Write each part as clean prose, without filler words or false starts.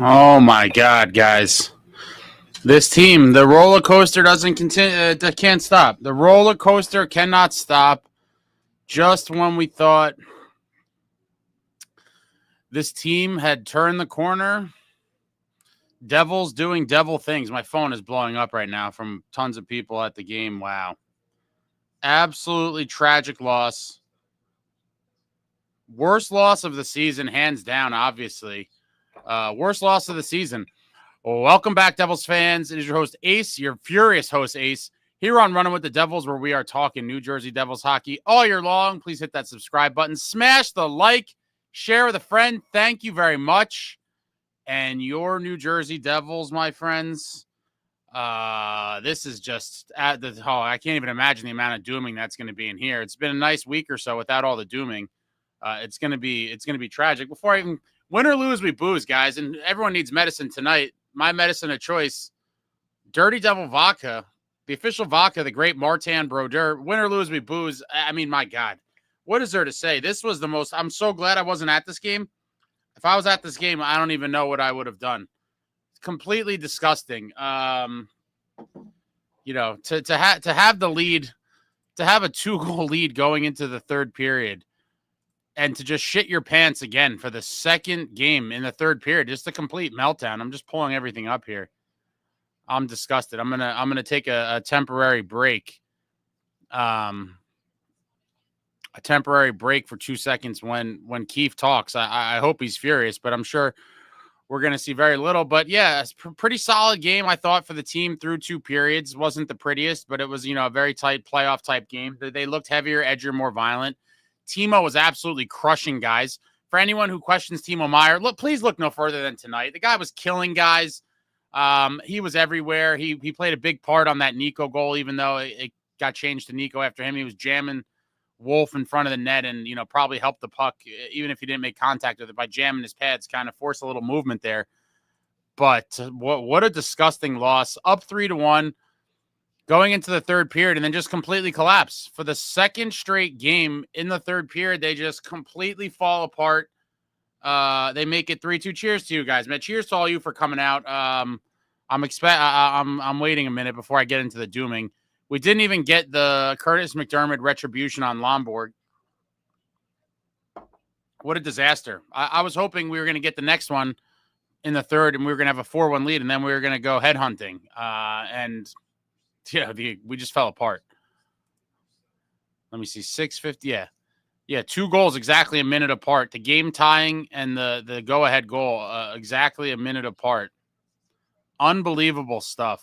Oh my God, guys! This team, the roller coaster doesn't continue. Can't stop. The roller coaster cannot stop. Just when we thought this team had turned the corner, Devils doing devil things. My phone is blowing up right now from tons of people at the game. Wow, absolutely tragic loss. Worst loss of the season, hands down. Obviously, worst loss of the season. Well, welcome back, Devils fans. It is your host, Ace, your furious host, Ace, here on Running with the Devils, where we are talking New Jersey Devils hockey all year long. Please hit that subscribe button. Smash the like. Share with a friend. Thank you very much. And your New Jersey Devils, my friends, this is just I can't even imagine the amount of dooming that's going to be in here. It's been a nice week or so without all the dooming. It's going to be tragic. Before I even win or lose, we booze, guys, and everyone needs medicine tonight. My medicine of choice, Dirty Devil Vodka, the official vodka, the great Martin Brodeur. Win or lose, we booze. I mean, my God, what is there to say? This was the most. I'm so glad I wasn't at this game. If I was at this game, I don't even know what I would have done. Completely disgusting. To have the lead, to have a 2-goal lead going into the third period, and to just shit your pants again for the second game in the third period, just a complete meltdown. I'm just pulling everything up here. I'm disgusted. I'm gonna take a temporary break. A temporary break for 2 seconds when Keefe talks. I hope he's furious, but I'm sure we're going to see very little. But yeah, it's pretty solid game, I thought, for the team through 2 periods. Wasn't the prettiest, but it was, a very tight playoff type game. They looked heavier, edgier, more violent. Timo was absolutely crushing guys. For anyone who questions Timomeier, please look no further than tonight. The guy was killing guys. He was everywhere. He played a big part on that Nico goal, even though it got changed to Nico after him. He was jamming Wolf in front of the net and, probably helped the puck, even if he didn't make contact with it, by jamming his pads, kind of forced a little movement there. But what a disgusting loss. Up 3-1 going into the third period, and then just completely collapse. For the second straight game in the third period, they just completely fall apart. They make it 3-2. Cheers to you guys, man. Cheers to all you for coming out. I'm waiting a minute before I get into the dooming. We didn't even get the KurtismacDermid retribution on Lomberg. What a disaster. I was hoping we were going to get the next one in the third, and we were going to have a 4-1 lead, and then we were going to go headhunting. We just fell apart. Let me see, 6:50. Yeah, 2 goals exactly a minute apart. The game tying and the go-ahead goal exactly a minute apart. Unbelievable stuff.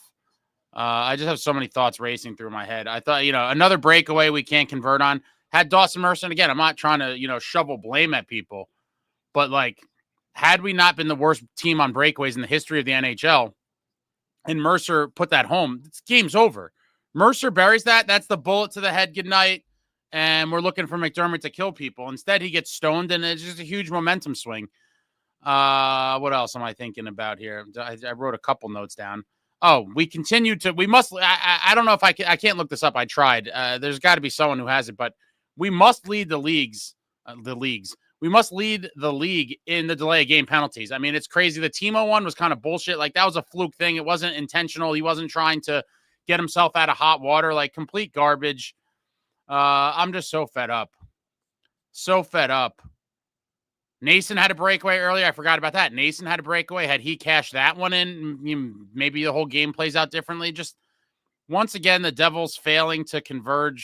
I just have so many thoughts racing through my head. I thought, another breakaway we can't convert on. Had Dawson Mercer, and again, I'm not trying to, shovel blame at people, but had we not been the worst team on breakaways in the history of the NHL, and Mercer put that home, this game's over. Mercer buries that. That's the bullet to the head. Good night. And we're looking for McDermott to kill people. Instead, he gets stoned, and it's just a huge momentum swing. What else am I thinking about here? I wrote a couple notes down. Oh, we must, I don't know if I can't look this up. I tried. There's got to be someone who has it, but we must lead the leagues. We must lead the league in the delay of game penalties. I mean, it's crazy. The Timo one was kind of bullshit. That was a fluke thing. It wasn't intentional. He wasn't trying to get himself out of hot water, complete garbage. I'm just so fed up. So fed up. Nason had a breakaway earlier. I forgot about that. Nason had a breakaway. Had he cashed that one in, maybe the whole game plays out differently. Just once again, the Devils failing to convert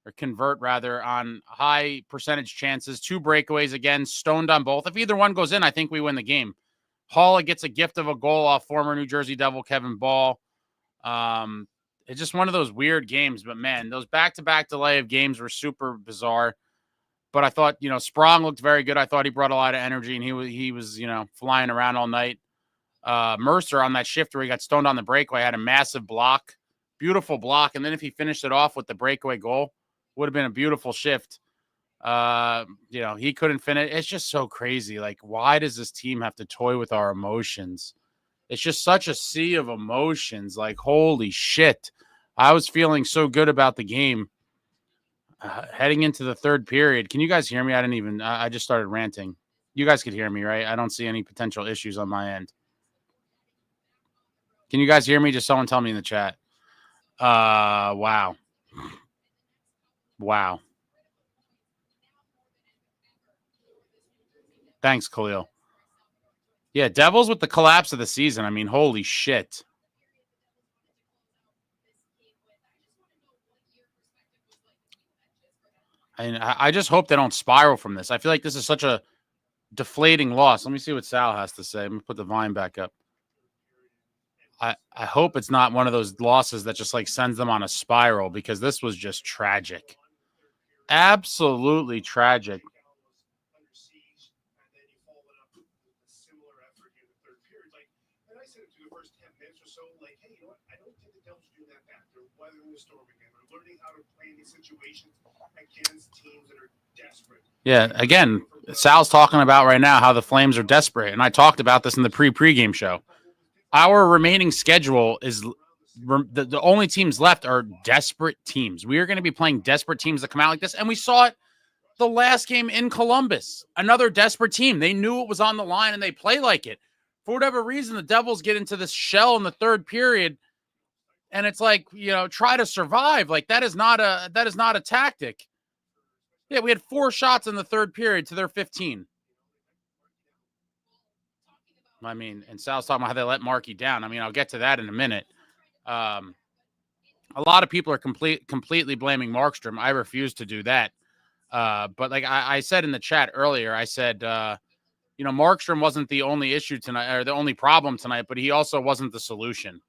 on high percentage chances. 2 breakaways again, stoned on both. If either one goes in, I think we win the game. Haula gets a gift of a goal off former New Jersey Devil Kevin Ball. It's just one of those weird games, but man, those back-to-back delay of games were super bizarre. But I thought, Sprong looked very good. I thought he brought a lot of energy, and he was flying around all night. Mercer on that shift where he got stoned on the breakaway had a massive block, beautiful block. And then if he finished it off with the breakaway goal, would have been a beautiful shift. He couldn't finish. It's just so crazy. Why does this team have to toy with our emotions? It's just such a sea of emotions. Holy shit. I was feeling so good about the game. Heading into the third period. Can you guys hear me? I just started ranting. You guys could hear me, right? I don't see any potential issues on my end. Can you guys hear me? Just someone tell me in the chat. Wow. Wow. Thanks, Khalil. Yeah, Devils with the collapse of the season. I mean, holy shit. And I just hope they don't spiral from this. I feel like this is such a deflating loss. Let me see what Sal has to say. Let me put the Vine back up. I hope it's not one of those losses that just like sends them on a spiral, because this was just tragic. Absolutely tragic. Yeah, again, Sal's talking about right now how the Flames are desperate, and I talked about this in the pregame show. Our remaining schedule is the only teams left are desperate teams. We are going to be playing desperate teams that come out like this, and we saw it the last game in Columbus. Another desperate team. They knew it was on the line, and they play like it. For whatever reason, the Devils get into this shell in the third period, and it's like, try to survive. Like that is not a tactic. Yeah, we had 4 shots in the third period to their 15. I mean, and Sal's talking about how they let Marky down. I mean, I'll get to that in a minute. A lot of people are completely blaming Markstrom. I refuse to do that. But like I said in the chat earlier, I said, Markstrom wasn't the only issue tonight, or the only problem tonight, but he also wasn't the solution.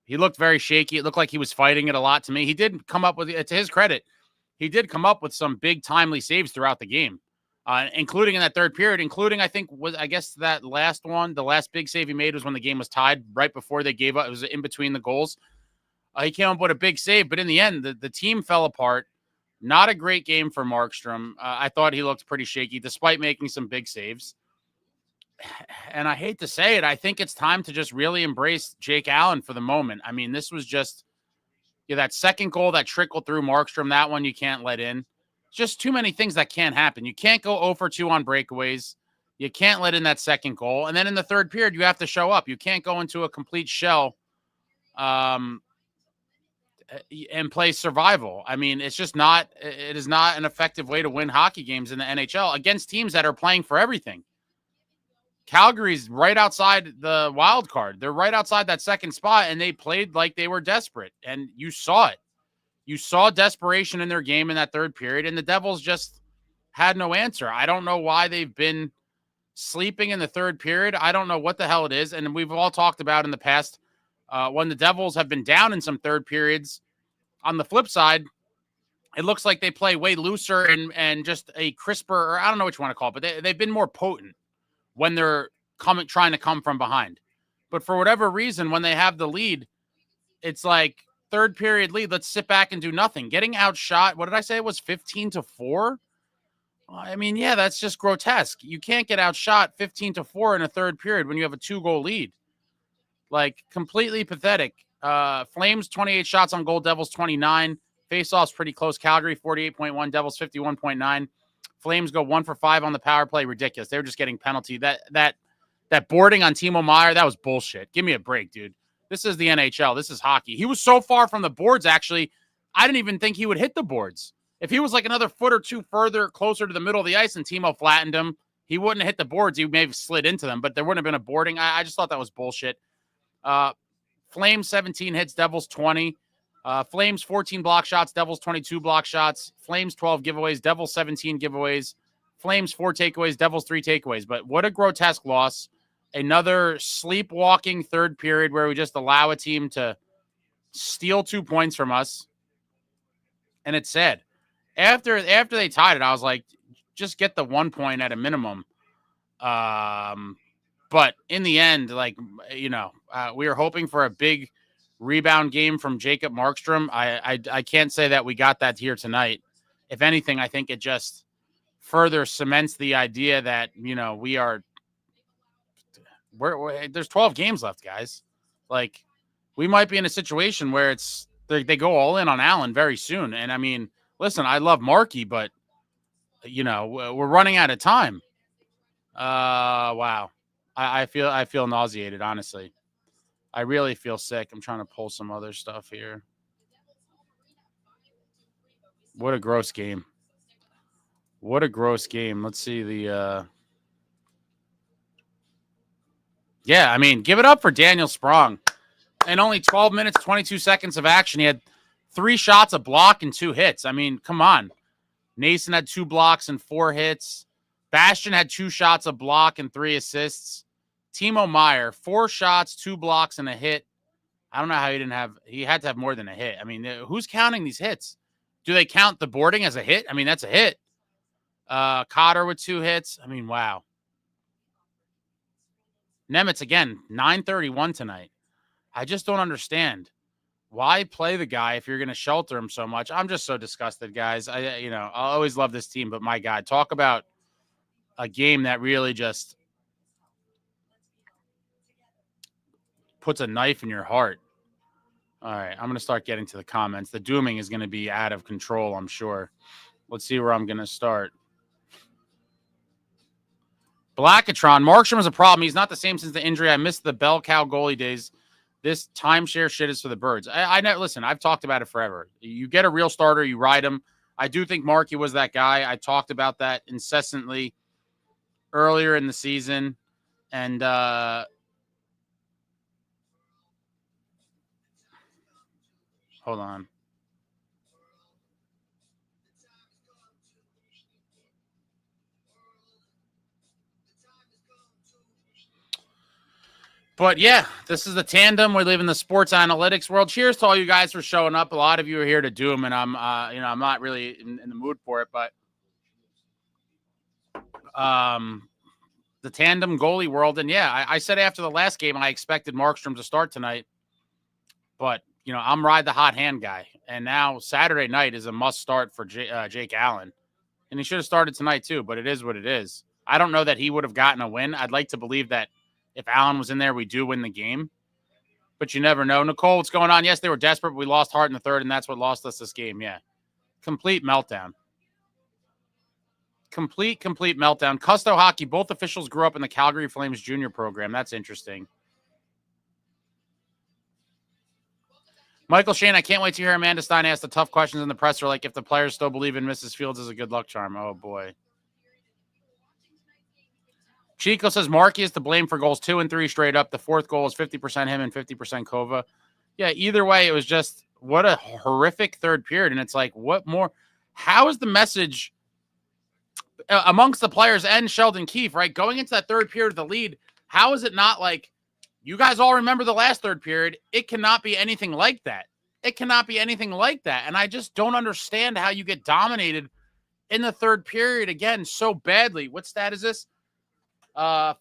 He looked very shaky. It looked like he was fighting it a lot to me. He did come up with, to his credit, he did come up with some big timely saves throughout the game, including in that third period, that last one, the last big save he made was when the game was tied right before they gave up. It was in between the goals. He came up with a big save, but in the end, the team fell apart. Not a great game for Markstrom. I thought he looked pretty shaky despite making some big saves. And I hate to say it, I think it's time to just really embrace Jake Allen for the moment. I mean, this was just that second goal that trickled through Markstrom, that one you can't let in. Just too many things that can't happen. You can't go 0 for 2 on breakaways. You can't let in that second goal. And then in the third period, you have to show up. You can't go into a complete shell and play survival. I mean, it is not an effective way to win hockey games in the NHL against teams that are playing for everything. Calgary's right outside the wild card. They're right outside that second spot, and they played like they were desperate. And you saw it. You saw desperation in their game in that third period, and the Devils just had no answer. I don't know why they've been sleeping in the third period. I don't know what the hell it is. And we've all talked about in the past when the Devils have been down in some third periods. On the flip side, it looks like they play way looser and just a crisper, or I don't know what you want to call it, but they've been more potent when they're trying to come from behind. But for whatever reason, when they have the lead, it's like third period lead, let's sit back and do nothing. Getting outshot, what did I say? It was 15-4? I mean, yeah, that's just grotesque. You can't get outshot 15-4 in a third period when you have a 2-goal lead. Like, completely pathetic. Flames, 28 shots on goal, Devils, 29. Faceoffs pretty close. Calgary, 48.1, Devils, 51.9. Flames go 1 for 5 on the power play. Ridiculous. They were just getting penalty. That boarding on timomeier, that was bullshit. Give me a break, dude. This is the NHL. This is hockey. He was so far from the boards, actually, I didn't even think he would hit the boards. If he was like another foot or two further closer to the middle of the ice and Timo flattened him, he wouldn't have hit the boards. He may have slid into them, but there wouldn't have been a boarding. I just thought that was bullshit. Flames 17 hits, Devils 20. Flames 14 block shots, Devils 22 block shots. Flames 12 giveaways, Devils 17 giveaways. Flames 4 takeaways, Devils 3 takeaways. But what a grotesque loss. Another sleepwalking third period where we just allow a team to steal 2 points from us. And it's sad. After they tied it, I was like, just get the 1 point at a minimum. But in the end, like, we were hoping for a big rebound game from Jacob Markstrom. I can't say that we got that here tonight. If anything, I think it just further cements the idea that, there's 12 games left, guys. Like, we might be in a situation where they go all in on Allen very soon. And I mean, listen, I love Marky, but you know, we're running out of time. Wow. I feel nauseated, honestly. I really feel sick. I'm trying to pull some other stuff here. What a gross game. What a gross game. Let's see the yeah, I mean, give it up for Daniel Sprong. In only 12 minutes, 22 seconds of action, he had 3 shots, a block, and 2 hits. I mean, come on. Nason had 2 blocks and 4 hits. Bastian had 2 shots, a block, and 3 assists. Timomeier, 4 shots, 2 blocks, and a hit. I don't know how he had to have more than a hit. I mean, who's counting these hits? Do they count the boarding as a hit? I mean, that's a hit. Cotter with 2 hits. I mean, wow. Nemitz, again, 931 tonight. I just don't understand. Why play the guy if you're going to shelter him so much? I'm just so disgusted, guys. I always love this team, but my God, talk about a game that really just puts a knife in your heart. All right, I'm going to start getting to the comments. The dooming is going to be out of control, I'm sure. Let's see where I'm going to start. Blackatron, Markstrom is a problem. He's not the same since the injury. I missed the bell cow goalie days. This timeshare shit is for the birds. I know. Listen, I've talked about it forever. You get a real starter, you ride him. I do think Marky was that guy. I talked about that incessantly earlier in the season. And hold on. But yeah, this is the tandem. We live in the sports analytics world. Cheers to all you guys for showing up. A lot of you are here to do them, and I'm not really in the mood for it. But the tandem goalie world, and yeah, I said after the last game I expected Markstrom to start tonight, but I'm ride the hot hand guy, and now Saturday night is a must start for Jake Allen, and he should have started tonight too. But it is what it is. I don't know that he would have gotten a win. I'd like to believe that if Allen was in there, we do win the game. But you never know. Nicole, what's going on? Yes, they were desperate, but we lost heart in the third, and that's what lost us this game. Yeah. Complete meltdown. Complete meltdown. Custo Hockey, both officials grew up in the Calgary Flames junior program. That's interesting. Michael Shane, I can't wait to hear Amanda Stein ask the tough questions in the presser, like if the players still believe in Mrs. Fields as a good luck charm. Oh, boy. Chico says Marky is to blame for goals 2 and 3 straight up. The 4th goal is 50% him and 50% Kova. Yeah, either way, it was just what a horrific third period. And it's like, what more? How is the message amongst the players and Sheldon Keefe, right? Going into that third period of the lead, how is it not like, you guys all remember the last third period? It cannot be anything like that. It cannot be anything like that. And I just don't understand how you get dominated in the third period again so badly. What stat is this?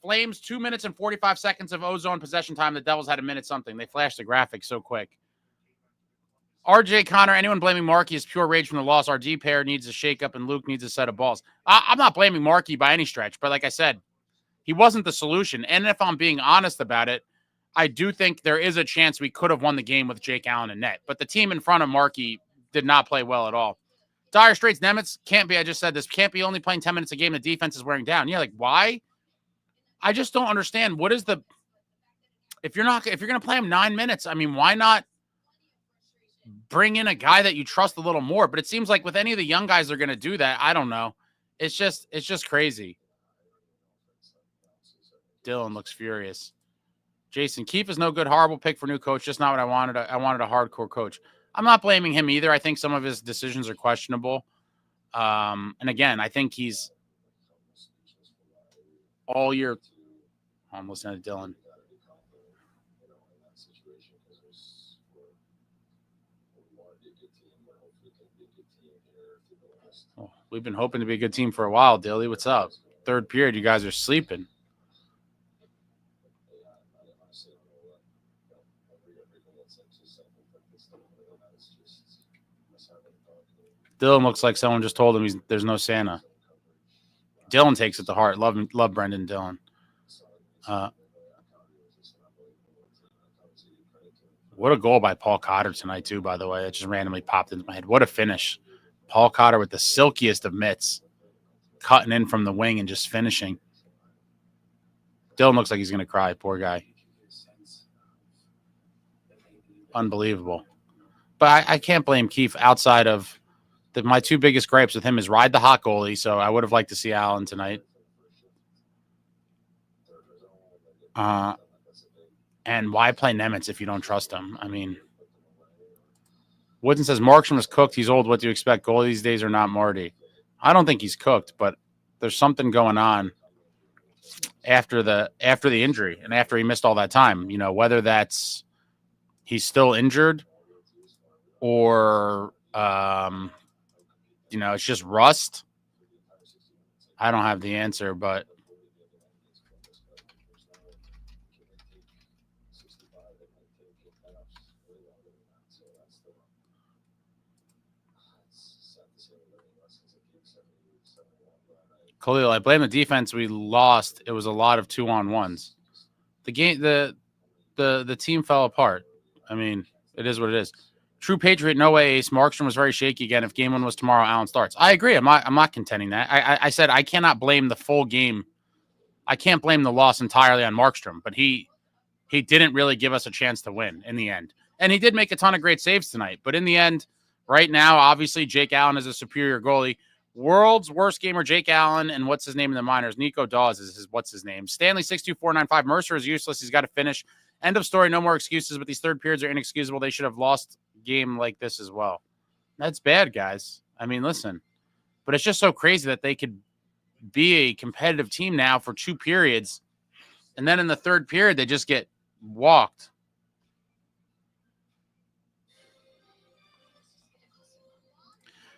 Flames, 2 minutes and 45 seconds of ozone possession time. The Devils had a minute something. They flashed the graphic so quick. RJ Connor, anyone blaming Marky is pure rage from the loss. Our D pair needs a shakeup and Luke needs a set of balls. I'm not blaming Marky by any stretch, but like I said, he wasn't the solution. And if I'm being honest about it, I do think there is a chance we could have won the game with Jake Allen and net. But the team in front of Marky did not play well at all. Dire Straits, Nemitz can't be, I just said this, can't be only playing 10 minutes a game. The defense is wearing down. Yeah, like why? I just don't understand. What is the, if you're going to play him 9 minutes, I mean, why not bring in a guy that you trust a little more? But it seems like with any of the young guys, they're going to do that. I don't know. It's just crazy. Dylan looks furious. Jason, Keefe is no good. Horrible pick for new coach. Just not what I wanted. I wanted a hardcore coach. I'm not blaming him either. I think some of his decisions are questionable. And again, I think he's all year. I'm listening to Dylan. Oh, we've been hoping to be a good team for a while, Dilly. What's up? Third period, you guys are sleeping. Dylan looks like someone just told him there's no Santa. Dylan takes it to heart. Love Brendan Dillon. What a goal by Paul Cotter tonight, too, by the way. It just randomly popped into my head. What a finish. Paul Cotter with the silkiest of mitts. cutting in from the wing and just finishing. Dylan looks like he's going to cry. Poor guy. Unbelievable. But I can't blame Keefe outside of my two biggest gripes with him is ride the hot goalie. So I would have liked to see Allen tonight. And why play Nemitz if you don't trust him? I mean, Woodson says Markstrom is cooked. He's old. What do you expect? Goalie these days are not Marty. I don't think he's cooked, but there's something going on after the injury and after he missed all that time. You know, whether that's he's still injured or you know, it's just rust. I don't have the answer, but Khalil, I blame the defense. We lost. It was a lot of 2-on-1s. The game, the team fell apart. I mean, it is what it is. True Patriot, no way, Ace. Markstrom was very shaky again. If game one was tomorrow, Allen starts. I agree. I'm not contending that. I said I cannot blame the full game. I can't blame the loss entirely on Markstrom, but he didn't really give us a chance to win in the end. And he did make a ton of great saves tonight. But in the end, right now, obviously, Jake Allen is a superior goalie. World's worst gamer, Jake Allen, and what's his name in the minors? Nico Dawes is what's his name? Stanley 62495. Mercer is useless. He's got to finish. End of story. No more excuses. But these third periods are inexcusable. They should have lost game like this as well. That's bad, guys. I mean, listen, but it's just so crazy that they could be a competitive team now for 2 periods, and then in the third period they just get walked.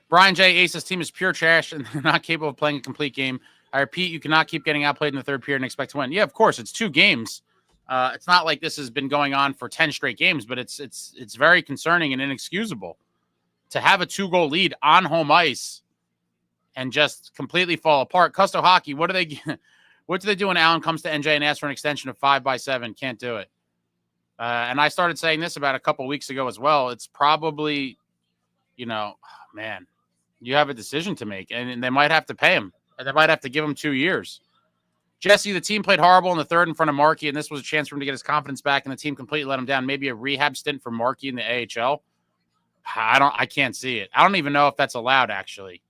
Brian J. Ace's team is pure trash and they're not capable of playing a complete game. I repeat, you cannot keep getting outplayed in the third period and expect to win. Yeah, of course, it's 2 games. It's not like this has been going on for 10 straight games, but it's very concerning and inexcusable to have a 2-goal lead on home ice and just completely fall apart. Custo Hockey, what do they do when Allen comes to NJ and asks for an extension of 5x7? Can't do it. And I started saying this about a couple weeks ago as well. It's probably, you know, man, you have a decision to make, and they might have to pay him. And they might have to give him 2 years. Jesse, the team played horrible in the third in front of Marky, and this was a chance for him to get his confidence back, and the team completely let him down. Maybe a rehab stint for Marky in the AHL. I can't see it. I don't even know if that's allowed, actually.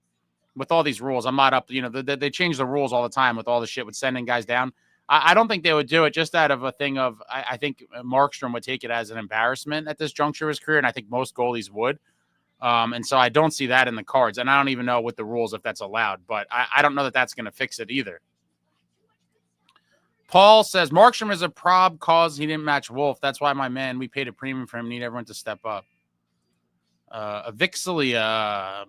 With all these rules, I'm not up. You know, they change the rules all the time with all the shit with sending guys down. I don't think they would do it just out of a thing of, I think Markstrom would take it as an embarrassment at this juncture of his career, and I think most goalies would. And so I don't see that in the cards, and I don't even know with the rules if that's allowed, but I don't know that that's going to fix it either. Paul says, Markstrom is a prob cause he didn't match Wolf. That's why, my man, we paid a premium for him. Need everyone to step up. Vixley,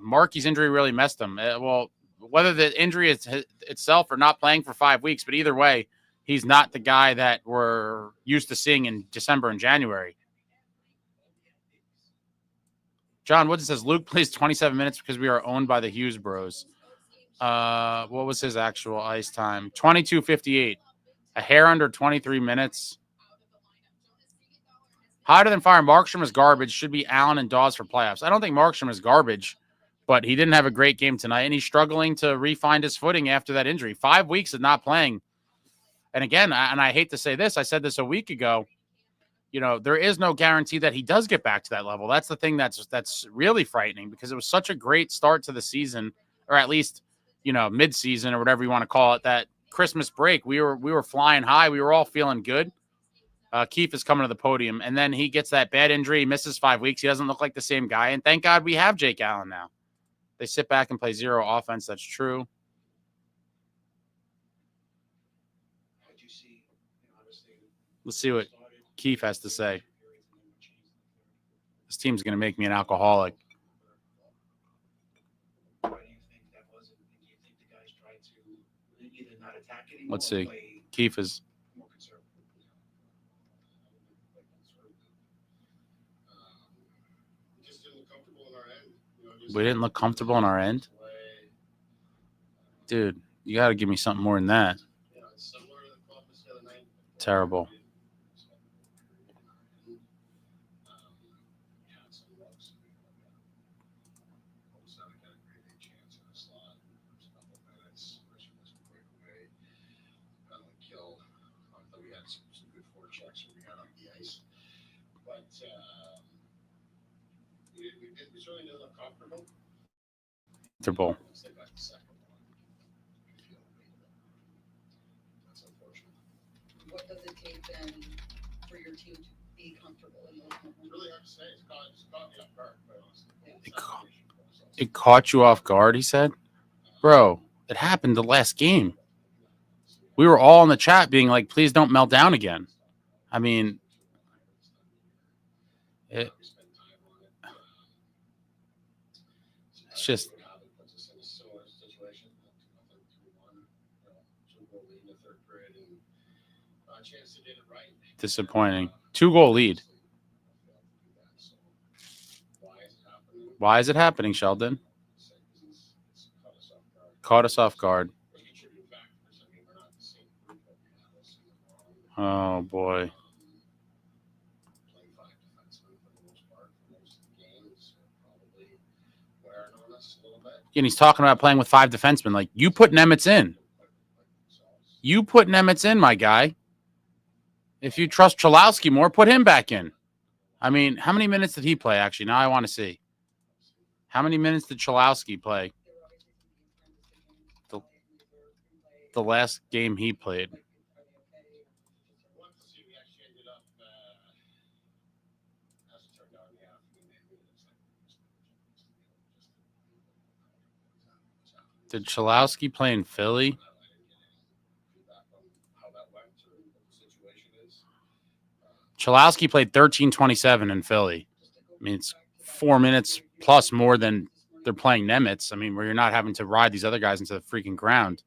Marky's injury really messed him. Well, whether the injury is itself or not playing for 5 weeks, but either way, he's not the guy that we're used to seeing in December and January. John Woodson says, Luke plays 27 minutes because we are owned by the Hughes Bros. What was his actual ice time? 22:58. A hair under 23 minutes. Hotter than fire. Markstrom is garbage. Should be Allen and Dawes for playoffs. I don't think Markstrom is garbage, but he didn't have a great game tonight, and he's struggling to re-find his footing after that injury. 5 weeks of not playing. And again, I hate to say this, I said this a week ago, you know, there is no guarantee that he does get back to that level. That's the thing that's really frightening, because it was such a great start to the season, or at least, you know, mid-season or whatever you want to call it, that Christmas break, we were flying high. We were all feeling good. Keefe is coming to the podium, and then he gets that bad injury. He misses 5 weeks. He doesn't look like the same guy, and thank God we have Jake Allen now. They sit back and play zero offense. That's true. Let's see what Keefe has to say. This team's going to make me an alcoholic. Let's see. Keefe is. We didn't look comfortable on our end? Dude, you got to give me something more than that. Terrible. some good forechecks when we got off the ice. But we certainly didn't look comfortable. Comfortable. That's unfortunate. What does it take then for your team to be comfortable in those moments? It's really hard to say. It's caught me off guard, quite honestly. It caught you off guard, he said. Bro, it happened the last game. We were all in the chat being like, please don't melt down again. I mean, it's just disappointing. 2-goal lead. Why is it happening, Sheldon? Caught us off guard. Oh, boy. And he's talking about playing with 5 defensemen. Like, you put Nemitz in. You put Nemitz in, my guy. If you trust Cholowski more, put him back in. I mean, how many minutes did he play, actually? Now I want to see. How many minutes did Cholowski play? The last game he played. Did Cholowski play in Philly? Cholowski played 13:27 in Philly. I mean, it's 4 minutes plus more than they're playing Nemitz. I mean, where you're not having to ride these other guys into the freaking ground.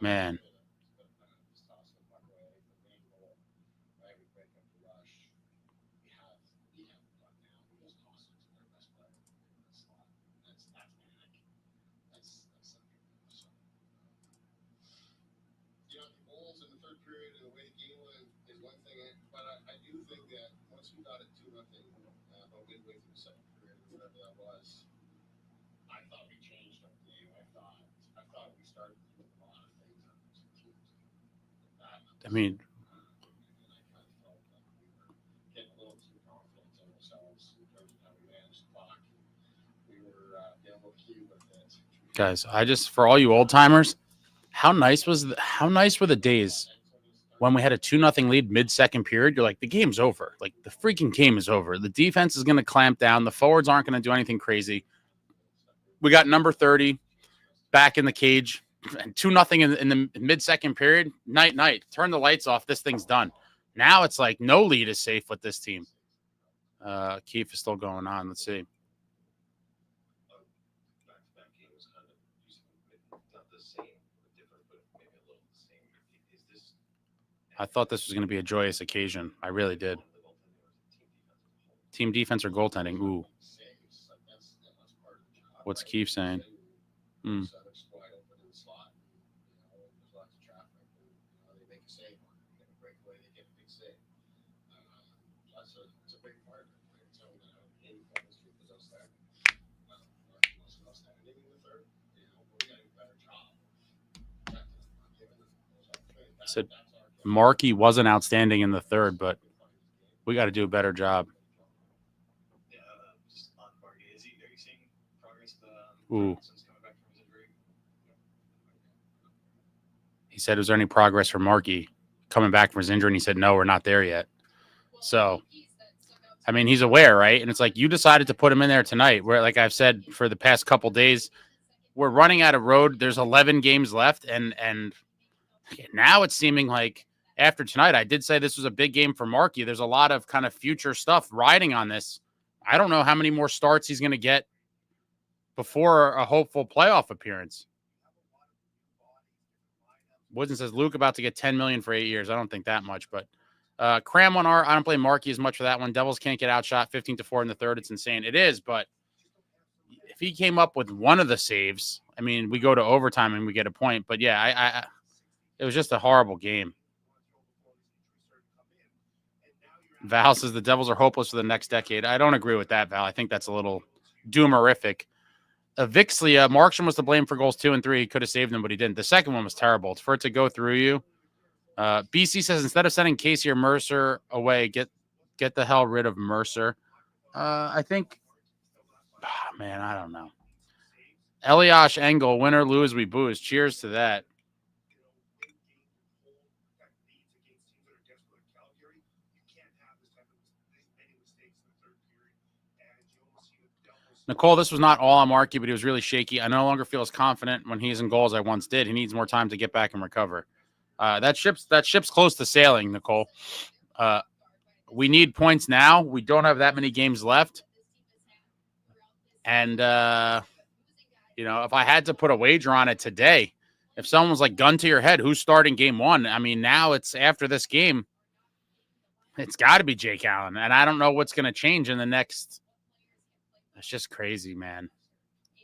Man. I mean, guys, for all you old timers, how nice were the days when we had a 2-0 lead mid-second period? You're like, the game's over. Like, the freaking game is over. The defense is going to clamp down. The forwards aren't going to do anything crazy. We got number 30 back in the cage. And 2-0 in the mid-second period. Night. Turn the lights off. This thing's done. Now it's like no lead is safe with this team. Keefe is still going on. Let's see. I thought this was going to be a joyous occasion. I really did. Team defense or goaltending? Ooh. What's Keefe saying? Said Marky wasn't outstanding in the third, but we got to do a better job. Ooh. He said, "Was there any progress for Marky coming back from his injury?" And he said, "No, we're not there yet." So, I mean, he's aware, right? And it's like, you decided to put him in there tonight. Where, like I've said for the past couple days, we're running out of road. There's 11 games left, and now it's seeming like after tonight, I did say this was a big game for Marky. There's a lot of kind of future stuff riding on this. I don't know how many more starts he's going to get before a hopeful playoff appearance. Wooden says, Luke about to get $10 million for 8 years. I don't think that much, but Cram 1R, I don't blame Marky as much for that one. Devils can't get outshot 15-4 in the third. It's insane. It is, but if he came up with one of the saves, I mean, we go to overtime and we get a point. But yeah, it was just a horrible game. Val says the Devils are hopeless for the next decade. I don't agree with that, Val. I think that's a little doomerific. Vixlia, Markstrom was to blame for goals 2 and 3. He could have saved them, but he didn't. The second one was terrible. For it to go through you. BC says, instead of sending Casey or Mercer away, get the hell rid of Mercer. I think, man, I don't know. Eliash Engel, win or lose, we booze. Cheers to that. Nicole, this was not all on Marky, but he was really shaky. I no longer feel as confident when he's in goals I once did. He needs more time to get back and recover. That ship's close to sailing, Nicole. We need points now. We don't have that many games left. And, you know, if I had to put a wager on it today, if someone was like, gun to your head, who's starting game 1? I mean, now it's after this game. It's got to be Jake Allen. And I don't know what's going to change in the next. It's just crazy, man.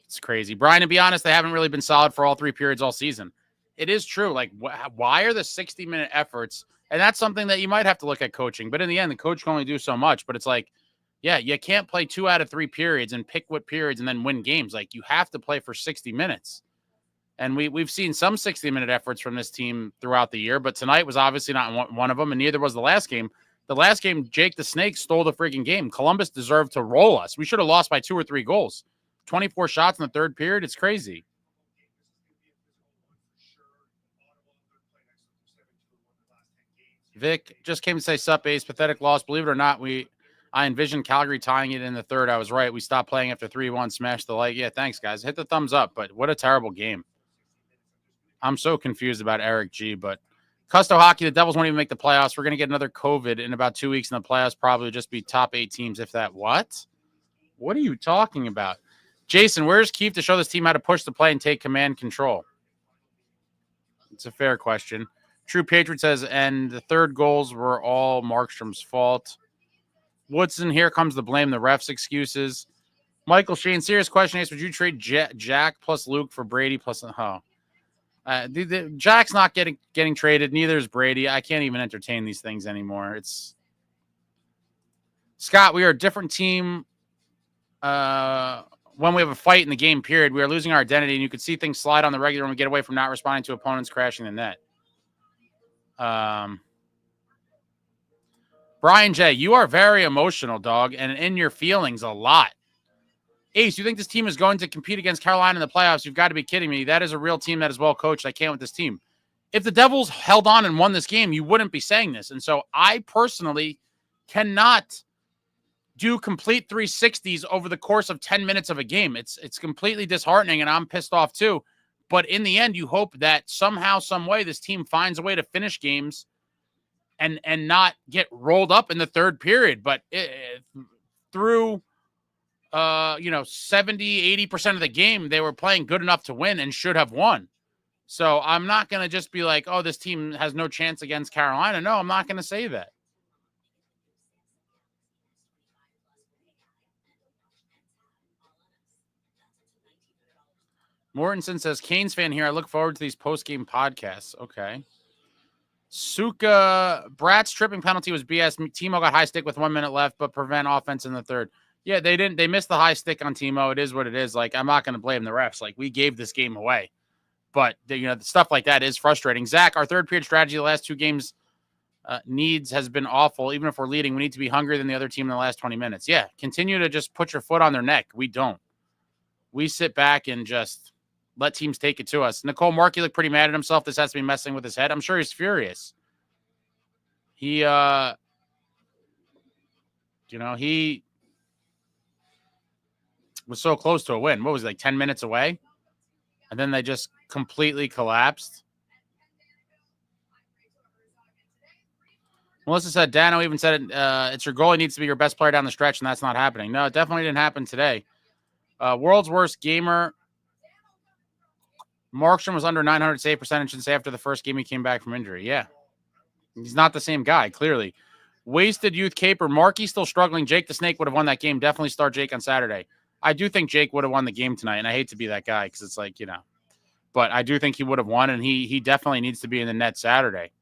It's crazy. Brian, to be honest, they haven't really been solid for all 3 periods all season. It is true. Like, why are the 60-minute efforts? And that's something that you might have to look at coaching. But in the end, the coach can only do so much. But it's like, yeah, you can't play 2 out of 3 periods and pick what periods and then win games. Like, you have to play for 60 minutes. And we've seen some 60-minute efforts from this team throughout the year. But tonight was obviously not one of them, and neither was the last game. The last game, Jake the Snake stole the freaking game. Columbus deserved to roll us. We should have lost by 2 or 3 goals. 24 shots in the third period. It's crazy. Vic just came to say, sup, Ace. Pathetic loss. Believe it or not, I envisioned Calgary tying it in the third. I was right. We stopped playing after 3-1. Smash the like. Yeah, thanks, guys. Hit the thumbs up. But what a terrible game. I'm so confused about Eric G. But Custo Hockey, the Devils won't even make the playoffs. We're going to get another COVID in about 2 weeks, and the playoffs probably just be top 8 teams, if that. What? What are you talking about? Jason, where's Keefe to show this team how to push the play and take command control? It's a fair question. True Patriot says, and the third goals were all Markstrom's fault. Woodson, here comes the blame, the refs' excuses. Michael Shane, serious question is, would you trade Jack plus Luke for Brady plus Jack's not getting traded. Neither is Brady. I can't even entertain these things anymore. It's Scott. We are a different team. When we have a fight in the game period, we are losing our identity, and you could see things slide on the regular when we get away from not responding to opponents crashing the net. Brian J, you are very emotional, dog, and in your feelings a lot. Ace, you think this team is going to compete against Carolina in the playoffs? You've got to be kidding me. That is a real team that is well coached. I can't with this team. If the Devils held on and won this game, you wouldn't be saying this. And so I personally cannot do complete 360s over the course of 10 minutes of a game. It's completely disheartening, and I'm pissed off too. But in the end, you hope that somehow, some way, this team finds a way to finish games and not get rolled up in the third period. But through 70, 80% of the game, they were playing good enough to win and should have won. So I'm not going to just be like, oh, this team has no chance against Carolina. No, I'm not going to say that. Mortensen says, Canes fan here. I look forward to these post-game podcasts. Okay. Suka, Bratt's tripping penalty was BS. Timo got high stick with 1 minute left, but prevent offense in the third. Yeah, they missed the high stick on Timo. It is what it is. Like, I'm not going to blame the refs. Like, we gave this game away. But, stuff like that is frustrating. Zach, our third period strategy the last 2 games has been awful. Even if we're leading, we need to be hungrier than the other team in the last 20 minutes. Yeah, continue to just put your foot on their neck. We don't. We sit back and just let teams take it to us. Nicole Markey looked pretty mad at himself. This has to be messing with his head. I'm sure he's furious. He was so close to a win. What was it, like 10 minutes away? And then they just completely collapsed. Melissa said, Dano even said it's your goal. He needs to be your best player down the stretch, and that's not happening. No, it definitely didn't happen today. World's worst gamer. Markstrom was under 900 save percentage since after the first game he came back from injury. Yeah. He's not the same guy, clearly. Wasted youth caper. Marky still struggling. Jake the Snake would have won that game. Definitely start Jake on Saturday. I do think Jake would have won the game tonight, and I hate to be that guy because it's like, but I do think he would have won, and he definitely needs to be in the net Saturday.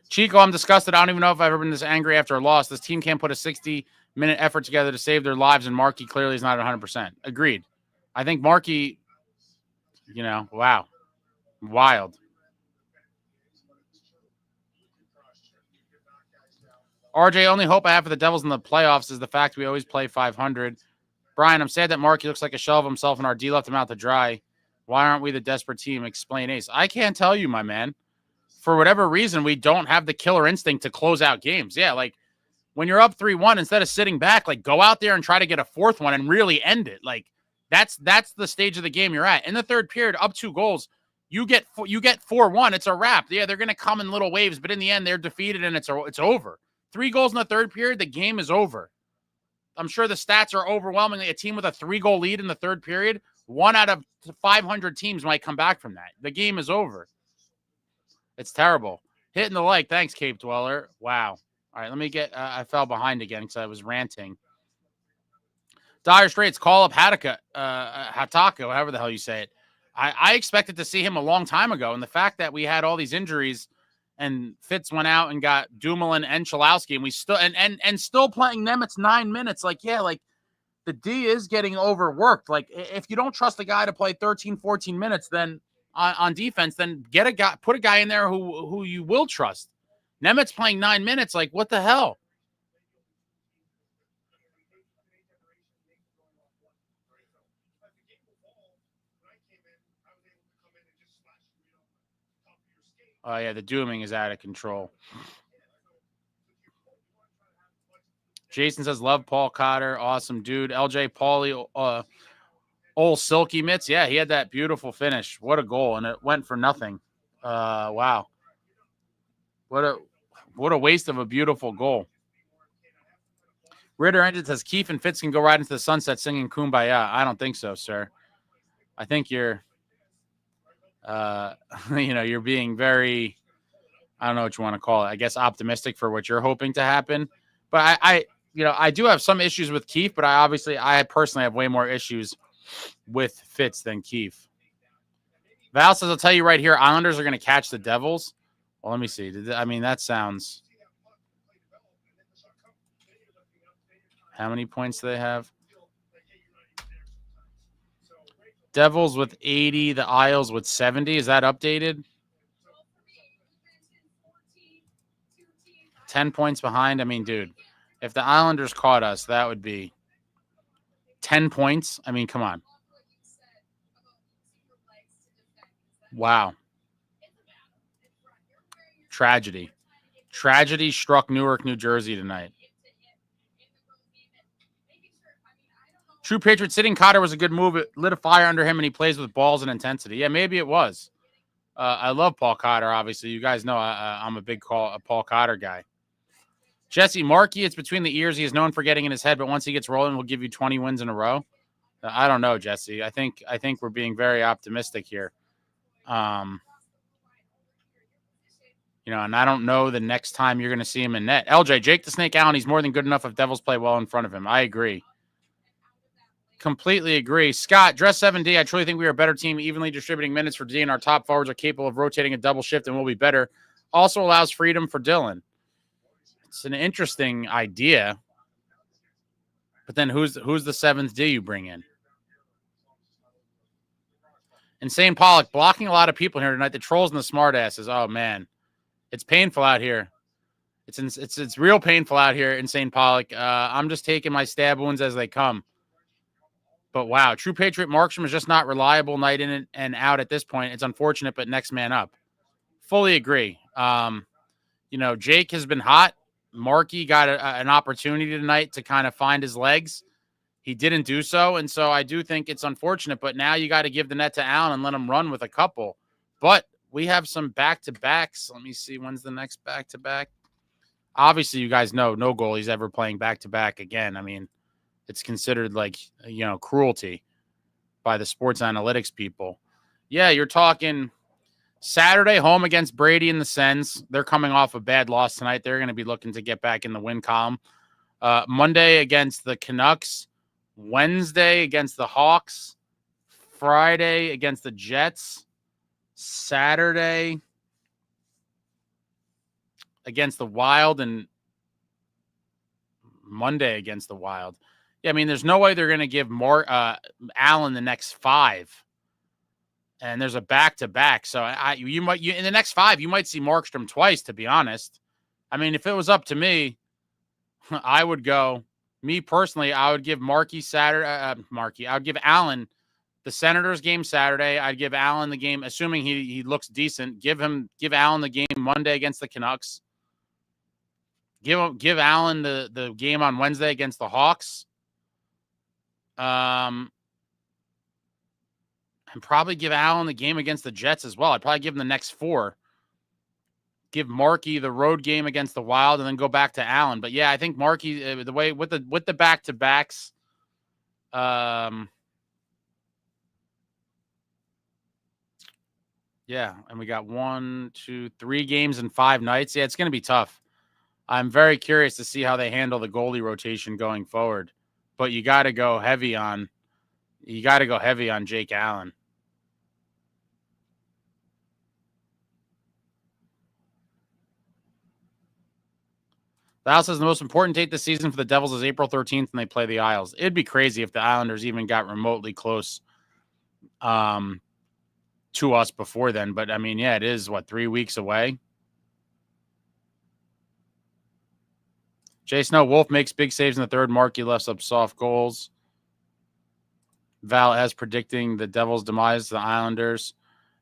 Chico, I'm disgusted. I don't even know if I've ever been this angry after a loss. This team can't put a 60 minute effort together to save their lives, and Marky clearly is not 100%. Agreed. I think Marky, wow. Wild. RJ, only hope I have for the Devils in the playoffs is the fact we always play 500. Brian, I'm sad that Marky looks like a shell of himself and our D left him out to dry. Why aren't we the desperate team? Explain, Ace. I can't tell you, my man. For whatever reason, we don't have the killer instinct to close out games. Yeah, like when you're up 3-1, instead of sitting back, like go out there and try to get a fourth one and really end it. Like that's the stage of the game you're at. In the third period, up 2 goals, you get 4-1. It's a wrap. Yeah, they're going to come in little waves, but in the end, they're defeated and it's over. 3 goals in the third period, the game is over. I'm sure the stats are overwhelmingly a team with a 3-goal lead in the third period. 1 out of 500 teams might come back from that. The game is over. It's terrible. Hitting the like. Thanks, Cape Dweller. Wow. All right, let me get I fell behind again because I was ranting. Dire Straits, call up Hataka, however the hell you say it. I expected to see him a long time ago, and the fact that we had all these injuries and Fitz went out and got Dumoulin and Chalowski, and we still and still playing Nemitz 9 minutes. Like, yeah, like the D is getting overworked. Like, if you don't trust a guy to play 13, 14 minutes, then on defense, then put a guy in there who you will trust. Nemitz playing 9 minutes. Like, what the hell? Oh, yeah, the dooming is out of control. Jason says, love Paul Cotter. Awesome dude. LJ Pauly, old Silky Mitts. Yeah, he had that beautiful finish. What a goal, and it went for nothing. Wow. What a waste of a beautiful goal. Ritter Engine says, Keefe and Fitz can go right into the sunset singing Kumbaya. I don't think so, sir. I think you're... you're being very, I don't know what you want to call it, I guess optimistic for what you're hoping to happen. But I do have some issues with Keefe, but I personally have way more issues with Fitz than Keefe. Val says, I'll tell you right here, Islanders are going to catch the Devils. Well, let me see. I mean, that sounds... How many points do they have? Devils with 80, the Isles with 70. Is that updated? 10 points behind. I mean, dude, if the Islanders caught us, that would be 10 points. I mean, come on. Wow. Tragedy. Tragedy struck Newark, New Jersey tonight. True Patriot sitting Cotter was a good move. It lit a fire under him, and he plays with balls and intensity. Yeah, maybe it was. I love Paul Cotter, obviously. You guys know I'm a big Paul Cotter guy. Jesse Markey, it's between the ears. He is known for getting in his head, but once he gets rolling, we'll give you 20 wins in a row. I don't know, Jesse. I think we're being very optimistic here. And I don't know the next time you're going to see him in net. LJ, Jake the Snake Allen, he's more than good enough if Devils play well in front of him. I agree. Completely agree. Scott, Dress 7D, I truly think we are a better team, evenly distributing minutes for D, and our top forwards are capable of rotating a double shift and will be better. Also allows freedom for Dylan. It's an interesting idea. But then who's the 7th D you bring in? Insane Pollock, blocking a lot of people here tonight. The trolls and the smartasses. Oh, man. It's painful out here. It's real painful out here, Insane Pollock. I'm just taking my stab wounds as they come. But wow, True Patriot Markstrom is just not reliable night in and out at this point. It's unfortunate, but next man up. Fully agree. Jake has been hot. Marky got an opportunity tonight to kind of find his legs. He didn't do so, and so I do think it's unfortunate. But now you got to give the net to Allen and let him run with a couple. But we have some back-to-backs. Let me see. When's the next back-to-back? Obviously, you guys know no goalie's ever playing back-to-back again. I mean, it's considered like, cruelty by the sports analytics people. Yeah, you're talking Saturday home against Brady and the Sens. They're coming off a bad loss tonight. They're going to be looking to get back in the win column. Monday against the Canucks. Wednesday against the Hawks. Friday against the Jets. Saturday against the Wild and Monday against the Wild. Yeah, I mean, there's no way they're going to give Allen the next 5. And there's a back-to-back. So you in the next 5, you might see Markstrom twice, to be honest. I mean, if it was up to me, I would go. Me personally, I would give Marky Saturday. I would give Allen the Senators game Saturday. I'd give Allen the game, assuming he looks decent. Give Allen the game Monday against the Canucks. Give Allen the game on Wednesday against the Hawks. And probably give Allen the game against the Jets as well. I'd probably give him the next 4. Give Marky the road game against the Wild, and then go back to Allen. But yeah, I think Marky the way with the back-to-backs. Yeah, and we got 1, 2, 3 games in 5 nights. Yeah, it's going to be tough. I'm very curious to see how they handle the goalie rotation going forward. But you got to go heavy on Jake Allen. Val says the most important date this season for the Devils is April 13th when they play the Isles. It'd be crazy if the Islanders even got remotely close to us before then. But, I mean, yeah, it is, 3 weeks away? Jay Snow, Wolf makes big saves in the third. Marky lefts up soft goals. Val as predicting the Devils' demise to the Islanders.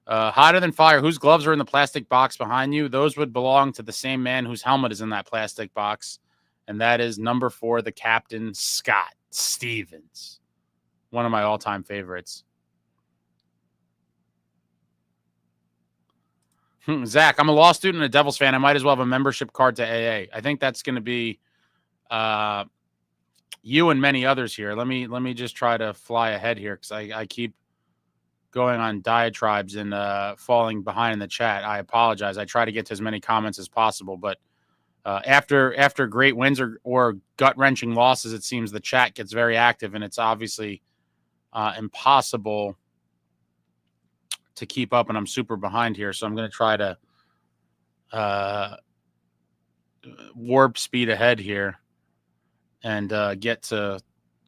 Hotter than fire. Whose gloves are in the plastic box behind you? Those would belong to the same man whose helmet is in that plastic box. And that is number 4, the captain, Scott Stevens. One of my all-time favorites. Zach, I'm a law student and a Devils fan. I might as well have a membership card to AA. I think that's going to be you and many others here. Let me just try to fly ahead here because I keep going on diatribes and falling behind in the chat. I apologize. I try to get to as many comments as possible, but after great wins or gut-wrenching losses, it seems the chat gets very active, and it's obviously impossible to keep up, and I'm super behind here, so I'm going to try to warp speed ahead here and get to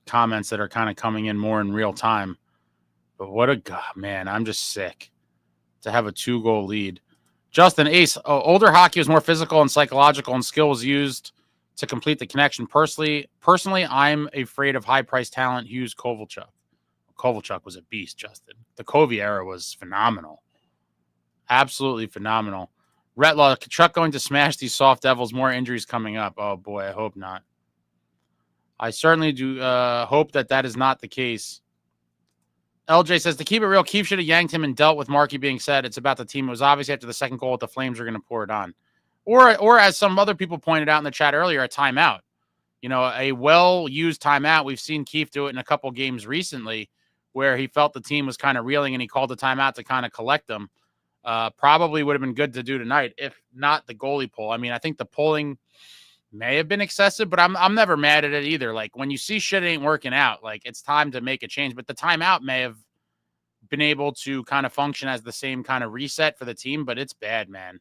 comments that are kind of coming in more in real time. But what a god, man, I'm just sick to have a 2-goal lead. Justin Ace, older hockey was more physical and psychological, and skill was used to complete the connection. Personally, I'm afraid of high-priced talent. Hughes Kovalchuk. Kovalchuk was a beast, Justin. The Covey era was phenomenal. Absolutely phenomenal. Retlaw, Kachuk going to smash these soft Devils. More injuries coming up. Oh, boy, I hope not. I certainly do hope that is not the case. LJ says, to keep it real, Keefe should have yanked him and dealt with Marky being said. It's about the team. It was obvious after the second goal that the Flames were going to pour it on. Or as some other people pointed out in the chat earlier, a timeout. You know, a well-used timeout. We've seen Keefe do it in a couple games recently where he felt the team was kind of reeling and he called the timeout to kind of collect them. Probably would have been good to do tonight, if not the goalie pull. I mean, I think the pulling may have been excessive, but I'm never mad at it either. Like, when you see shit ain't working out, like, it's time to make a change. But the timeout may have been able to kind of function as the same kind of reset for the team, but it's bad, man.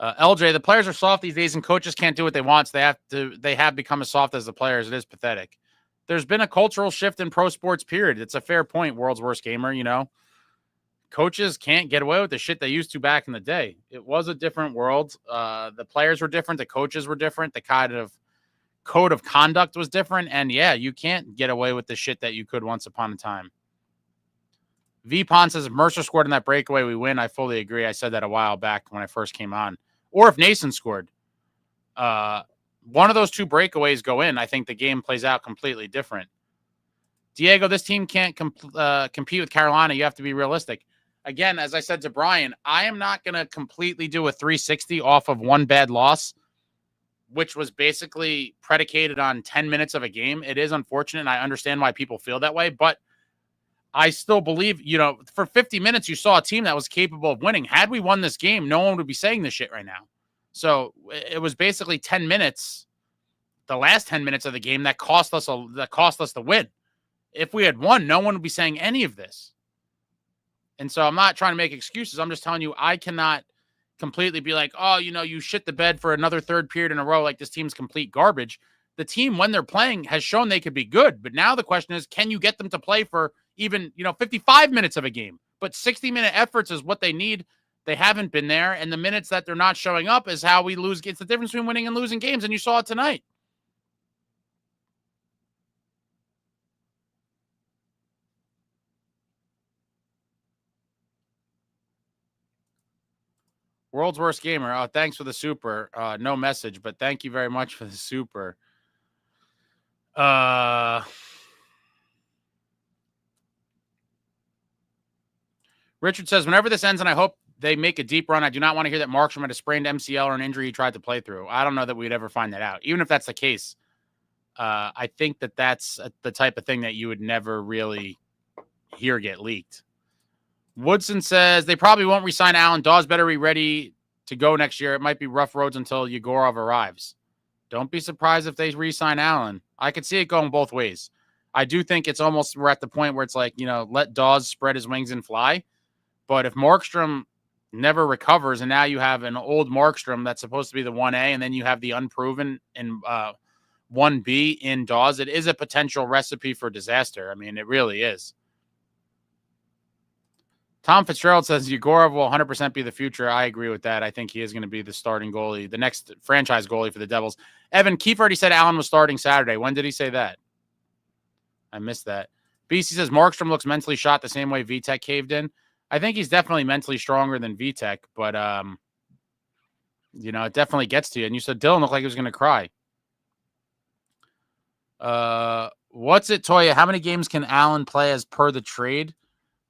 LJ, the players are soft these days and coaches can't do what they want, so they have become as soft as the players. It is pathetic. There's been a cultural shift in pro sports, period. It's a fair point, world's worst gamer, you know. Coaches can't get away with the shit they used to back in the day. It was a different world. The players were different. The coaches were different. The kind of code of conduct was different. And yeah, you can't get away with the shit that you could once upon a time. V-Pon says, if Mercer scored in that breakaway, we win. I fully agree. I said that a while back when I first came on. Or if Nason scored. One of those 2 breakaways go in, I think the game plays out completely different. Diego, this team can't compete with Carolina. You have to be realistic. Again, as I said to Brian, I am not going to completely do a 360 off of one bad loss, which was basically predicated on 10 minutes of a game. It is unfortunate, and I understand why people feel that way, but I still believe, you know, for 50 minutes, you saw a team that was capable of winning. Had we won this game, no one would be saying this shit right now. So it was basically 10 minutes, the last 10 minutes of the game that cost us the win. If we had won, no one would be saying any of this. And so I'm not trying to make excuses. I'm just telling you, I cannot completely be like, oh, you shit the bed for another third period in a row. Like this team's complete garbage. The team, when they're playing, has shown they could be good. But now the question is, can you get them to play for even, 55 minutes of a game? But 60-minute efforts is what they need. They haven't been there. And the minutes that they're not showing up is how we lose. It's the difference between winning and losing games. And you saw it tonight. World's worst gamer. Oh, thanks for the super. No message, but thank you very much for the super. Richard says, whenever this ends, and I hope they make a deep run, I do not want to hear that Markstrom had a sprained MCL or an injury he tried to play through. I don't know that we'd ever find that out. Even if that's the case, I think that that's the type of thing that you would never really hear get leaked. Woodson says they probably won't re-sign Allen. Dawes better be ready to go next year. It might be rough roads until Yegorov arrives. Don't be surprised if they re-sign Allen. I could see it going both ways. I do think it's almost we're at the point where it's like, let Dawes spread his wings and fly. But if Markstrom never recovers and now you have an old Markstrom that's supposed to be the 1A and then you have the unproven in 1B in Dawes, it is a potential recipe for disaster. I mean, it really is. Tom Fitzgerald says Yegorov will 100% be the future. I agree with that. I think he is going to be the starting goalie, the next franchise goalie for the Devils. Evan Keefe already said Allen was starting Saturday. When did he say that? I missed that. BC says Markstrom looks mentally shot the same way Vitek caved in. I think he's definitely mentally stronger than Vitek, but, it definitely gets to you. And you said Dylan looked like he was going to cry. What's it, Toya? How many games can Allen play as per the trade?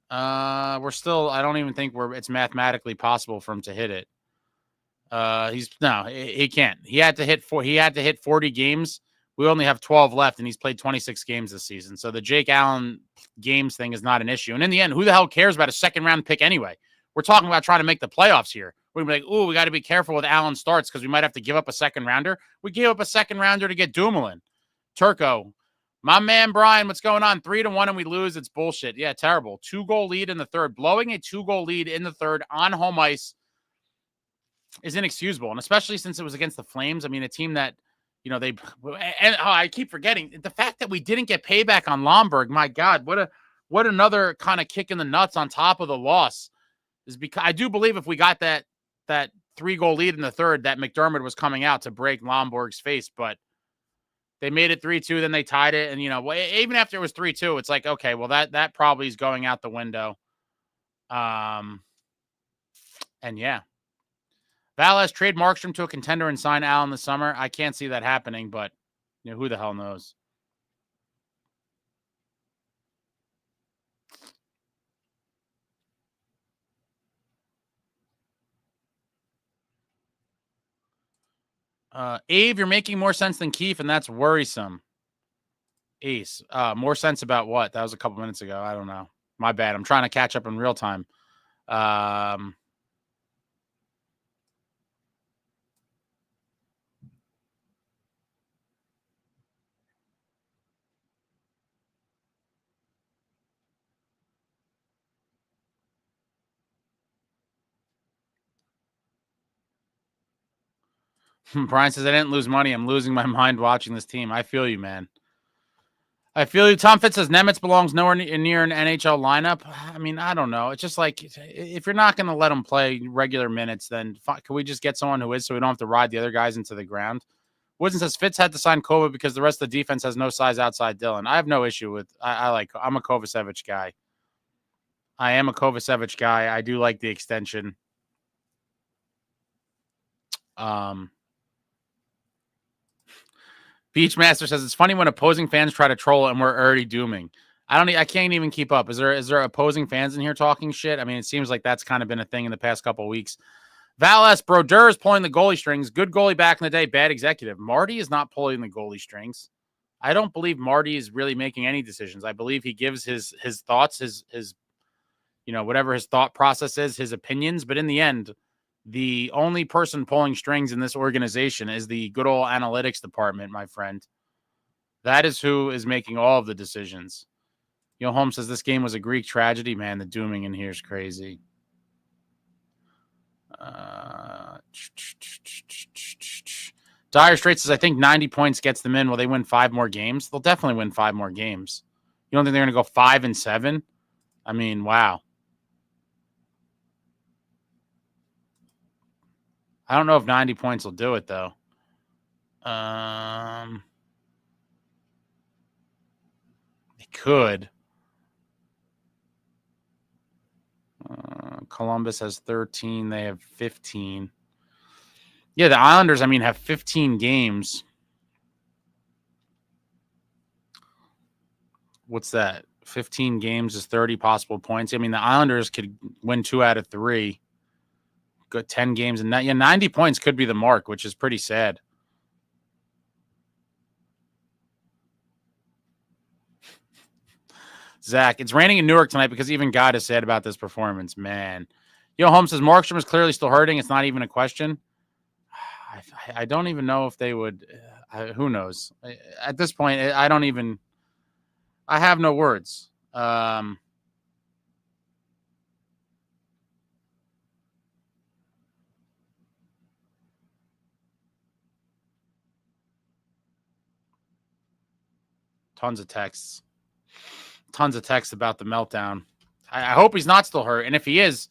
I don't even think it's mathematically possible for him to hit it. He can't. He had to hit 40 games. We only have 12 left, and he's played 26 games this season. So the Jake Allen games thing is not an issue. And in the end, who the hell cares about a second-round pick anyway? We're talking about trying to make the playoffs here. We're going to be like, we got to be careful with Allen starts because we might have to give up a second-rounder. We gave up a second-rounder to get Dumoulin. Turco, my man Brian, what's going on? 3-1 and we lose. It's bullshit. Yeah, terrible. 2-goal lead in the third. Blowing a 2-goal lead in the third on home ice is inexcusable, and especially since it was against the Flames. I mean, a team that, I keep forgetting the fact that we didn't get payback on Lomberg. My God, what another kind of kick in the nuts on top of the loss is because I do believe if we got that 3-goal lead in the third, that MacDermid was coming out to break Lomberg's face, but they made it 3-2, then they tied it. And, even after it was 3-2, it's like, okay, well, that probably is going out the window. And yeah. Valles trade Markstrom to a contender and sign Allen this summer. I can't see that happening, but who the hell knows? Abe, you're making more sense than Keefe, and that's worrisome. Ace, more sense about what? That was a couple minutes ago. I don't know. My bad. I'm trying to catch up in real time. Brian says, I didn't lose money. I'm losing my mind watching this team. I feel you, man. I feel you. Tom Fitz says Nemitz belongs nowhere near an NHL lineup. I mean, I don't know. It's just like, if you're not going to let him play regular minutes, then can we just get someone who is so we don't have to ride the other guys into the ground? Woodson says Fitz had to sign Kova because the rest of the defense has no size outside Dylan. I have no issue with, I'm a Kovacevic guy. I am a Kovacevic guy. I do like the extension. Beachmaster says it's funny when opposing fans try to troll and we're already dooming. I can't even keep up. Is there opposing fans in here talking shit? I mean, it seems like that's kind of been a thing in the past couple of weeks. Valles, Brodeur is pulling the goalie strings. Good goalie back in the day, bad executive. Marty is not pulling the goalie strings. I don't believe Marty is really making any decisions. I believe he gives his thoughts, his whatever his thought process is, his opinions. But in the end, the only person pulling strings in this organization is the good old analytics department, my friend. That is who is making all of the decisions. Holmes says this game was a Greek tragedy. Man, the dooming in here is crazy. Dire Straits says, I think 90 points gets them in. Will they win 5 more games? They'll definitely win 5 more games. You don't think they're going to go 5-7? I mean, wow. I don't know if 90 points will do it, though. They could. Columbus has 13. They have 15. Yeah, the Islanders, I mean, have 15 games. What's that? 15 games is 30 possible points. I mean, the Islanders could win 2 out of 3. Got 10 games. And yeah, 90 points could be the mark, which is pretty sad. Zach, it's raining in Newark tonight because even God is sad about this performance. Man. Yo, Holmes says Markstrom is clearly still hurting. It's not even a question. I don't even know if they would. Who knows? At this point, I don't even. I have no words. Tons of texts. Tons of texts about the meltdown. I hope he's not still hurt. And if he is,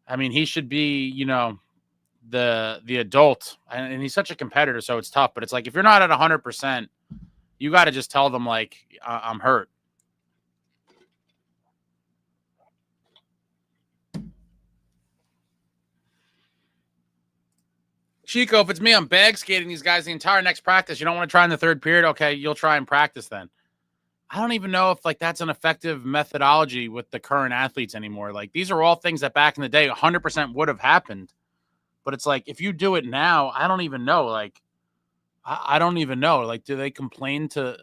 I mean, he should be, you know, the adult. And he's such a competitor, so it's tough. But it's like, if you're not at 100%, you got to just tell them, like, I'm hurt. Chico, if it's me, I'm bag skating these guys the entire next practice. You don't want to try in the third period? Okay, you'll try and practice then. I don't even know if, like, that's an effective methodology with the current athletes anymore. Like, these are all things that back in the day 100% would have happened. But it's like, if you do it now, I don't even know. Like, I don't even know. Like, do they complain to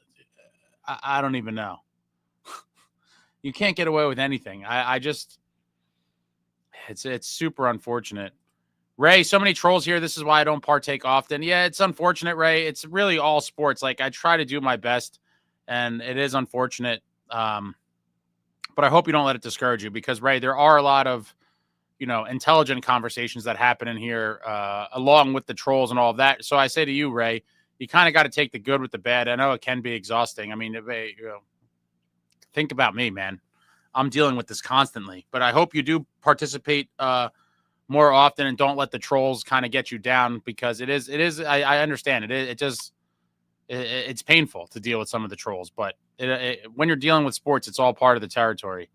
– I don't even know. You can't get away with anything. I just – it's super unfortunate. Ray, so many trolls here. This is why I don't partake often. Yeah, it's unfortunate, Ray. It's really all sports. Like, I try to do my best. And it is unfortunate, but I hope you don't let it discourage you because, Ray, there are a lot of, you know, intelligent conversations that happen in here along with the trolls and all of that. So I say to you, Ray, you kind of got to take the good with the bad. I know it can be exhausting. I mean, you know, think about me, man. I'm dealing with this constantly, but I hope you do participate more often and don't let the trolls kind of get you down because it is. I understand it. It just. It's painful to deal with some of the trolls, but when you're dealing with sports, it's all part of the territory.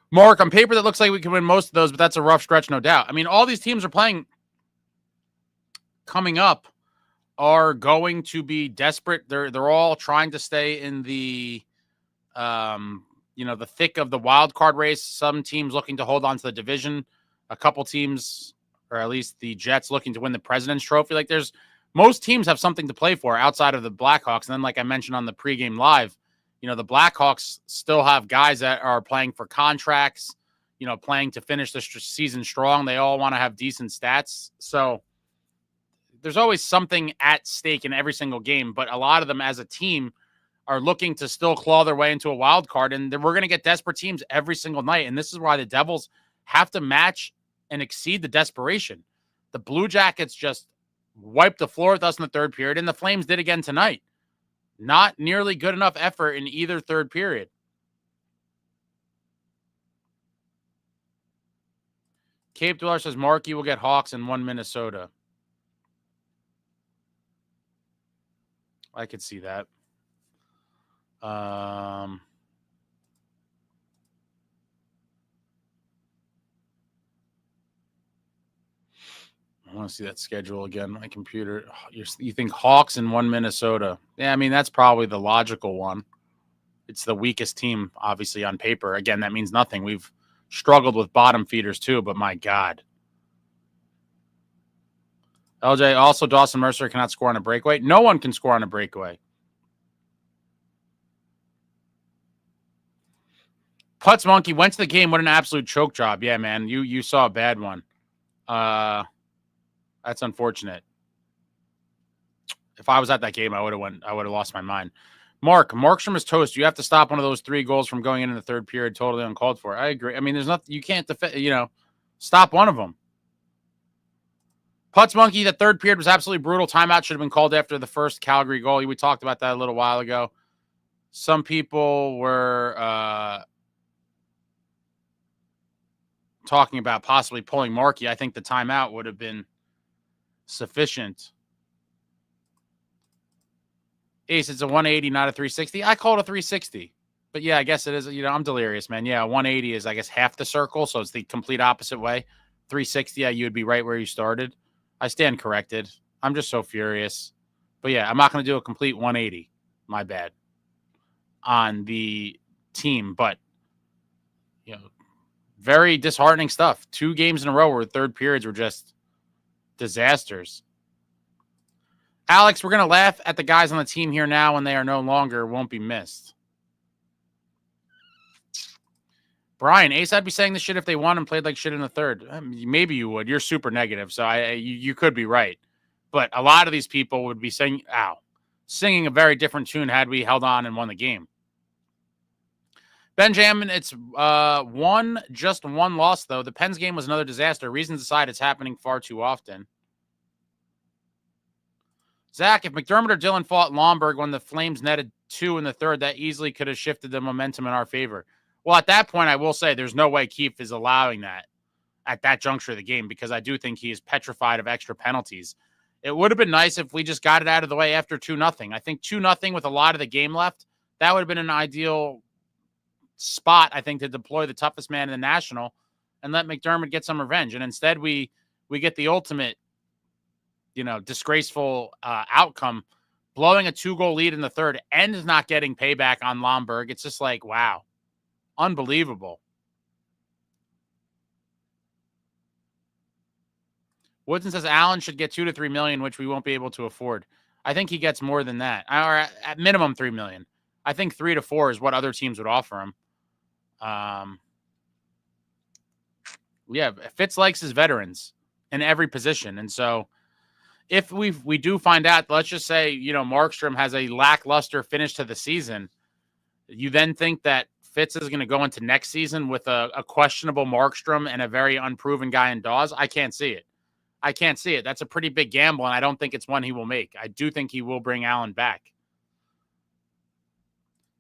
Mark, on paper, that looks like we can win most of those, but that's a rough stretch, no doubt. I mean, all these teams are playing coming up are going to be desperate. They're all trying to stay in the you know, the thick of the wild card race. Some teams looking to hold on to the division. A couple teams, or at least the Jets, looking to win the President's Trophy. Like, most teams have something to play for outside of the Blackhawks. And then, like I mentioned on the pregame live, you know, the Blackhawks still have guys that are playing for contracts, you know, playing to finish the season strong. They all want to have decent stats. So there's always something at stake in every single game. But a lot of them as a team are looking to still claw their way into a wild card. And we're going to get desperate teams every single night. And this is why the Devils have to match and exceed the desperation. The Blue Jackets just wiped the floor with us in the third period, and the Flames did again tonight. Not nearly good enough effort in either third period. Cape Dweller says Marky will get Hawks and 1 Minnesota. I could see that. I want to see that schedule again. My computer. You think Hawks and 1 Minnesota? Yeah, I mean, that's probably the logical one. It's the weakest team, obviously, on paper. Again, that means nothing. We've struggled with bottom feeders too, but my God. LJ, also Dawson Mercer cannot score on a breakaway. No one can score on a breakaway. Putz Monkey went to the game. What an absolute choke job. Yeah, man. You saw a bad one. That's unfortunate. If I was at that game, I would have lost my mind. Markstrom is toast. You have to stop one of those 3 goals from going into the third period totally uncalled for. I agree. I mean, there's nothing, you can't defend, stop one of them. Putz Monkey, the third period was absolutely brutal. Timeout should have been called after the first Calgary goal. We talked about that a little while ago. Some people were talking about possibly pulling Marky. I think the timeout would have been sufficient. Ace, it's a 180, not a 360. I call it a 360. But yeah, I guess it is. I'm delirious, man. Yeah, 180 is, I guess, half the circle, so it's the complete opposite way. 360, you would be right where you started. I stand corrected. I'm just so furious. But yeah, I'm not going to do a complete 180. My bad. On the team. But, very disheartening stuff. 2 games in a row where third periods were just disasters. Alex, we're going to laugh at the guys on the team here now when they are no longer. Won't be missed. Brian, Ace, I'd be saying this shit if they won and played like shit in the third. Maybe you would. You're super negative, so you could be right. But a lot of these people would be singing a very different tune had we held on and won the game. Benjamin, it's just one loss, though. The Pens game was another disaster. Reasons aside, it's happening far too often. Zach, if McDermott or Dillon fought Lomberg when the Flames netted 2 in the third, that easily could have shifted the momentum in our favor. Well, at that point, I will say there's no way Keefe is allowing that at that juncture of the game because I do think he is petrified of extra penalties. It would have been nice if we just got it out of the way after 2-0. I think 2-0 with a lot of the game left, that would have been an ideal spot, I think, to deploy the toughest man in the National and let McDermott get some revenge. And instead, we get the ultimate, disgraceful outcome, blowing a 2-goal lead in the third and not getting payback on Lomberg. It's just like, wow. Unbelievable. Woodson says Allen should get $2 to $3 million, which we won't be able to afford. I think he gets more than that, or at minimum $3 million. I think 3 to 4 is what other teams would offer him. Yeah, Fitz likes his veterans in every position, and so if we do find out, let's just say Markstrom has a lackluster finish to the season, you then think that Fitz is going to go into next season with a questionable Markstrom and a very unproven guy in Dawes. I can't see it. That's a pretty big gamble, and I don't think it's one he will make. I do think he will bring Allen back.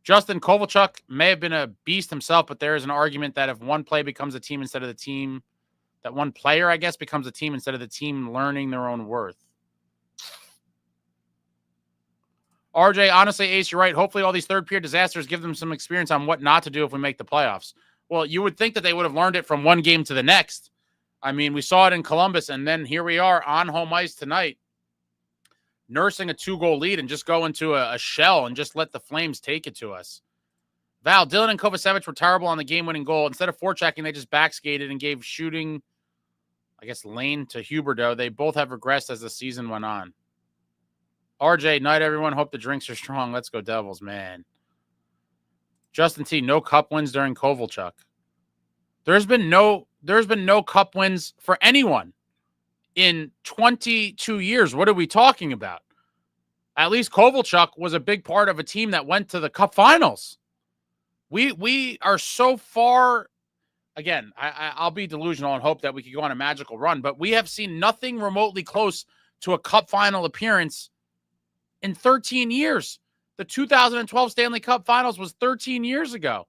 Justin Kovalchuk may have been a beast himself, but there is an argument that if one play becomes a team instead of the team, that one player, I guess, becomes a team instead of the team learning their own worth. RJ, honestly, Ace, you're right. Hopefully all these third-period disasters give them some experience on what not to do if we make the playoffs. Well, you would think that they would have learned it from one game to the next. I mean, we saw it in Columbus, and then here we are on home ice tonight, nursing a 2-goal lead and just go into a shell and just let the Flames take it to us. Val, Dillon and Kovacevic were terrible on the game-winning goal. Instead of forechecking, they just backskated and gave shooting, I guess, lane to Huberdeau. They both have regressed as the season went on. RJ, night, everyone. Hope the drinks are strong. Let's go Devils, man. Justin T, no cup wins during Kovalchuk. There's been no cup wins for anyone in 22 years. What are we talking about? At least Kovalchuk was a big part of a team that went to the cup finals. We are so far. Again, I'll be delusional and hope that we could go on a magical run, but we have seen nothing remotely close to a cup final appearance in 13 years. The 2012 Stanley Cup Finals was 13 years ago.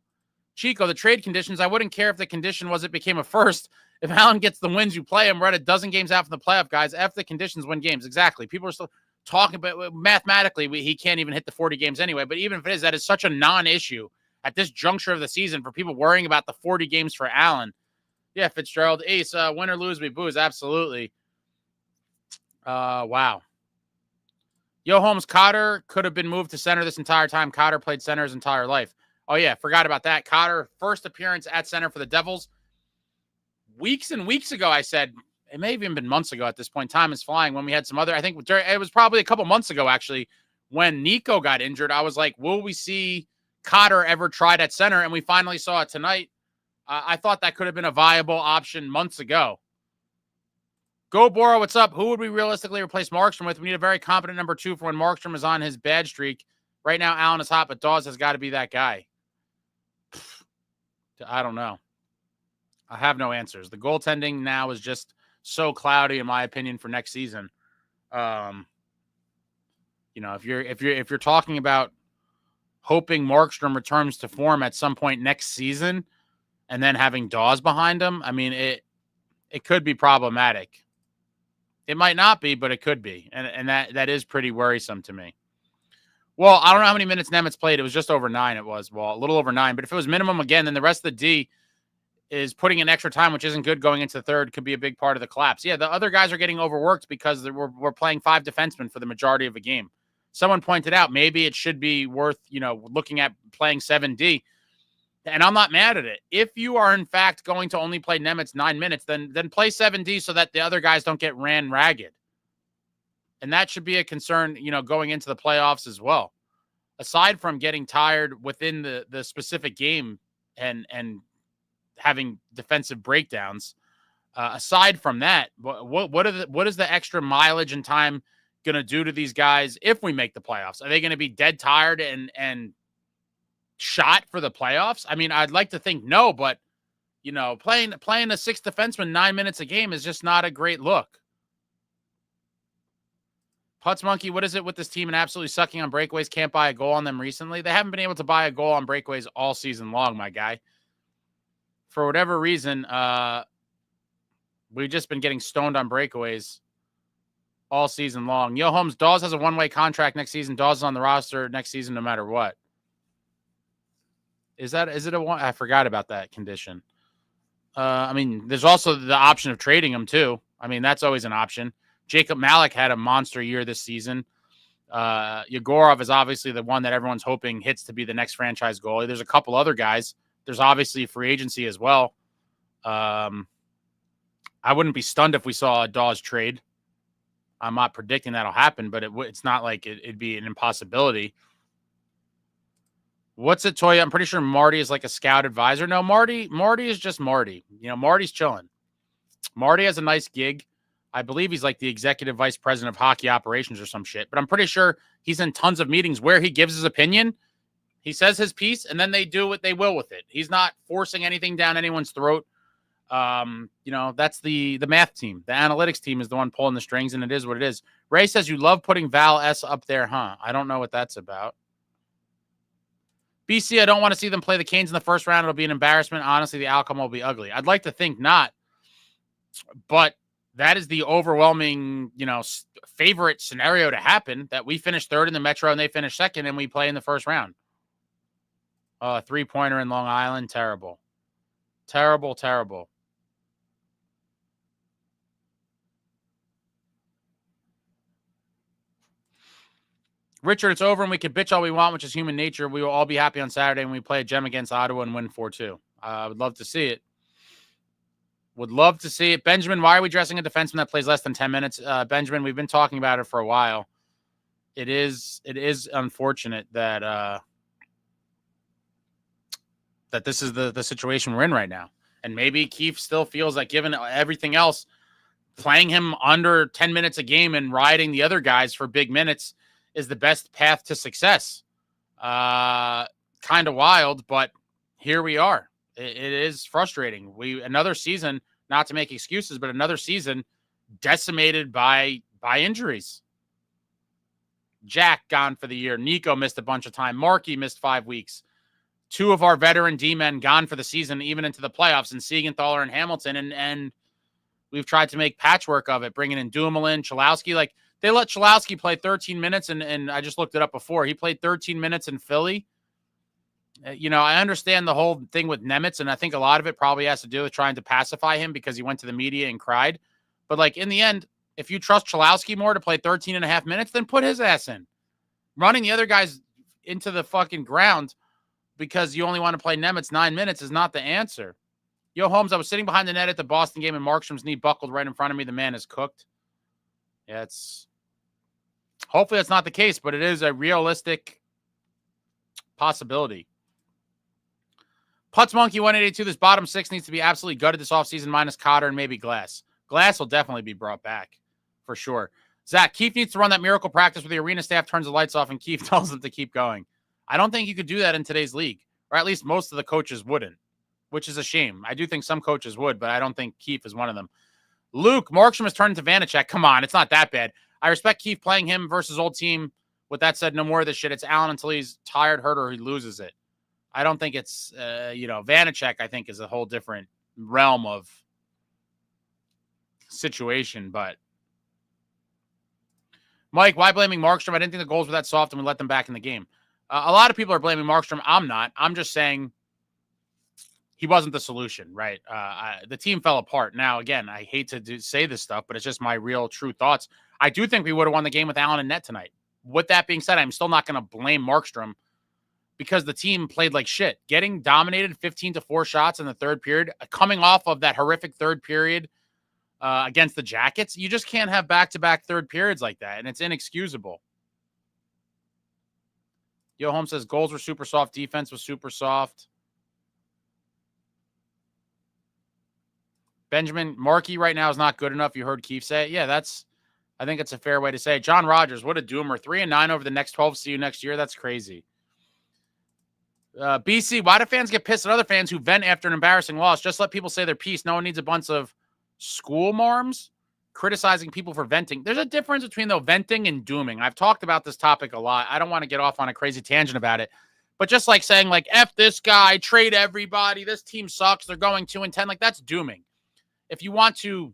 Chico, the trade conditions, I wouldn't care if the condition was it became a first. If Allen gets the wins, you play him. We're at a dozen games out from the playoff, guys. F the conditions, win games. Exactly. People are still talking about mathematically, he can't even hit the 40 games anyway. But even if it is, that is such a non-issue at this juncture of the season for people worrying about the 40 games for Allen. Yeah, Fitzgerald, Ace, win or lose, we booze. Absolutely. Wow. Yo, Holmes, Cotter could have been moved to center this entire time. Cotter played center his entire life. Oh, yeah, forgot about that. Cotter, first appearance at center for the Devils. Weeks and weeks ago, I said, it may have even been months ago at this point. Time is flying. When we had some other, I think it was probably a couple months ago, actually, when Nico got injured. I was like, will we see Cotter ever tried at center? And we finally saw it tonight. I thought that could have been a viable option months ago. Go Bora, what's up? Who would we realistically replace Markstrom with? We need a very competent number 2 for when Markstrom is on his bad streak. Right now, Allen is hot, but Dawes has got to be that guy. I don't know. I have no answers. The goaltending now is just so cloudy, in my opinion, for next season. You know, if you're talking about hoping Markstrom returns to form at some point next season, and then having Dawes behind him, I mean, it could be problematic. It might not be, but it could be, and that is pretty worrisome to me. Well, I don't know how many minutes Nemitz played. It was just over 9. It was, well, a little over 9. But if it was minimum again, then the rest of the D is putting in extra time, which isn't good going into the third, could be a big part of the collapse. Yeah, the other guys are getting overworked because we're playing 5 defensemen for the majority of a game. Someone pointed out maybe it should be worth, you know, looking at playing 7D. And I'm not mad at it. If you are, in fact, going to only play Nemitz 9 minutes, then play 7D so that the other guys don't get ran ragged. And that should be a concern, you know, going into the playoffs as well. Aside from getting tired within the specific game and having defensive breakdowns, aside from that, what is the extra mileage and time going to do to these guys if we make the playoffs? Are they going to be dead tired and shot for the playoffs? I mean, I'd like to think no, but you know, playing a 6th defenseman 9 minutes a game is just not a great look. Putz Monkey, what is it with this team and absolutely sucking on breakaways? Can't buy a goal on them recently. They haven't been able to buy a goal on breakaways all season long, my guy. For whatever reason, we've just been getting stoned on breakaways all season long. Yo, Holmes, Dawes has a one-way contract next season. Dawes is on the roster next season no matter what. Is it a one? I forgot about that condition. I mean, there's also the option of trading him too. I mean, that's always an option. Jacob Malik had a monster year this season. Yegorov is obviously the one that everyone's hoping hits to be the next franchise goalie. There's a couple other guys. There's obviously free agency as well. I wouldn't be stunned if we saw a Dawes trade. I'm not predicting that'll happen, but it's not like it'd be an impossibility. What's it, Toya? I'm pretty sure Marty is like a scout advisor. No, Marty is just Marty. You know, Marty's chilling. Marty has a nice gig. I believe he's like the executive vice president of hockey operations or some shit, but I'm pretty sure he's in tons of meetings where he gives his opinion. He says his piece and then they do what they will with it. He's not forcing anything down anyone's throat. You know, that's the math team. The analytics team is the one pulling the strings, and it is what it is. Ray says you love putting Val S up there, huh? I don't know what that's about. BC, I don't want to see them play the Canes in the first round. It'll be an embarrassment. Honestly, the outcome will be ugly. I'd like to think not, but that is the overwhelming, you know, favorite scenario to happen, that we finish third in the Metro and they finish second and we play in the first round. 3-pointer in Long Island. Terrible. Terrible, terrible. Richard, it's over and we can bitch all we want, which is human nature. We will all be happy on Saturday when we play a gem against Ottawa and win 4-2. I would love to see it. Would love to see it. Benjamin, why are we dressing a defenseman that plays less than 10 minutes? Benjamin, we've been talking about it for a while. It is unfortunate that that this is the situation we're in right now. And maybe Keefe still feels like, given everything else, playing him under 10 minutes a game and riding the other guys for big minutes is the best path to success. Kind of wild, but here we are. It is frustrating. Another season, not to make excuses, but another season decimated by injuries. Jack gone for the year. Nico missed a bunch of time. Marky missed 5 weeks. 2 of our veteran D-men gone for the season, even into the playoffs, and Siegenthaler and Hamilton. And we've tried to make patchwork of it, bringing in Dumoulin, Chalowski. Like, they let Chalowski play 13 minutes, and I just looked it up before. He played 13 minutes in Philly. You know, I understand the whole thing with Nemitz, and I think a lot of it probably has to do with trying to pacify him because he went to the media and cried. But, like, in the end, if you trust Chalowski more to play 13 and a half minutes, then put his ass in. Running the other guys into the fucking ground because you only want to play Nemitz 9 minutes is not the answer. Yo, Holmes, I was sitting behind the net at the Boston game, and Markstrom's knee buckled right in front of me. The man is cooked. Yeah, hopefully that's not the case, but it is a realistic possibility. Putz Monkey 182, this bottom 6 needs to be absolutely gutted this offseason, minus Cotter and maybe Glass. Glass will definitely be brought back, for sure. Zach, Keefe needs to run that miracle practice where the arena staff turns the lights off and Keefe tells them to keep going. I don't think you could do that in today's league, or at least most of the coaches wouldn't, which is a shame. I do think some coaches would, but I don't think Keefe is one of them. Luke, Markstrom has turned into Vanacek. Come on, it's not that bad. I respect Keefe playing him versus old team. With that said, no more of this shit. It's Allen until he's tired, hurt, or he loses it. I don't think it's, Vanacek, I think, is a whole different realm of situation. But Mike, why blaming Markstrom? I didn't think the goals were that soft and we let them back in the game. A lot of people are blaming Markstrom. I'm not. I'm just saying he wasn't the solution, right? The team fell apart. Now, again, I hate to say this stuff, but it's just my real, true thoughts. I do think we would have won the game with Allen and net tonight. With that being said, I'm still not going to blame Markstrom because the team played like shit. Getting dominated 15-4 shots in the third period, coming off of that horrific third period against the Jackets, you just can't have back-to-back third periods like that, and it's inexcusable. Yo, Holmes says goals were super soft, defense was super soft. Benjamin, Marky right now is not good enough. You heard Keefe say it. Yeah, I think it's a fair way to say it. John Rogers, what a doomer. 3-9 over the next 12. See you next year. That's crazy. BC, why do fans get pissed at other fans who vent after an embarrassing loss? Just let people say their piece. No one needs a bunch of school marms criticizing people for venting. There's a difference between, though, venting and dooming. I've talked about this topic a lot. I don't want to get off on a crazy tangent about it. But just like saying, like, F this guy, trade everybody, this team sucks, they're going 2-10, like, that's dooming. If you want to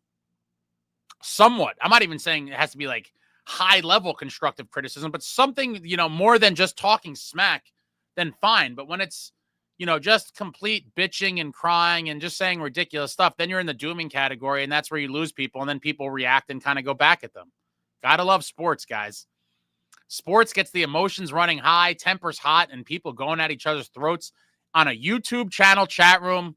somewhat, I'm not even saying it has to be like high-level constructive criticism, but something, more than just talking smack, then fine. But when it's, just complete bitching and crying and just saying ridiculous stuff, then you're in the dooming category, and that's where you lose people, and then people react and kind of go back at them. Gotta love sports, guys. Sports gets the emotions running high, tempers hot, and people going at each other's throats on a YouTube channel chat room.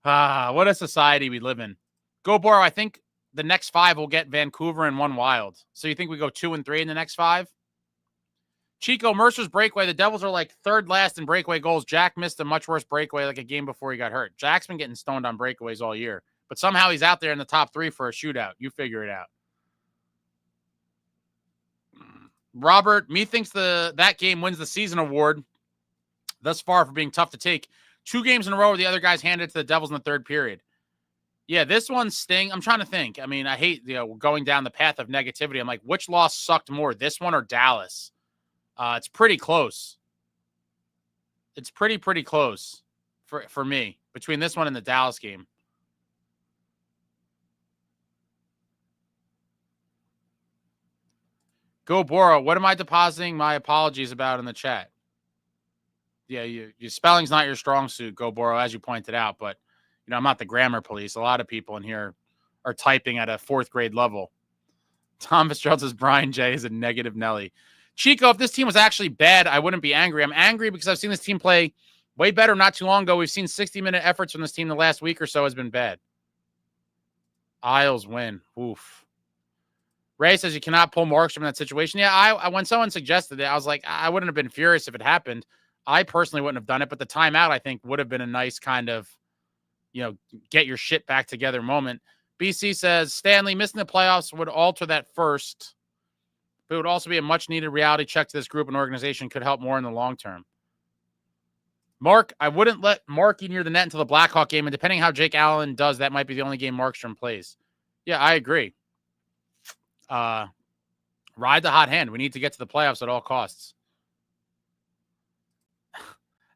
What a society we live in. Go Boro, I think the next 5 will get Vancouver and 1 Wild. So you think we go 2-3 in the next 5? Chico, Mercer's breakaway. The Devils are like third last in breakaway goals. Jack missed a much worse breakaway like a game before he got hurt. Jack's been getting stoned on breakaways all year. But somehow he's out there in the top 3 for a shootout. You figure it out. Robert, me thinks that game wins the season award thus far for being tough to take. 2 games in a row where the other guys handed it to the Devils in the third period. Yeah, this one sting. I'm trying to think. I mean, I hate going down the path of negativity. I'm like, which loss sucked more, this one or Dallas? It's pretty close. It's pretty close for me between this one and the Dallas game. Go Boro. What am I depositing my apologies about in the chat? Yeah, your spelling's not your strong suit, Go Boro, as you pointed out. But, I'm not the grammar police. A lot of people in here are typing at a 4th grade level. Tom Fitzgerald says Brian J is a negative Nelly. Chico, if this team was actually bad, I wouldn't be angry. I'm angry because I've seen this team play way better not too long ago. We've seen 60-minute efforts from this team the last week or so has been bad. Isles win. Oof. Ray says you cannot pull Markstrom in that situation. Yeah, I when someone suggested it, I was like, I wouldn't have been furious if it happened. I personally wouldn't have done it, but the timeout, I think, would have been a nice kind of, get your shit back together moment. BC says, Stanley, missing the playoffs would alter that first, but it would also be a much-needed reality check to this group and organization, could help more in the long term. Mark, I wouldn't let Marky near the net until the Blackhawk game, and depending how Jake Allen does, that might be the only game Markstrom plays. Yeah, I agree. Ride the hot hand. We need to get to the playoffs at all costs.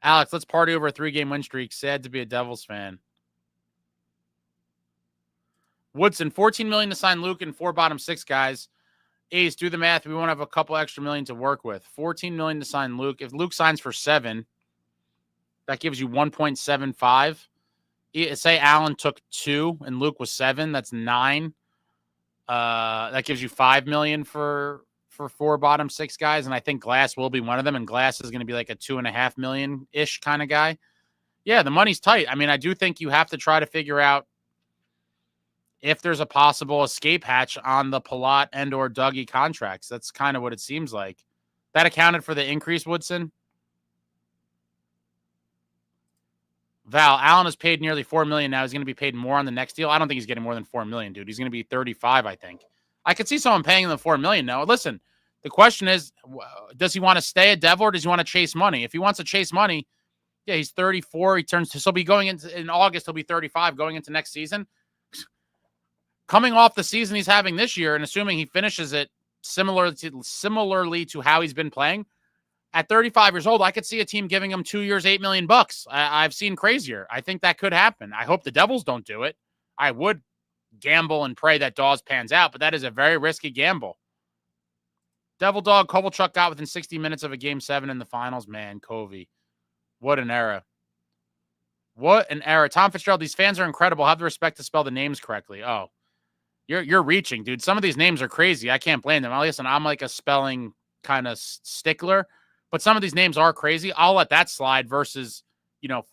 Alex, let's party over a 3-game win streak. Sad to be a Devils fan. Woodson, $14 million to sign Luke and 4 bottom 6 guys. Ace, do the math. We won't have a couple extra million to work with. $14 million to sign Luke. If Luke signs for 7, that gives you 1.75. Say Allen took 2 and Luke was 7. That's 9. That gives you $5 million for 4 bottom 6 guys, and I think Glass will be one of them, and Glass is going to be like a $2.5 million-ish kind of guy. Yeah, the money's tight. I mean, I do think you have to try to figure out if there's a possible escape hatch on the Palat and or Dougie contracts. That's kind of what it seems like. That accounted for the increase, Woodson? Val, Allen is paid nearly $4 million now. He's going to be paid more on the next deal. I don't think he's getting more than $4 million, dude. He's going to be 35, I think. I could see someone paying him the $4 million now. Listen, the question is, does he want to stay a Devil or does he want to chase money? If he wants to chase money, yeah, he's 34. He'll be going in August. He'll be 35 going into next season. Coming off the season he's having this year, and assuming he finishes it similarly to how he's been playing, at 35 years old, I could see a team giving him 2 years, $8 million. I've seen crazier. I think that could happen. I hope the Devils don't do it. I would gamble and pray that Dawes pans out, but that is a very risky gamble. Devil Dog Kovalchuk got within 60 minutes of a Game 7 in the finals. Man, Covey. What an era. What an era. Tom Fitzgerald, these fans are incredible. Have the respect to spell the names correctly. Oh, you're reaching, dude. Some of these names are crazy. I can't blame them. Listen, I'm like a spelling kind of stickler, but some of these names are crazy. I'll let that slide versus,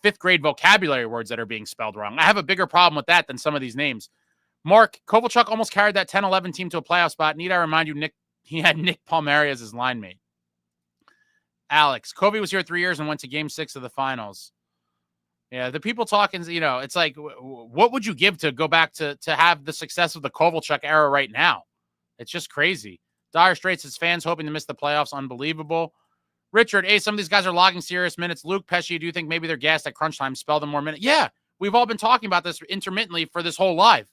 fifth grade vocabulary words that are being spelled wrong. I have a bigger problem with that than some of these names. Mark, Kovalchuk almost carried that 10-11 team to a playoff spot. Need I remind you, he had Nick Palmieri as his line mate. Alex, Covey was here 3 years and went to Game 6 of the finals. Yeah, the people talking, it's like, what would you give to go back to have the success of the Kovalchuk era right now? It's just crazy. Dire Straits, his fans hoping to miss the playoffs. Unbelievable. Richard, some of these guys are logging serious minutes. Luke Pesci, do you think maybe they're gassed at crunch time? Spell them more minutes. Yeah, we've all been talking about this intermittently for this whole live.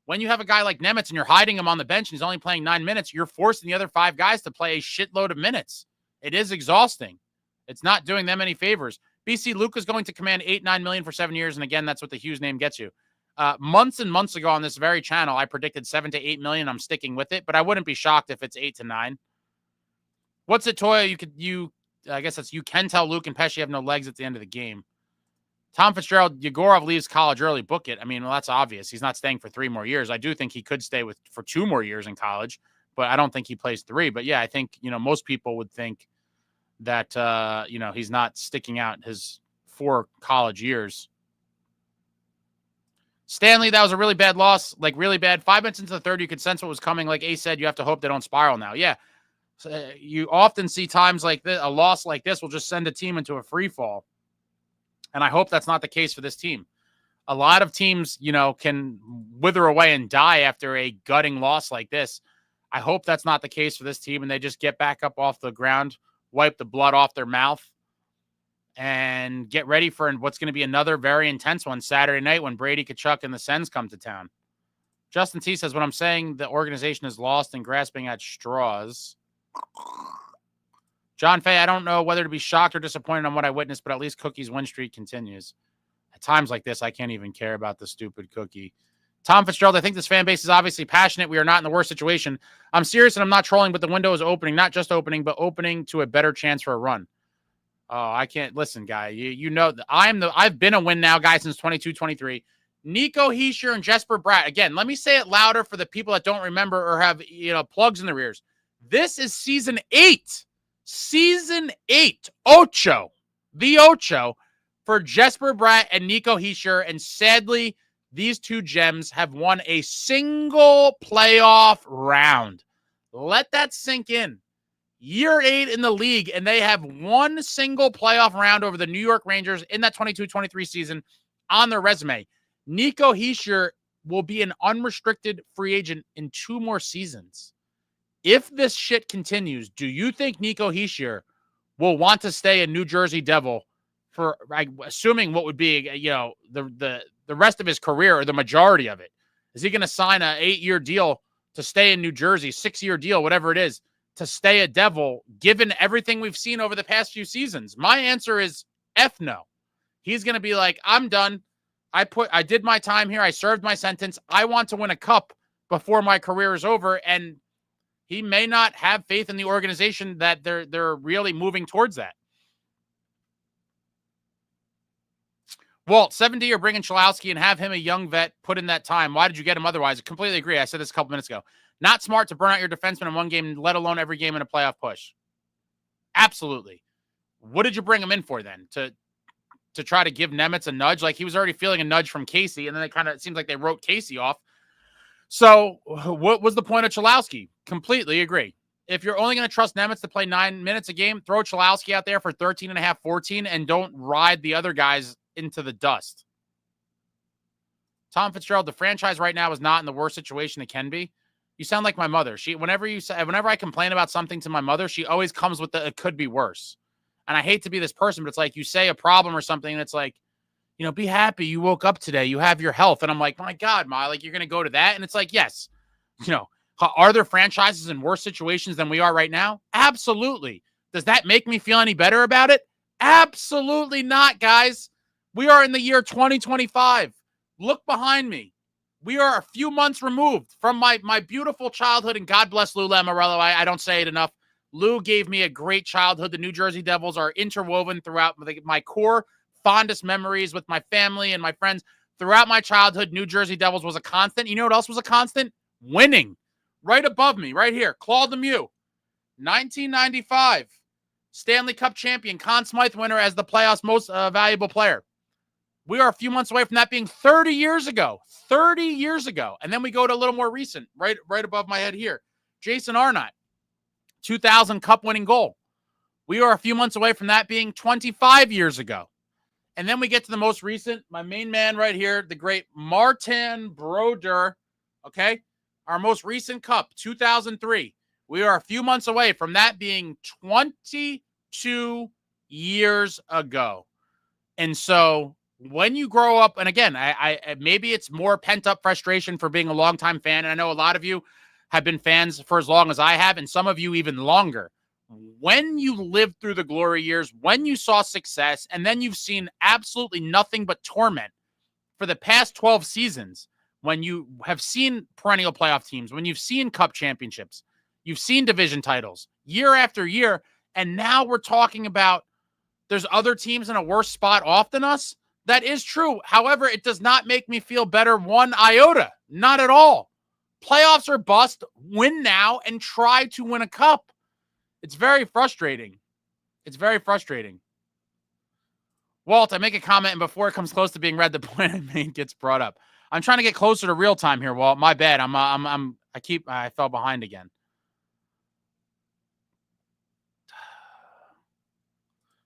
When you have a guy like Nemitz and you're hiding him on the bench and he's only playing 9 minutes, you're forcing the other 5 guys to play a shitload of minutes. It is exhausting. It's not doing them any favors. BC, Luke is going to command $8-9 million for 7 years. And again, that's what the Hughes name gets you. Months and months ago on this very channel, I predicted $7 to $8 million. I'm sticking with it, but I wouldn't be shocked if it's 8 to 9. What's it, Toya? I guess you can tell Luke and Pesci have no legs at the end of the game. Tom Fitzgerald, Yegorov leaves college early. Book it. I mean, well, that's obvious. He's not staying for 3 more years. I do think he could stay for 2 more years in college, but I don't think he plays 3. But yeah, I think, most people would think that, he's not sticking out his 4 college years. Stanley, that was a really bad loss, like really bad. 5 minutes into the third, you could sense what was coming. Like Ace said, you have to hope they don't spiral now. Yeah. So, you often see times like this, a loss like this will just send a team into a free fall. And I hope that's not the case for this team. A lot of teams, can wither away and die after a gutting loss like this. I hope that's not the case for this team and they just get back up off the ground, wipe the blood off their mouth, and get ready for what's going to be another very intense one Saturday night when Brady Tkachuk and the Sens come to town. Justin T says, what I'm saying, the organization is lost and grasping at straws. John Fay, I don't know whether to be shocked or disappointed on what I witnessed, but at least Cookie's win streak continues. At times like this, I can't even care about the stupid Cookie. Tom Fitzgerald, I think this fan base is obviously passionate. We are not in the worst situation. I'm serious and I'm not trolling, but the window is opening, not just opening, but opening to a better chance for a run. Oh, I can't listen, guy. You know I've been a win now guy since 22-23. Nico Hischier and Jesperbratt. Again, let me say it louder for the people that don't remember or have plugs in their ears. This is season 8. Season 8. Ocho. The Ocho for Jesperbratt and Nico Hischier. And sadly, these 2 gems have won a single playoff round. Let that sink in. Year 8 in the league, and they have one single playoff round over the New York Rangers in that 22-23 season on their resume. Nico Hischier will be an unrestricted free agent in 2 more seasons. If this shit continues, do you think Nico Hischier will want to stay a New Jersey Devil for, assuming what would be, the rest of his career or the majority of it? Is he going to sign an 8-year deal to stay in New Jersey, 6-year deal, whatever it is, to stay a Devil, given everything we've seen over the past few seasons? My answer is F no. He's going to be like, I'm done. I did my time here. I served my sentence. I want to win a cup before my career is over. And he may not have faith in the organization that they're really moving towards that. Walt, 70 or bring in Chalowski and have him a young vet put in that time. Why did you get him otherwise? I completely agree. I said this a couple minutes ago. Not smart to burn out your defenseman in one game, let alone every game in a playoff push. Absolutely. What did you bring him in for then? To try to give Nemitz a nudge? Like, he was already feeling a nudge from Casey, and then it seems like they wrote Casey off. So what was the point of Chalowski? Completely agree. If you're only going to trust Nemitz to play 9 minutes a game, throw Chalowski out there for 13.5, 14, and don't ride the other guys into the dust. Tom Fitzgerald, the franchise right now is not in the worst situation it can be. You sound like my mother. Whenever I complain about something to my mother, she always comes with it could be worse. And I hate to be this person, but it's like you say a problem or something, and it's like, be happy you woke up today. You have your health. And I'm like, my God, Ma, like, you're going to go to that? And it's like, yes. Are there franchises in worse situations than we are right now? Absolutely. Does that make me feel any better about it? Absolutely not, guys. We are in the year 2025. Look behind me. We are a few months removed from my beautiful childhood, and God bless Lou Lamoriello. I don't say it enough. Lou gave me a great childhood. The New Jersey Devils are interwoven throughout my core fondest memories with my family and my friends. Throughout my childhood, New Jersey Devils was a constant. You know what else was a constant? Winning. Right above me, right here. Claude Lemieux. 1995. Stanley Cup champion. Conn Smythe winner as the playoffs' most valuable player. We are a few months away from that being 30 years ago. 30 years ago. And then we go to a little more recent, right above my head here. Jason Arnott. 2000 Cup-winning goal. We are a few months away from that being 25 years ago. And then we get to the most recent, my main man right here, the great Martin Brodeur, okay? Our most recent cup, 2003. We are a few months away from that being 22 years ago. And so when you grow up, and again, I maybe it's more pent-up frustration for being a longtime fan, and I know a lot of you have been fans for as long as I have, and some of you even longer. When you lived through the glory years, when you saw success, and then you've seen absolutely nothing but torment for the past 12 seasons, when you have seen perennial playoff teams, when you've seen cup championships, you've seen division titles year after year, and now we're talking about there's other teams in a worse spot off than us. That is true. However, it does not make me feel better one iota. Not at all. Playoffs are bust. Win now and try to win a cup. It's very frustrating. It's very frustrating. Walt, I make a comment, and before it comes close to being read, the point I made gets brought up. I'm trying to get closer to real time here, Walt. My bad. I fell behind again.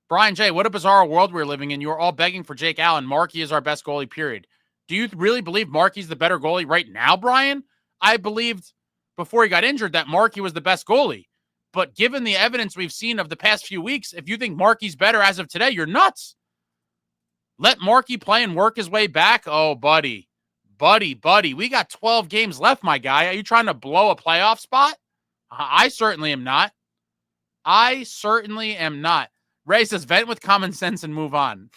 Brian J., what a bizarre world we're living in. You're all begging for Jake Allen. Marky is our best goalie, period. Do you really believe Marky's the better goalie right now, Brian? I believed before he got injured that Marky was the best goalie. But given the evidence we've seen of the past few weeks, if you think Marky's better as of today, you're nuts. Let Marky play and work his way back. Oh, buddy. We got 12 games left, my guy. Are you trying to blow a playoff spot? I certainly am not. Ray says, vent with common sense and move on.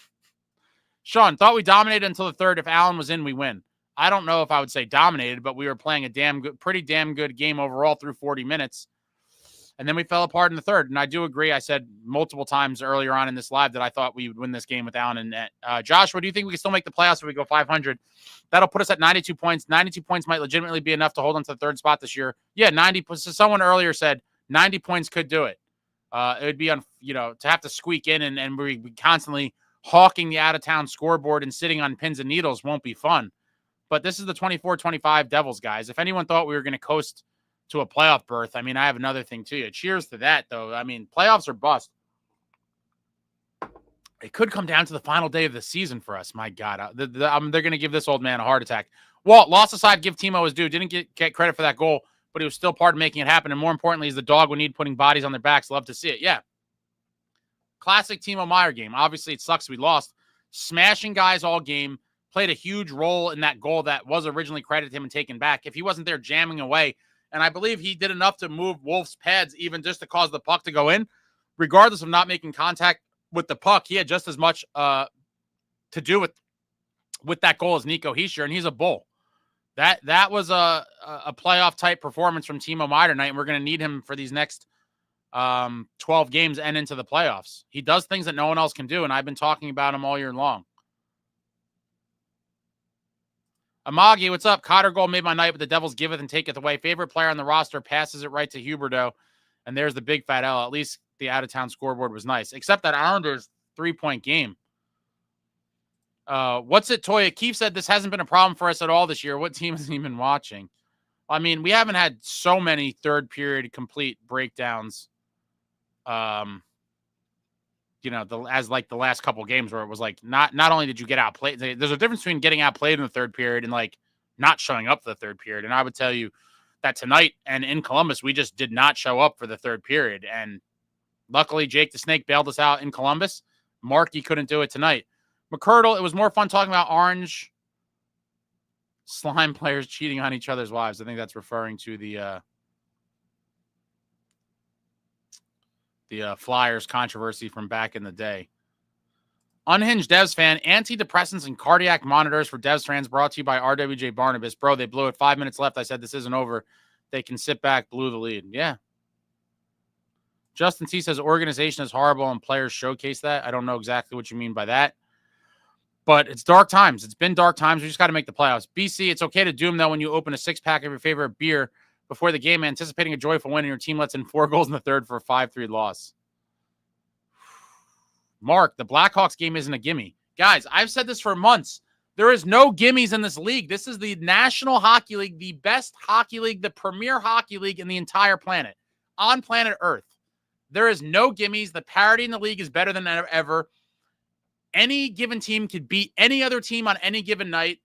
Sean, thought we dominated until the third. If Allen was in, we win. I don't know if I would say dominated, but we were playing a pretty damn good game overall through 40 minutes. And then we fell apart in the third. And I do agree. I said multiple times earlier on in this live that I thought we would win this game with Allen in net. Joshua, do you think we can still make the playoffs if we go 500? That'll put us at 92 points. 92 points might legitimately be enough to hold on to the third spot this year. Yeah, 90. Someone earlier said 90 points could do it. It would be, to have to squeak in and we constantly hawking the out-of-town scoreboard and sitting on pins and needles won't be fun. But this is the 24-25 Devils, guys. If anyone thought we were going to coast to a playoff berth, I have another thing to you. Cheers to that, though. Playoffs are bust. It could come down to the final day of the season for us. My God. They're going to give this old man a heart attack. Walt, loss aside, give Timo his due. Didn't get credit for that goal, but he was still part of making it happen. And more importantly, is the dog would need putting bodies on their backs. Love to see it. Yeah. Classic timomeier game. Obviously, it sucks we lost. Smashing guys all game. Played a huge role in that goal that was originally credited him and taken back. If he wasn't there jamming away, and I believe he did enough to move Wolf's pads even just to cause the puck to go in, regardless of not making contact with the puck, he had just as much to do with that goal as Nico Hischier, and he's a bull. That was a playoff type performance from Timo Meier tonight, and we're going to need him for these next 12 games and into the playoffs. He does things that no one else can do, and I've been talking about him all year long. Amagi, what's up? Cotter goal made my night, but the Devils giveth and taketh away. Favorite player on the roster passes it right to Huberdeau, and there's the big fat L. At least the out-of-town scoreboard was nice, except that Islanders 3-point game. What's it, Toya? Keefe said this hasn't been a problem for us at all this year. What team has he been watching? We haven't had so many third period complete breakdowns. The last couple games where it was like not only did you get outplayed, there's a difference between getting outplayed in the third period and not showing up for the third period. And I would tell you that tonight and in Columbus, we just did not show up for the third period. And luckily, Jake the Snake bailed us out in Columbus. Marky couldn't do it tonight. McCurdle, it was more fun talking about orange slime players cheating on each other's wives. I think that's referring to the Flyers controversy from back in the day. Unhinged Devs fan, antidepressants and cardiac monitors for Devs fans brought to you by RWJ Barnabas. Bro, they blew it. 5 minutes left. I said this isn't over. They can sit back, blew the lead. Yeah. Justin T says organization is horrible and players showcase that. I don't know exactly what you mean by that. But it's dark times. It's been dark times. We just got to make the playoffs. BC, it's okay to doom, though, when you open a six-pack of your favorite beer before the game, anticipating a joyful win, and your team lets in 4 goals in the third for a 5-3 loss. Mark, the Blackhawks game isn't a gimme. Guys, I've said this for months. There is no gimmies in this league. This is the National Hockey League, the best hockey league, the premier hockey league in the entire planet, on planet Earth. There is no gimmies. The parity in the league is better than ever. Any given team could beat any other team on any given night.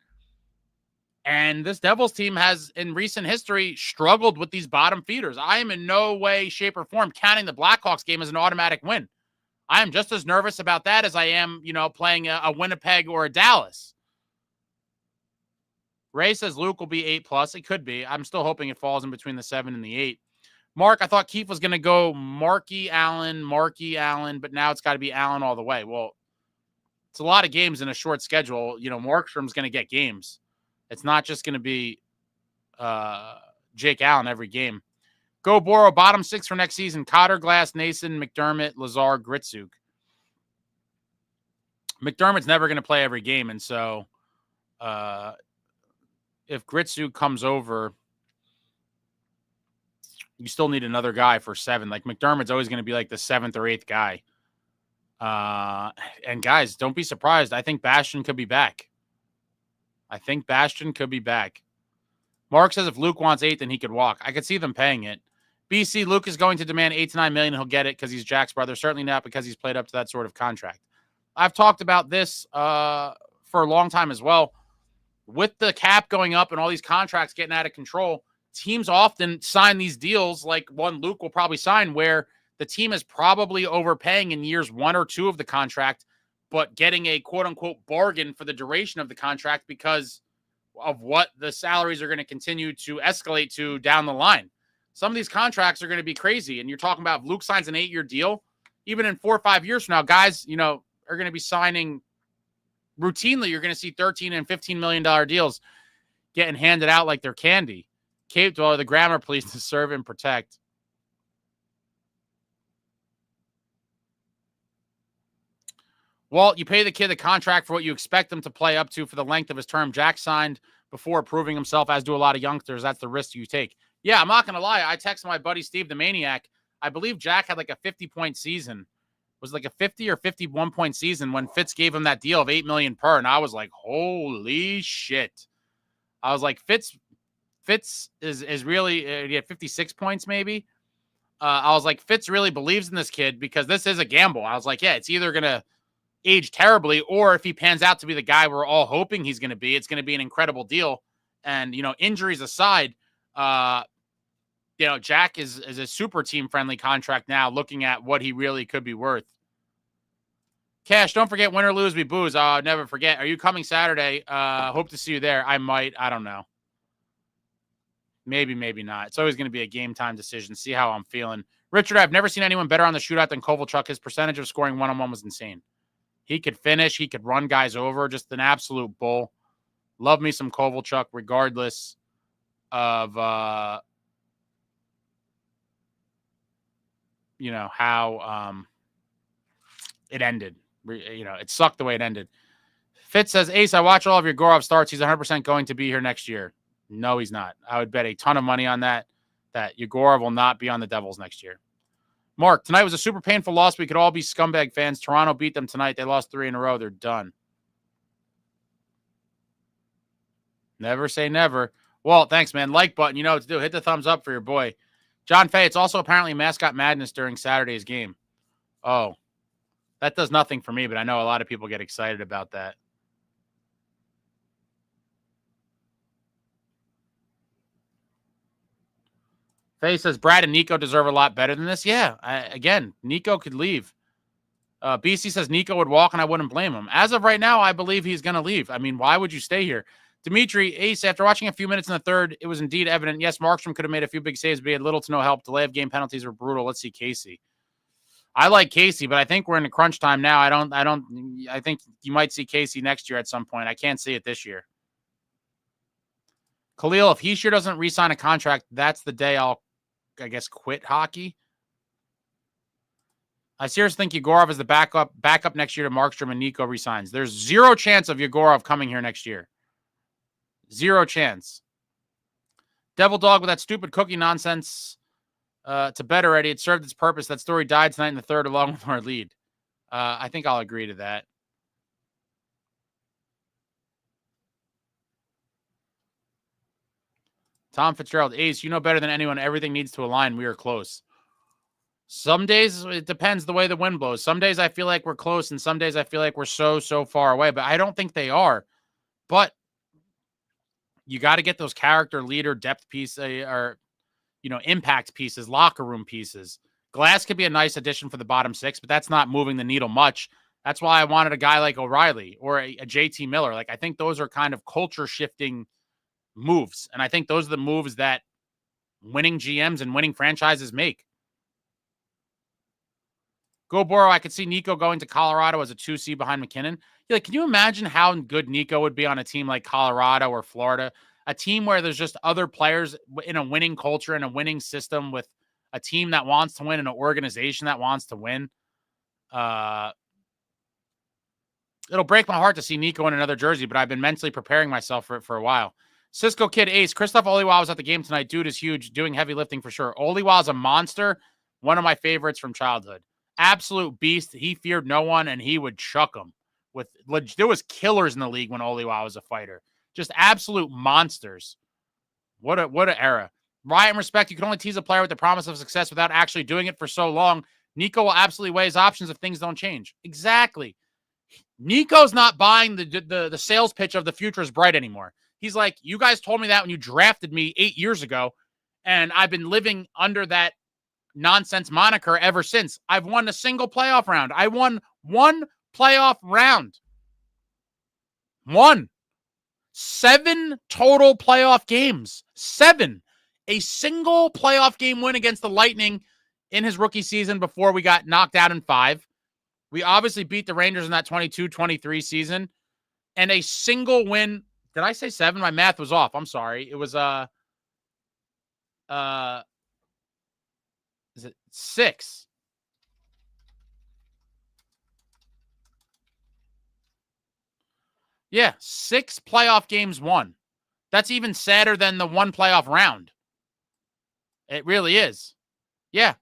And this Devils team has, in recent history, struggled with these bottom feeders. I am in no way, shape, or form counting the Blackhawks game as an automatic win. I am just as nervous about that as I am, playing a Winnipeg or a Dallas. Ray says Luke will be 8+. It could be. I'm still hoping it falls in between the 7 and the 8. Mark, I thought Keefe was going to go Marky Allen, but now it's got to be Allen all the way. Well, it's a lot of games in a short schedule. Markstrom's going to get games. It's not just going to be Jake Allen every game. Go Boro, bottom 6 for next season. Cotter, Glass, Nason, McDermott, Lazar, Gritsuk. McDermott's never going to play every game, and so if Gritsuk comes over, you still need another guy for 7. Like, McDermott's always going to be like the 7th or 8th guy. And guys, don't be surprised. I think Bastian could be back. Mark says if Luke wants 8, then he could walk. I could see them paying it. BC, Luke is going to demand $8 to $9 million. He'll get it because he's Jack's brother. Certainly not because he's played up to that sort of contract. I've talked about this for a long time as well. With the cap going up and all these contracts getting out of control, teams often sign these deals like one Luke will probably sign where the team is probably overpaying in years 1 or 2 of the contract, but getting a quote-unquote bargain for the duration of the contract because of what the salaries are going to continue to escalate to down the line. Some of these contracts are going to be crazy, and you're talking about if Luke signs an 8-year deal, even in 4 or 5 years from now, guys, are going to be signing routinely. You're going to see $13 and $15 million deals getting handed out like they're candy. Cape Dweller, the grammar police to serve and protect. Walt, you pay the kid the contract for what you expect him to play up to for the length of his term. Jack signed before proving himself, as do a lot of youngsters. That's the risk you take. Yeah, I'm not going to lie. I texted my buddy Steve the Maniac. I believe Jack had like a 50-point season. It was like a 50 or 51-point season when Fitz gave him that deal of $8 million per. And I was like, holy shit. I was like, Fitz is really, he had 56 points maybe. I was like, Fitz really believes in this kid because this is a gamble. I was like, yeah, it's either going to age terribly, or if he pans out to be the guy we're all hoping he's going to be, it's going to be an incredible deal. And, injuries aside, Jack is a super team-friendly contract now, looking at what he really could be worth. Cash, don't forget, win or lose, we booze. Never forget. Are you coming Saturday? Hope to see you there. I might. I don't know. Maybe, maybe not. It's always going to be a game-time decision. See how I'm feeling. Richard, I've never seen anyone better on the shootout than Kovalchuk. His percentage of scoring one-on-one was insane. He could finish. He could run guys over. Just an absolute bull. Love me some Kovalchuk, regardless of, how it ended. It sucked the way it ended. Fitz says, Ace, I watch all of your Gorov starts. He's 100% going to be here next year. No, he's not. I would bet a ton of money on that Yegorov will not be on the Devils next year. Mark, tonight was a super painful loss. We could all be scumbag fans. Toronto beat them tonight. They lost 3 in a row. They're done. Never say never. Well, thanks, man. Like button. You know what to do. Hit the thumbs up for your boy. John Fay, it's also apparently mascot madness during Saturday's game. Oh, that does nothing for me, but I know a lot of people get excited about that. Faye says Brad and Nico deserve a lot better than this. Yeah, again, Nico could leave. BC says Nico would walk, and I wouldn't blame him. As of right now, I believe he's going to leave. I mean, why would you stay here? Dimitri, Ace, after watching a few minutes in the third, it was indeed evident. Yes, Markstrom could have made a few big saves, but he had little to no help. Delay of game penalties were brutal. Let's see Casey. I like Casey, but I think we're in the crunch time now. I think you might see Casey next year at some point. I can't see it this year. Khalil, if Hischier doesn't re-sign a contract, that's the day I'll, I guess, quit hockey. I seriously think Yegorov is the backup next year to Markstrom and Nico resigns. There's zero chance of Yegorov coming here next year. Zero chance. Devil Dog with that stupid cookie nonsense to bed already. It served its purpose. That story died tonight in the third along with our lead. I think I'll agree to that. Tom Fitzgerald, Ace, you know better than anyone. Everything needs to align. We are close. Some days it depends the way the wind blows. Some days I feel like we're close, and some days I feel like we're so far away. But I don't think they are. But you got to get those character, leader, depth pieces, or impact pieces, locker room pieces. Glass could be a nice addition for the bottom six, but that's not moving the needle much. That's why I wanted a guy like O'Reilly or a JT Miller. Like, I think those are kind of culture shifting moves. And I think those are the moves that winning GMs and winning franchises make. Go Boro, I could see Nico going to Colorado as a 2C behind McKinnon. Like, can you imagine how good Nico would be on a team like Colorado or Florida? A team where there's just other players in a winning culture and a winning system with a team that wants to win and an organization that wants to win. It'll break my heart to see Nico in another jersey, but I've been mentally preparing myself for it for a while. Cisco Kid Ace, Christoph Oliwa was at the game tonight. Dude is huge, doing heavy lifting for sure. Oliwa is a monster, one of my favorites from childhood. Absolute beast. He feared no one, and he would chuck them. There was killers in the league when Oliwa was a fighter. Just absolute monsters. What an era. Ryan, respect, you can only tease a player with the promise of success without actually doing it for so long. Nico will absolutely weigh his options if things don't change. Exactly. Nico's not buying the sales pitch of the future is bright anymore. He's like, you guys told me that when you drafted me 8 years ago, and I've been living under that nonsense moniker ever since. I've won a single playoff round. I won one playoff round. 7 total playoff games. 7. A single playoff game win against the Lightning in his rookie season before we got knocked out in 5. We obviously beat the Rangers in that 22-23 season. And a single win. Did I say 7? My math was off. I'm sorry. It was is it 6? Yeah, 6 playoff games won. That's even sadder than the 1 playoff round. It really is. Yeah.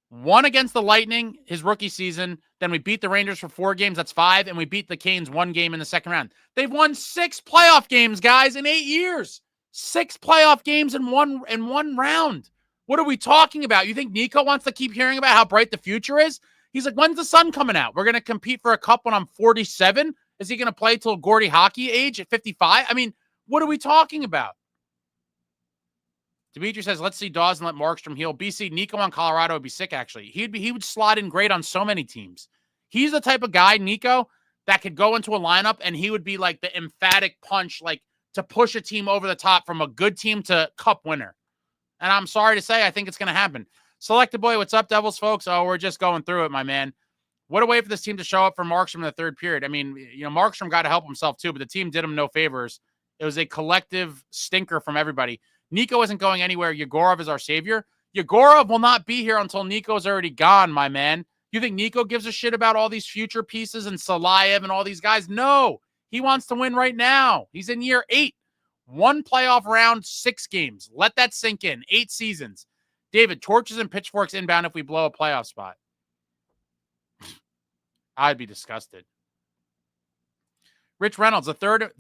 1 against the Lightning, his rookie season. Then we beat the Rangers for 4 games. That's 5. And we beat the Canes 1 game in the second round. They've won 6 playoff games, guys, in 8 years. 6 playoff games in one round. What are we talking about? You think Nico wants to keep hearing about how bright the future is? He's like, when's the sun coming out? We're going to compete for a cup when I'm 47? Is he going to play till Gordy hockey age at 55? I mean, what are we talking about? Dimitri says, let's see Dawes and let Markstrom heal. BC, Nico on Colorado would be sick, actually. He would slot in great on so many teams. He's the type of guy, Nico, that could go into a lineup and he would be like the emphatic punch, like to push a team over the top from a good team to cup winner. And I'm sorry to say, I think it's going to happen. Selected Boy, what's up, Devils, folks? Oh, we're just going through it, my man. What a way for this team to show up for Markstrom in the third period. I mean, Markstrom got to help himself too, but the team did him no favors. It was a collective stinker from everybody. Nico isn't going anywhere. Yegorov is our savior. Yegorov will not be here until Nico's already gone, my man. You think Nico gives a shit about all these future pieces and Salayev and all these guys? No. He wants to win right now. He's in year 8. 1 playoff round, 6 games. Let that sink in. 8 seasons. David, torches and pitchforks inbound if we blow a playoff spot. I'd be disgusted. Rich Reynolds, the third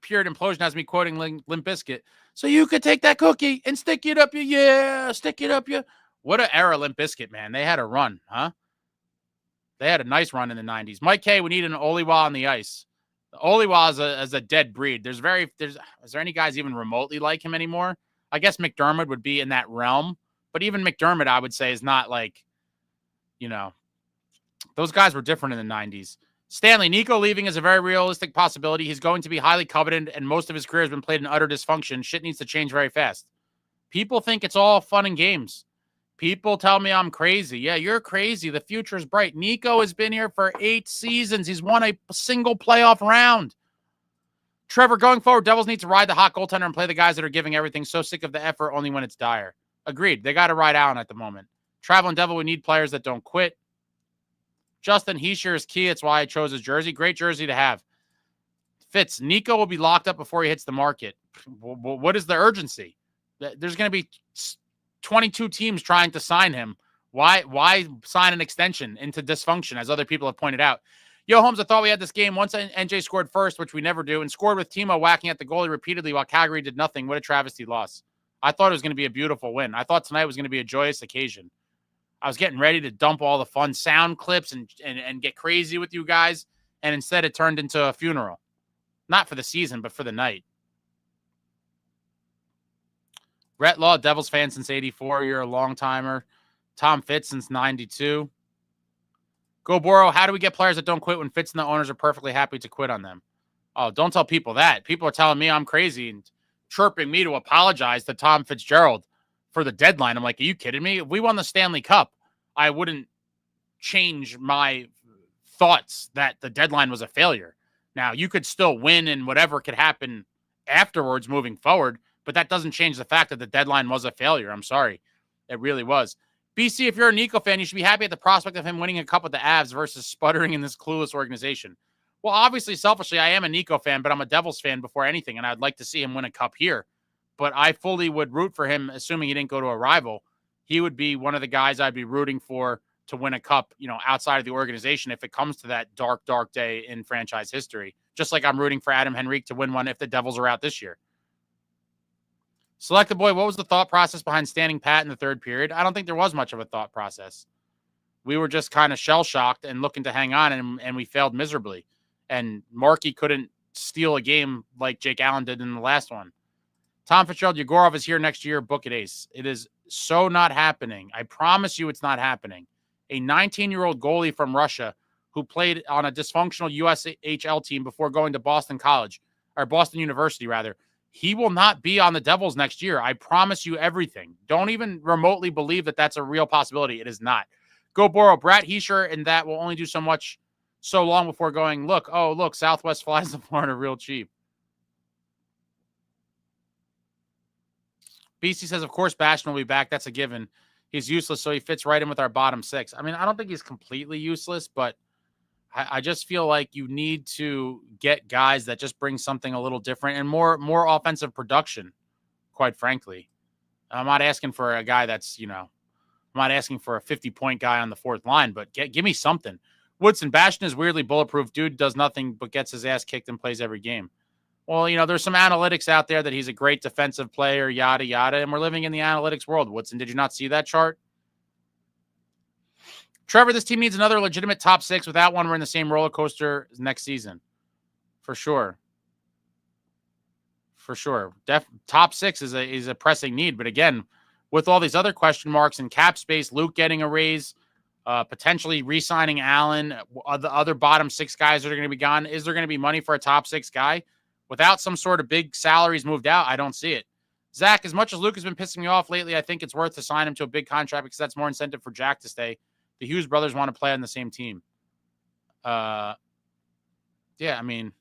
period implosion has me quoting Limp Bizkit. So you could take that cookie and stick it up stick it up What an era, Limp Bizkit, man. They had a run, huh? They had a nice run in the 90s. Mike K, we need an Oliwa on the ice. The Oliwa is a dead breed. Is there any guys even remotely like him anymore? I guess MacDermid would be in that realm, but even MacDermid, I would say, is not like, those guys were different in the 90s. Stanley, Nico leaving is a very realistic possibility. He's going to be highly coveted, and most of his career has been played in utter dysfunction. Shit needs to change very fast. People think it's all fun and games. People tell me I'm crazy. Yeah, you're crazy. The future is bright. Nico has been here for 8 seasons. He's won a single playoff round. Trevor, going forward, Devils need to ride the hot goaltender and play the guys that are giving everything. So sick of the effort only when it's dire. Agreed. They got to ride Allen at the moment. Traveling Devil, we need players that don't quit. Justin Hischier is key. It's why I chose his jersey. Great jersey to have. Fitz, Nico will be locked up before he hits the market. What is the urgency? There's going to be 22 teams trying to sign him. Why sign an extension into dysfunction, as other people have pointed out? Yo, Holmes, I thought we had this game once NJ scored first, which we never do, and scored with Timo whacking at the goalie repeatedly while Calgary did nothing. What a travesty loss. I thought it was going to be a beautiful win. I thought tonight was going to be a joyous occasion. I was getting ready to dump all the fun sound clips and get crazy with you guys, and instead it turned into a funeral. Not for the season, but for the night. Rhett Law, Devils fan since 84. You're a long-timer. Tom Fitz since 92. Go Boro, how do we get players that don't quit when Fitz and the owners are perfectly happy to quit on them? Oh, don't tell people that. People are telling me I'm crazy and chirping me to apologize to Tom Fitzgerald for the deadline. I'm like, are you kidding me? If we won the Stanley Cup, I wouldn't change my thoughts that the deadline was a failure. Now, you could still win and whatever could happen afterwards moving forward, but that doesn't change the fact that the deadline was a failure. I'm sorry. It really was. BC, if you're a Nico fan, you should be happy at the prospect of him winning a cup with the Avs versus sputtering in this clueless organization. Well, obviously, selfishly, I am a Nico fan, but I'm a Devils fan before anything, and I'd like to see him win a cup here. But I fully would root for him, assuming he didn't go to a rival. He would be one of the guys I'd be rooting for to win a cup, outside of the organization if it comes to that dark, dark day in franchise history. Just like I'm rooting for Adam Henrique to win one if the Devils are out this year. Selected Boy, what was the thought process behind standing pat in the third period? I don't think there was much of a thought process. We were just kind of shell-shocked and looking to hang on, and we failed miserably. And Marky couldn't steal a game like Jake Allen did in the last one. Tom Fitzgerald, Yegorov is here next year. Book it, Ace. It is so not happening. I promise you it's not happening. A 19-year-old goalie from Russia who played on a dysfunctional USHL team before going to Boston University, rather. He will not be on the Devils next year. I promise you everything. Don't even remotely believe that that's a real possibility. It is not. Go Boro. Brad Hischier, and that will only do so long before going, look, Southwest flies to Florida real cheap. BC says, of course, Bastion will be back. That's a given. He's useless, so he fits right in with our bottom 6. I mean, I don't think he's completely useless, but I just feel like you need to get guys that just bring something a little different and more offensive production, quite frankly. I'm not asking for a guy that's, I'm not asking for a 50-point guy on the fourth line, but give me something. Woodson, Bastion is weirdly bulletproof. Dude does nothing but gets his ass kicked and plays every game. Well, there's some analytics out there that he's a great defensive player, yada, yada, and we're living in the analytics world. Woodson, did you not see that chart? Trevor, this team needs another legitimate top 6. Without one, we're in the same roller coaster next season. For sure. For sure. Top 6 is a pressing need. But again, with all these other question marks and cap space, Luke getting a raise, potentially re-signing Allen, the other bottom 6 guys that are going to be gone, is there going to be money for a top 6 guy? Without some sort of big salaries moved out, I don't see it. Zach, as much as Luke has been pissing me off lately, I think it's worth to sign him to a big contract because that's more incentive for Jack to stay. The Hughes brothers want to play on the same team. Yeah, I mean,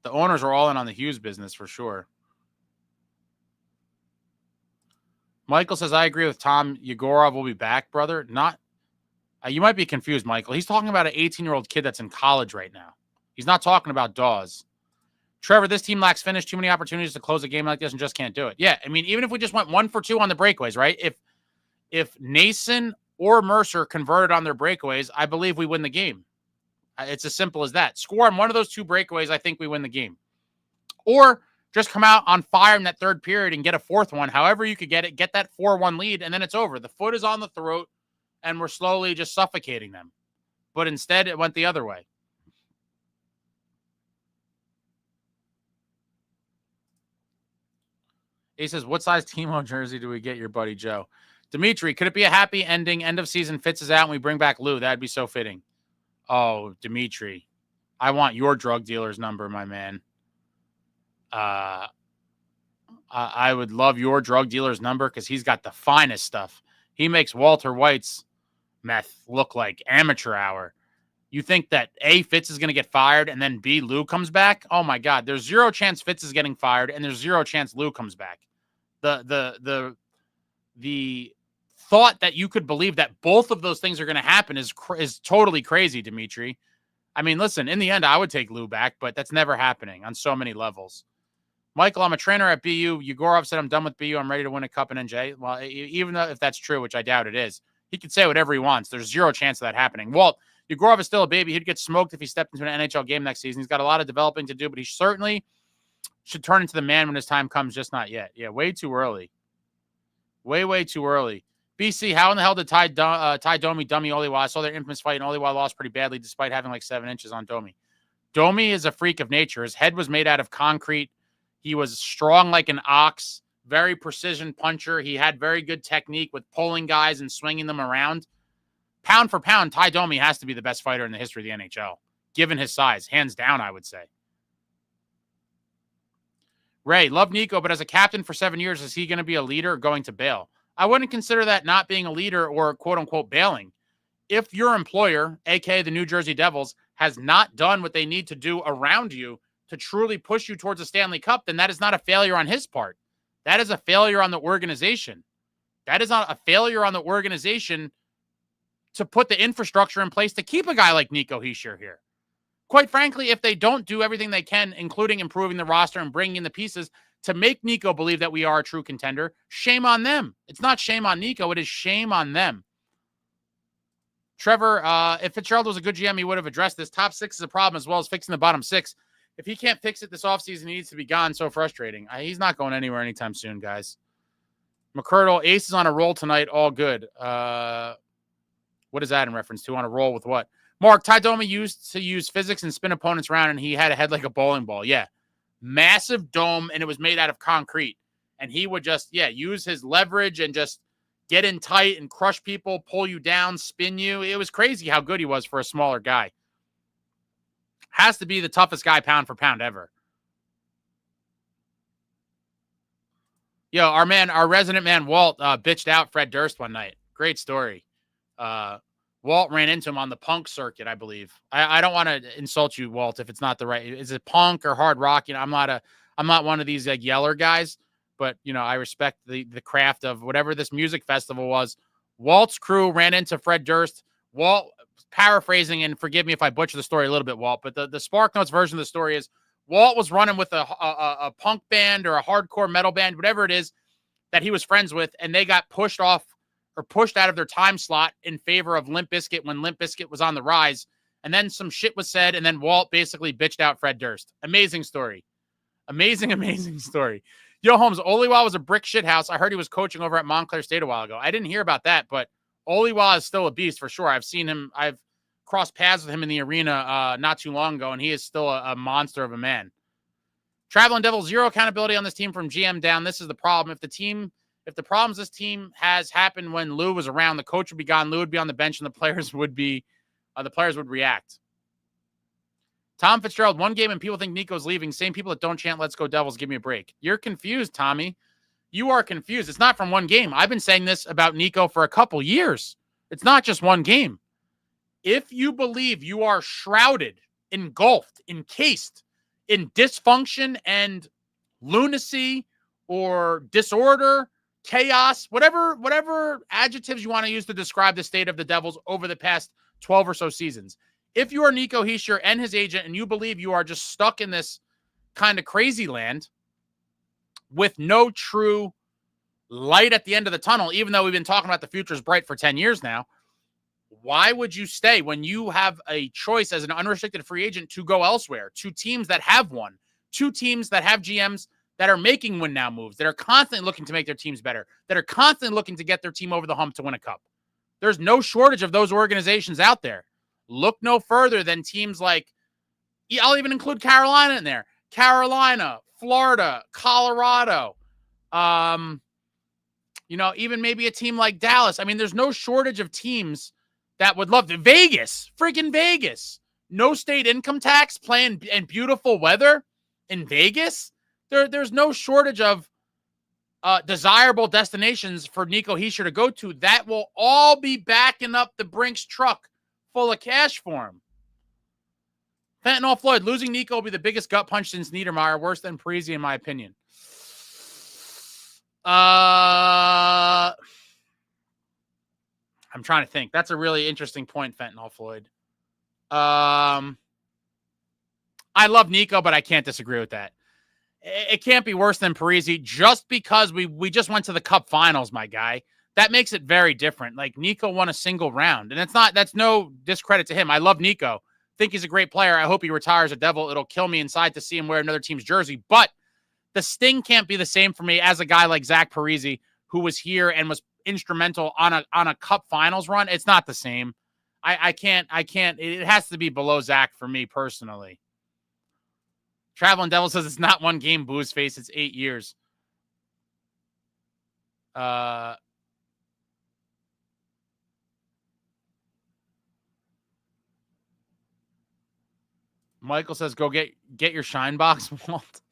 the owners are all in on the Hughes business for sure. Michael says, I agree with Tom. Yegorov will be back, brother. You might be confused, Michael. He's talking about an 18-year-old kid that's in college right now. He's not talking about Dawes. Trevor, this team lacks finish. Too many opportunities to close a game like this and just can't do it. Yeah, I mean, even if we just went 1 for 2 on the breakaways, right? If Nason or Mercer converted on their breakaways, I believe we win the game. It's as simple as that. Score on one of those 2 breakaways, I think we win the game. Or just come out on fire in that third period and get a 4th one. However you could get it, get that 4-1 lead, and then it's over. The foot is on the throat, and we're slowly just suffocating them. But instead, it went the other way. He says, what size Timo jersey do we get your buddy Joe? Dimitri, could it be a happy ending? End of season Fitz is out and we bring back Lou. That'd be so fitting. Oh, Dimitri, I want your drug dealer's number, my man. I would love your drug dealer's number because he's got the finest stuff. He makes Walter White's meth look like amateur hour. You think that A, Fitz is going to get fired and then B, Lou comes back? Oh my God, there's zero chance Fitz is getting fired and there's zero chance Lou comes back. The thought that you could believe that both of those things are going to happen is totally crazy, Dimitri. I mean, listen, in the end, I would take Lou back, but that's never happening on so many levels. Michael, I'm a trainer at BU. Yegorov said I'm done with BU. I'm ready to win a cup in NJ. Well, even though if that's true, which I doubt it is, he could say whatever he wants. There's zero chance of that happening. Walt, Yegorov is still a baby. He'd get smoked if he stepped into an NHL game next season. He's got a lot of developing to do, but he certainly should turn into the man when his time comes, just not yet. Yeah, way too early. Way too early. BC, how in the hell did Ty Domi dummy Oliwa? I saw their infamous fight, and Oliwa lost pretty badly despite having like 7 inches on Domi. Domi is a freak of nature. His head was made out of concrete. He was strong like an ox, very precision puncher. He had very good technique with pulling guys and swinging them around. Pound for pound, Ty Domi has to be the best fighter in the history of the NHL, given his size. Hands down, I would say. Ray, love Nico, but as a captain for 7 years, is he going to be a leader or going to bail? I wouldn't consider that not being a leader or quote-unquote bailing. If your employer, a.k.a. the New Jersey Devils, has not done what they need to do around you to truly push you towards a Stanley Cup, then that is not a failure on his part. That is a failure on the organization. That is not a failure on the organization to put the infrastructure in place to keep a guy like Nico Hischier here. Quite frankly, if they don't do everything they can, including improving the roster and bringing in the pieces to make Nico believe that we are a true contender, shame on them. It's not shame on Nico. It is shame on them. Trevor, if Fitzgerald was a good GM, he would have addressed this. Top 6 is a problem as well as fixing the bottom 6. If he can't fix it this offseason, he needs to be gone. So frustrating. He's not going anywhere anytime soon, guys. McCurdle, Ace is on a roll tonight. All good. What is that in reference to? On a roll with what? Mark, Ty Domi used to use physics and spin opponents around, and he had a head like a bowling ball. Yeah. Massive dome, and it was made out of concrete. And he would just, use his leverage and just get in tight and crush people, pull you down, spin you. It was crazy how good he was for a smaller guy. Has to be the toughest guy pound for pound ever. Yo, our resident man, Walt, bitched out Fred Durst one night. Great story. Walt ran into him on the punk circuit, I believe. I don't want to insult you, Walt, if it's not the right. Is it punk or hard rock? You know, I'm not one of these like yeller guys, but you know, I respect the craft of whatever this music festival was. Walt's crew ran into Fred Durst. Walt, paraphrasing, and forgive me if I butcher the story a little bit, Walt, but the Spark Notes version of the story is Walt was running with a punk band or a hardcore metal band, whatever it is that he was friends with, and they got pushed off or pushed out of their time slot in favor of Limp Bizkit when Limp Bizkit was on the rise. And then some shit was said, and then Walt basically bitched out Fred Durst. Amazing story. Amazing story. Yo, Holmes, Oliwa was a brick shit house. I heard he was coaching over at Montclair State a while ago. I didn't hear about that, but Oliwa is still a beast for sure. I've seen him. I've crossed paths with him in the arena not too long ago, and he is still a monster of a man. Traveling Devils, zero accountability on this team from GM down. This is the problem. If the problems this team has happened when Lou was around, the coach would be gone, Lou would be on the bench, and the players would react. Tom Fitzgerald, one game and people think Nico's leaving. Same people that don't chant, let's go Devils, give me a break. You're confused, Tommy. You are confused. It's not from one game. I've been saying this about Nico for a couple years. It's not just one game. If you believe you are shrouded, engulfed, encased in dysfunction and lunacy or disorder, chaos, whatever adjectives you want to use to describe the state of the Devils over the past 12 or so seasons. If you are Nico Hischier and his agent and you believe you are just stuck in this kind of crazy land with no true light at the end of the tunnel, even though we've been talking about the future is bright for 10 years now, why would you stay when you have a choice as an unrestricted free agent to go elsewhere, to teams that have won, to teams that have GMs that are making win now moves, that are constantly looking to make their teams better, that are constantly looking to get their team over the hump to win a cup? There's no shortage of those organizations out there. Look no further than teams like, I'll even include Carolina in there. Carolina, Florida, Colorado, You know, even maybe a team like Dallas. I mean, there's no shortage of teams that would love to. Vegas, freaking Vegas. No state income tax, playing and beautiful weather in Vegas. There's no shortage of desirable destinations for Nico Hischier to go to. That will all be backing up the Brinks truck full of cash for him. Fentanyl Floyd, losing Nico will be the biggest gut punch since Niedermeyer, worse than Parisi in my opinion. I'm trying to think. That's a really interesting point, Fentanyl Floyd. I love Nico, but I can't disagree with that. It can't be worse than Parisi just because we just went to the Cup Finals, my guy. That makes it very different. Like, Nico won a single round, and that's no discredit to him. I love Nico. Think he's a great player. I hope he retires a Devil. It'll kill me inside to see him wear another team's jersey, but the sting can't be the same for me as a guy like Zach Parisi, who was here and was instrumental on a Cup Finals run. It's not the same. I can't. It has to be below Zach for me personally. Traveling Devil says it's not one game, Booze Face. It's 8 years. Michael says, go get your shine box, Walt.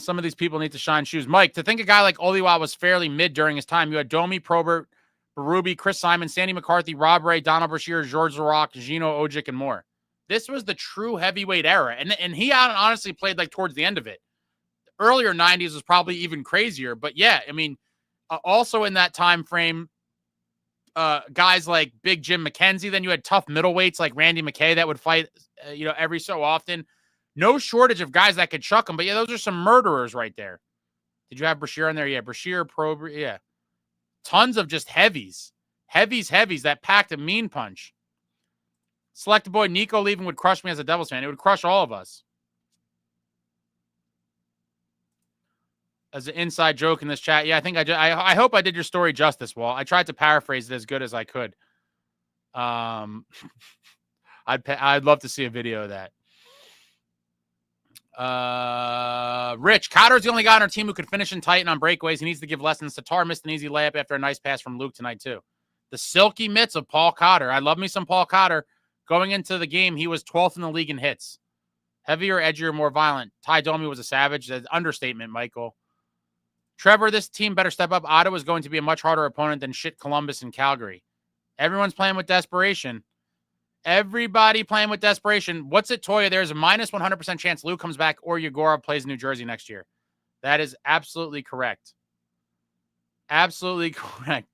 Some of these people need to shine shoes. Mike, to think a guy like Oliwa was fairly mid during his time, you had Domi, Probert, Berube, Chris Simon, Sandy McCarthy, Rob Ray, Donald Brashear, George Laroque, Gino Ojic, and more. This was the true heavyweight era, and he honestly played like towards the end of it. The earlier 90s was probably even crazier, but yeah, I mean, also in that time frame, guys like Big Jim McKenzie. Then you had tough middleweights like Randy McKay that would fight, every so often. No shortage of guys that could chuck them, but yeah, those are some murderers right there. Did you have Brashear on there? Yeah, Brashear, Probert, yeah. Tons of just heavies. Heavies that packed a mean punch. Selected boy Nico leaving would crush me as a Devils fan. It would crush all of us. As an inside joke in this chat, yeah, I think I hope I did your story justice, Walt. I tried to paraphrase it as good as I could. I'd love to see a video of that. Rich, Cotter's the only guy on our team who could finish and tighten on breakaways. He needs to give lessons. Tatar missed an easy layup after a nice pass from Luke tonight, too. The silky mitts of Paul Cotter. I love me some Paul Cotter. Going into the game, he was 12th in the league in hits. Heavier, edgier, more violent. Ty Domi was a savage. That's an understatement, Michael. Trevor, this team better step up. Ottawa is going to be a much harder opponent than shit Columbus and Calgary. Everyone's playing with desperation. Everybody playing with desperation. What's it, Toya? There's a minus 100% chance Lou comes back or Yegorov plays New Jersey next year. That is absolutely correct. Absolutely correct.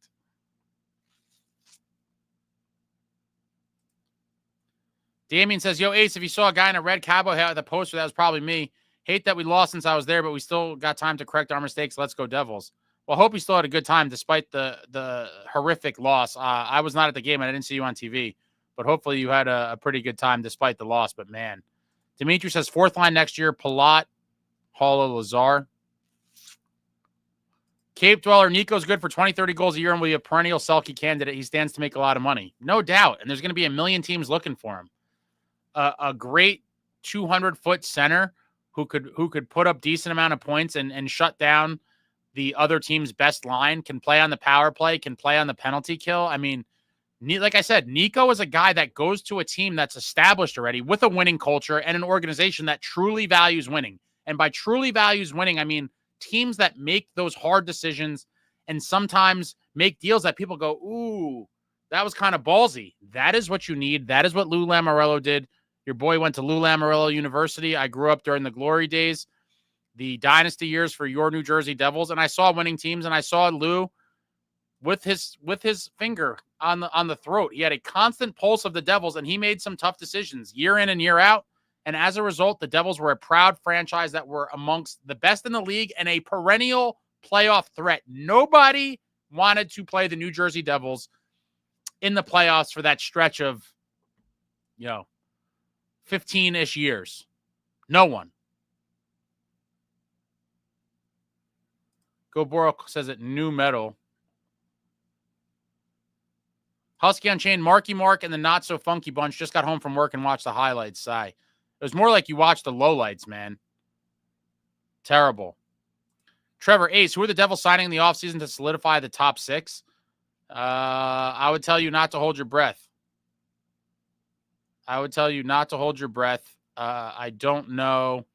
Damien says, yo, Ace, if you saw a guy in a red cowboy hat with a poster, that was probably me. Hate that we lost since I was there, but we still got time to correct our mistakes. Let's go Devils. Well, hope you still had a good time despite the horrific loss. I was not at the game and I didn't see you on TV, but hopefully you had a pretty good time despite the loss. But, man, Dimitri says fourth line next year, Palat, Holo, Lazar. Cape Dweller, Nico's good for 20, 30 goals a year and will be a perennial Selke candidate. He stands to make a lot of money. No doubt. And there's going to be a million teams looking for him. A great 200-foot center who could put up decent amount of points and shut down the other team's best line, can play on the power play, can play on the penalty kill. I mean, like I said, Nico is a guy that goes to a team that's established already with a winning culture and an organization that truly values winning. And by truly values winning, I mean teams that make those hard decisions and sometimes make deals that people go, ooh, that was kind of ballsy. That is what you need. That is what Lou Lamoriello did. Your boy went to Lou Lamoriello University. I grew up during the glory days, the dynasty years for your New Jersey Devils, and I saw winning teams, and I saw Lou with his finger on the throat. He had a constant pulse of the Devils, and he made some tough decisions year in and year out. And as a result, the Devils were a proud franchise that were amongst the best in the league and a perennial playoff threat. Nobody wanted to play the New Jersey Devils in the playoffs for that stretch of, 15-ish years. No one. Go Borok says it, new metal. Husky Unchained, Marky Mark and the Not So Funky Bunch just got home from work and watched the highlights. Sigh. It was more like you watched the lowlights, man. Terrible. Trevor Ace, who are the Devils signing in the offseason to solidify the top 6? I would tell you not to hold your breath. I would tell you not to hold your breath. I don't know.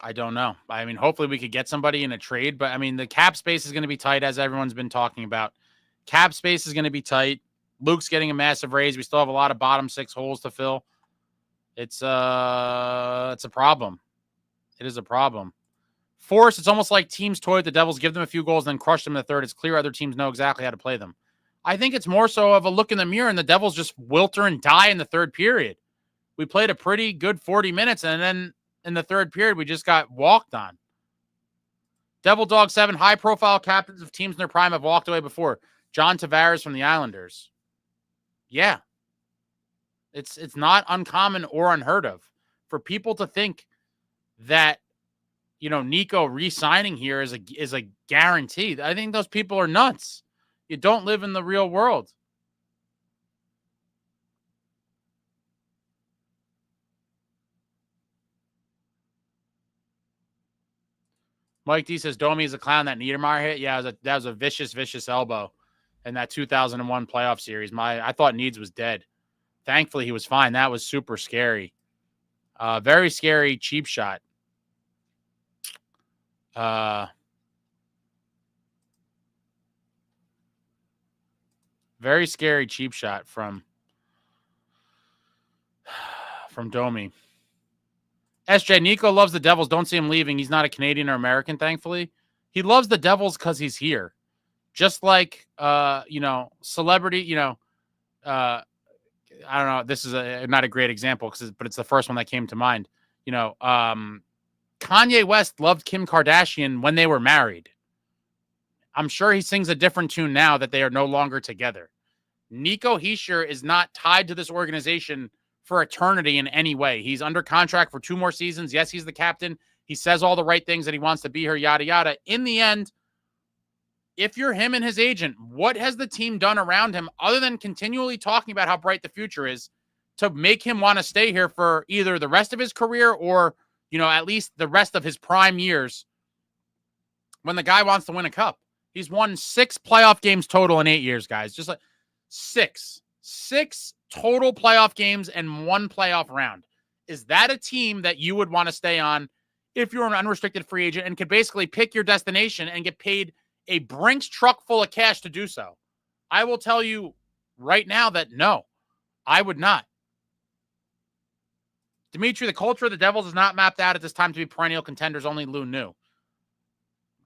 I don't know. I mean, hopefully we could get somebody in a trade, but I mean, the cap space is going to be tight, as everyone's been talking about. Cap space is going to be tight. Luke's getting a massive raise. We still have a lot of bottom 6 holes to fill. It's a problem. It is a problem. Force, it's almost like teams toy with the Devils, give them a few goals, then crush them in the third. It's clear other teams know exactly how to play them. I think it's more so of a look in the mirror, and the Devils just wilter and die in the third period. We played a pretty good 40 minutes, and then in the third period, we just got walked on. Devil Dog 7, high-profile captains of teams in their prime have walked away before. John Tavares from the Islanders. Yeah. It's not uncommon or unheard of for people to think that, you know, Nico re-signing here is a guarantee. I think those people are nuts. You don't live in the real world. Mike D says Domi is a clown. That Niedermayer hit. Yeah, that was a vicious elbow in that 2001 playoff series. I thought Needs was dead. Thankfully, he was fine. That was super scary. Very scary cheap shot. Very scary cheap shot from Domi. SJ, Nico loves the Devils. Don't see him leaving. He's not a Canadian or American, thankfully. He loves the Devils because he's here. Just like, you know, celebrity, you know, I don't know. This is not a great example, but it's the first one that came to mind. You know, Kanye West loved Kim Kardashian when they were married. I'm sure he sings a different tune now that they are no longer together. Nico Hischier is not tied to this organization for eternity in any way. He's under contract for 2 more seasons. Yes, he's the captain. He says all the right things that he wants to be here, yada, yada. In the end, if you're him and his agent, what has the team done around him other than continually talking about how bright the future is to make him want to stay here for either the rest of his career or, you know, at least the rest of his prime years when the guy wants to win a cup? He's won 6 playoff games total in 8 years, guys. Just like 6 total playoff games and 1 playoff round. Is that a team that you would want to stay on if you're an unrestricted free agent and could basically pick your destination and get paid a Brinks truck full of cash to do so? I will tell you right now that no, I would not. Dimitri, the culture of the Devils is not mapped out at this time to be perennial contenders. Only Lou knew.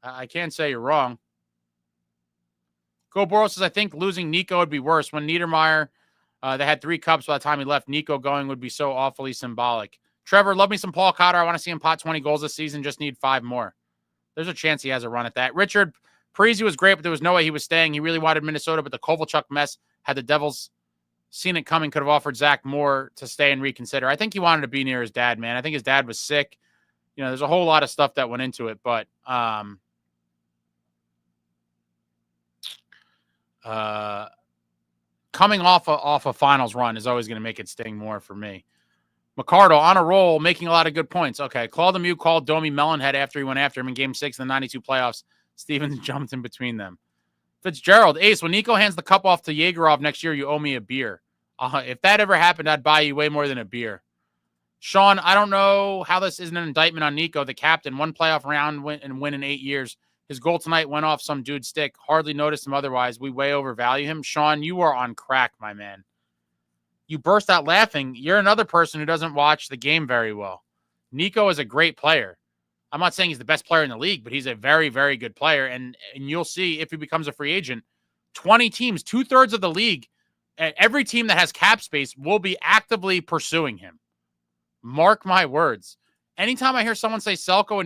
I can't say you're wrong. Go Boros says, I think losing Nico would be worse. When Niedermayer, they had 3 cups by the time he left. Nico going would be so awfully symbolic. Trevor, love me some Paul Cotter. I want to see him pot 20 goals this season. Just need 5 more. There's a chance he has a run at that. Richard, Parisi was great, but there was no way he was staying. He really wanted Minnesota, but the Kovalchuk mess, had the Devils seen it coming, could have offered Zach more to stay and reconsider. I think he wanted to be near his dad, man. I think his dad was sick. You know, there's a whole lot of stuff that went into it, but coming off a finals run is always going to make it sting more for me. McCardle on a roll, making a lot of good points. Okay, Claude Lemieux called Domi Melonhead after he went after him in Game 6 in the 92 playoffs. Stevens jumped in between them. Fitzgerald, Ace, when Nico hands the cup off to Yegerov next year, you owe me a beer. If that ever happened, I'd buy you way more than a beer. Sean, I don't know how this isn't an indictment on Nico, the captain. 1 playoff round win in 8 years. His goal tonight went off some dude's stick. Hardly noticed him otherwise. We way overvalue him. Sean, you are on crack, my man. You burst out laughing. You're another person who doesn't watch the game very well. Nico is a great player. I'm not saying he's the best player in the league, but he's a very, very good player. And you'll see if he becomes a free agent, 20 teams, 2/3 of the league, every team that has cap space will be actively pursuing him. Mark my words. Anytime I hear someone say Selke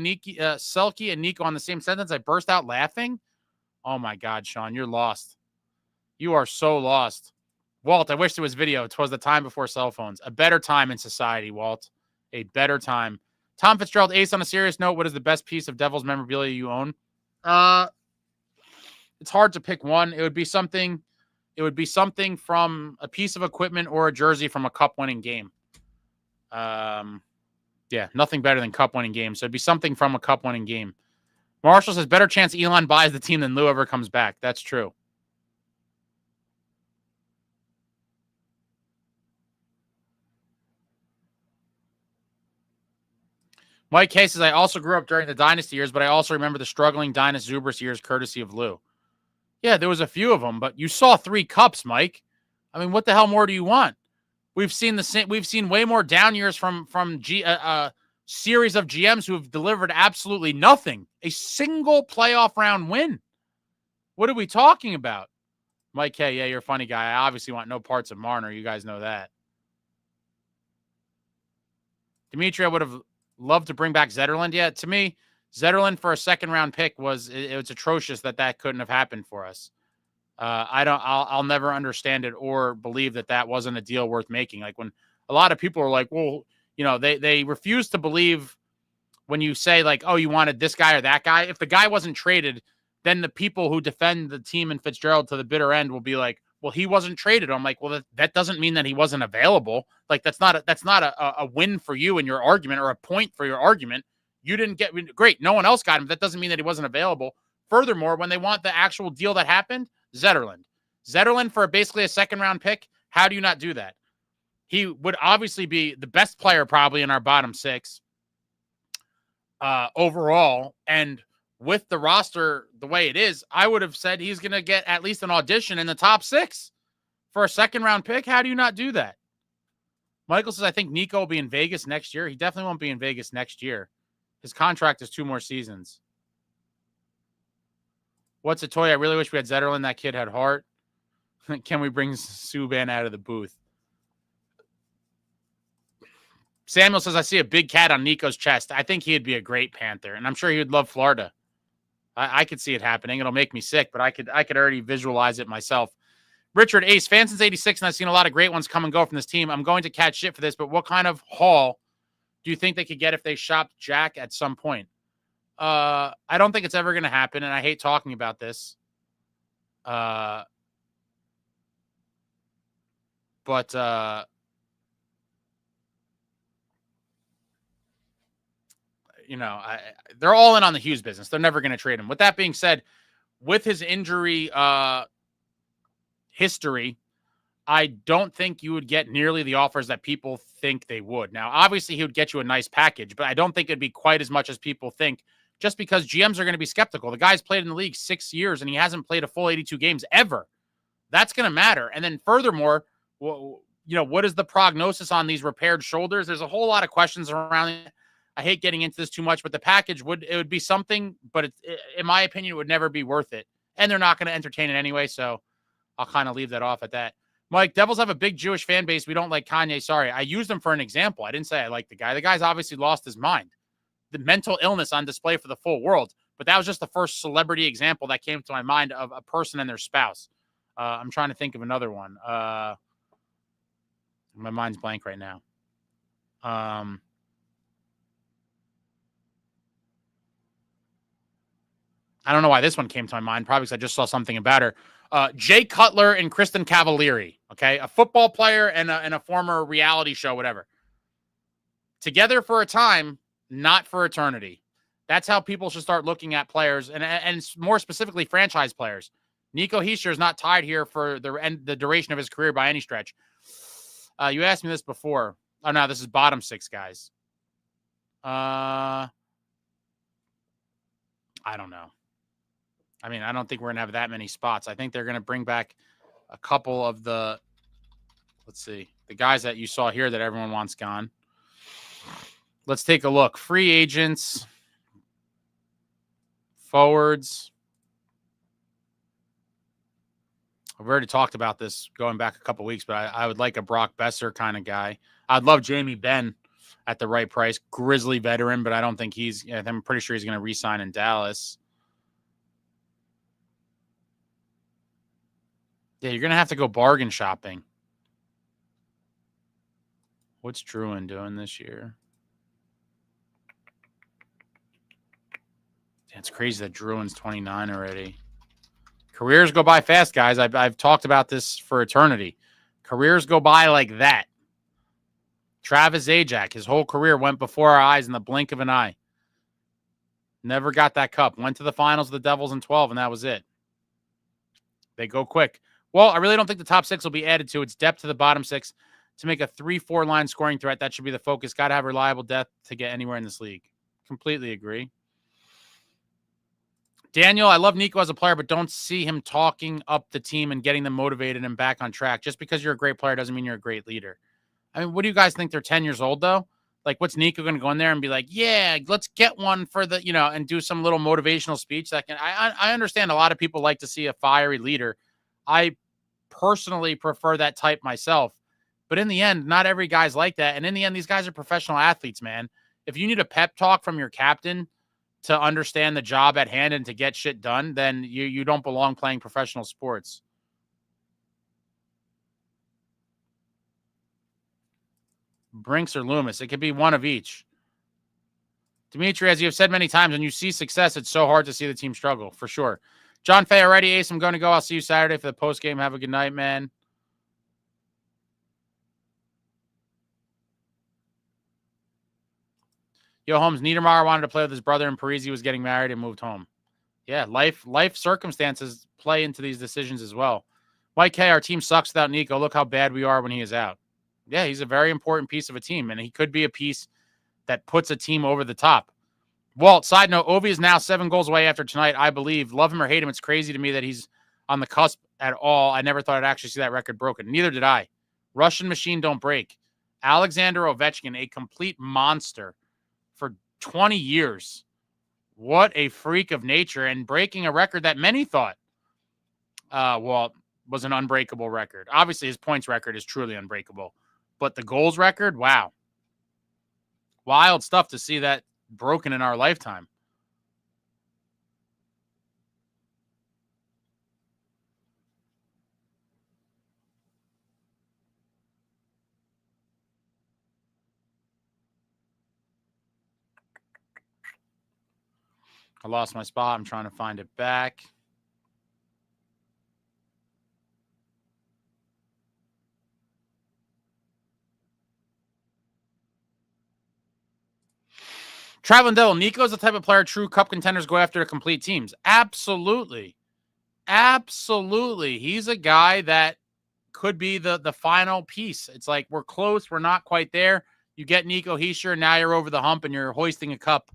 and Nico on the same sentence, I burst out laughing. Oh my God, Sean, you're lost. You are so lost. Walt, I wish there was video. 'Twas the time before cell phones. A better time in society, Walt. A better time. Tom Fitzgerald, Ace, on a serious note, what is the best piece of Devils memorabilia you own? It's hard to pick one. It would be something from a piece of equipment or a jersey from a cup-winning game. Yeah, nothing better than cup-winning games. So it'd be something from a cup-winning game. Marshall says, better chance Elon buys the team than Lou ever comes back. That's true. Mike K says, I also grew up during the dynasty years, but I also remember the struggling Dynas Zubris years courtesy of Lou. Yeah, there was a few of them, but you saw 3 cups, Mike. I mean, what the hell more do you want? We've seen way more down years from series of GMs who have delivered absolutely nothing. A single playoff round win. What are we talking about? Mike K, yeah, you're a funny guy. I obviously want no parts of Marner. You guys know that. Dimitri, I would have loved to bring back Zetterlund. Yeah, to me, Zetterlund for a second-round pick was atrocious that couldn't have happened for us. I'll never understand it or believe that wasn't a deal worth making. Like when a lot of people are like, well, you know, they refuse to believe when you say like, oh, you wanted this guy or that guy. If the guy wasn't traded, then the people who defend the team and Fitzgerald to the bitter end will be like, well, he wasn't traded. I'm like, well, that doesn't mean that he wasn't available. Like that's not a win for you in your argument or a point for your argument. You didn't get great. No one else got him. That doesn't mean that he wasn't available. Furthermore, when they want the actual deal that happened, Zetterlund for basically a second-round pick, how do you not do that? He would obviously be the best player probably in our bottom 6 overall. And with the roster the way it is, I would have said he's going to get at least an audition in the top 6 for a second-round pick. How do you not do that? Michael says, I think Nico will be in Vegas next year. He definitely won't be in Vegas next year. His contract is 2 more seasons. What's a toy? I really wish we had Zetterlund. That kid had heart. Can we bring Subban out of the booth? Samuel says, I see a big cat on Nico's chest. I think he'd be a great Panther, and I'm sure he would love Florida. I could see it happening. It'll make me sick, but I could already visualize it myself. Richard Ace, fan since 86, and I've seen a lot of great ones come and go from this team. I'm going to catch shit for this, but what kind of haul do you think they could get if they shopped Jack at some point? I don't think it's ever going to happen, and I hate talking about this. But you know, they're all in on the Hughes business. They're never going to trade him. With that being said, with his injury history, I don't think you would get nearly the offers that people think they would. Now, obviously, he would get you a nice package, but I don't think it'd be quite as much as people think, just because GMs are going to be skeptical. The guy's played in the league 6 years, and he hasn't played a full 82 games ever. That's going to matter. And then furthermore, you know, what is the prognosis on these repaired shoulders? There's a whole lot of questions around it. I hate getting into this too much, but the package would be something, but in my opinion, it would never be worth it. And they're not going to entertain it anyway, so I'll kind of leave that off at that. Mike, Devils have a big Jewish fan base. We don't like Kanye. Sorry. I used him for an example. I didn't say I like the guy. The guy's obviously lost his mind. The mental illness on display for the full world. But that was just the first celebrity example that came to my mind of a person and their spouse. I'm trying to think of another one. My mind's blank right now. I don't know why this one came to my mind. Probably because I just saw something about her. Jay Cutler and Kristen Cavalieri. Okay, a football player and a former reality show, whatever. Together for a time, not for eternity. That's how people should start looking at players, and more specifically, franchise players. Nico Hischier is not tied here for the duration of his career by any stretch. You asked me this before. Oh no, this is bottom 6 guys. I don't know. I mean, I don't think we're going to have that many spots. I think they're going to bring back a couple of the, let's see, the guys that you saw here that everyone wants gone. Let's take a look. Free agents, forwards. I've already talked about this going back a couple weeks, but I would like a Brock Besser kind of guy. I'd love Jamie Benn at the right price. Grizzly veteran, but I don't think I'm pretty sure he's going to re-sign in Dallas. Yeah, you're going to have to go bargain shopping. What's Druin doing this year? It's crazy that Druin's 29 already. Careers go by fast, guys. I've talked about this for eternity. Careers go by like that. Travis Zajac, his whole career went before our eyes in the blink of an eye. Never got that cup. Went to the finals of the Devils in 12, and that was it. They go quick. Well, I really don't think the top 6 will be added to. It's depth to the bottom 6 to make a 3-4 line scoring threat. That should be the focus. Got to have reliable depth to get anywhere in this league. Completely agree. Daniel, I love Nico as a player, but don't see him talking up the team and getting them motivated and back on track. Just because you're a great player doesn't mean you're a great leader. I mean, what do you guys think? They're 10 years old, though? Like, what's Nico going to go in there and be like, yeah, let's get one for the, and do some little motivational speech that can, I understand a lot of people like to see a fiery leader. I personally prefer that type myself. But in the end, not every guy's like that. And in the end, these guys are professional athletes, man. If you need a pep talk from your captain to understand the job at hand and to get shit done, then you don't belong playing professional sports. Brinks or Loomis. It could be one of each. Dimitri, as you have said many times, when you see success, it's so hard to see the team struggle, for sure. John Fay, already, Ace, I'm going to go. I'll see you Saturday for the post-game. Have a good night, man. Yo, Holmes, Niedermeyer wanted to play with his brother, and Parisi was getting married and moved home. Yeah, life circumstances play into these decisions as well. Mike K, our team sucks without Nico. Look how bad we are when he is out. Yeah, he's a very important piece of a team, and he could be a piece that puts a team over the top. Walt, side note, Ovi is now 7 goals away after tonight, I believe. Love him or hate him, it's crazy to me that he's on the cusp at all. I never thought I'd actually see that record broken. Neither did I. Russian machine don't break. Alexander Ovechkin, a complete monster for 20 years. What a freak of nature, and breaking a record that many thought, was an unbreakable record. Obviously, his points record is truly unbreakable. But the goals record, wow. Wild stuff to see that broken in our lifetime. I lost my spot. I'm trying to find it back. Traveling Devil, Nico is the type of player true cup contenders go after to complete teams. Absolutely. Absolutely. He's a guy that could be the final piece. It's like, we're close. We're not quite there. You get Nico Hischier, now you're over the hump and you're hoisting a cup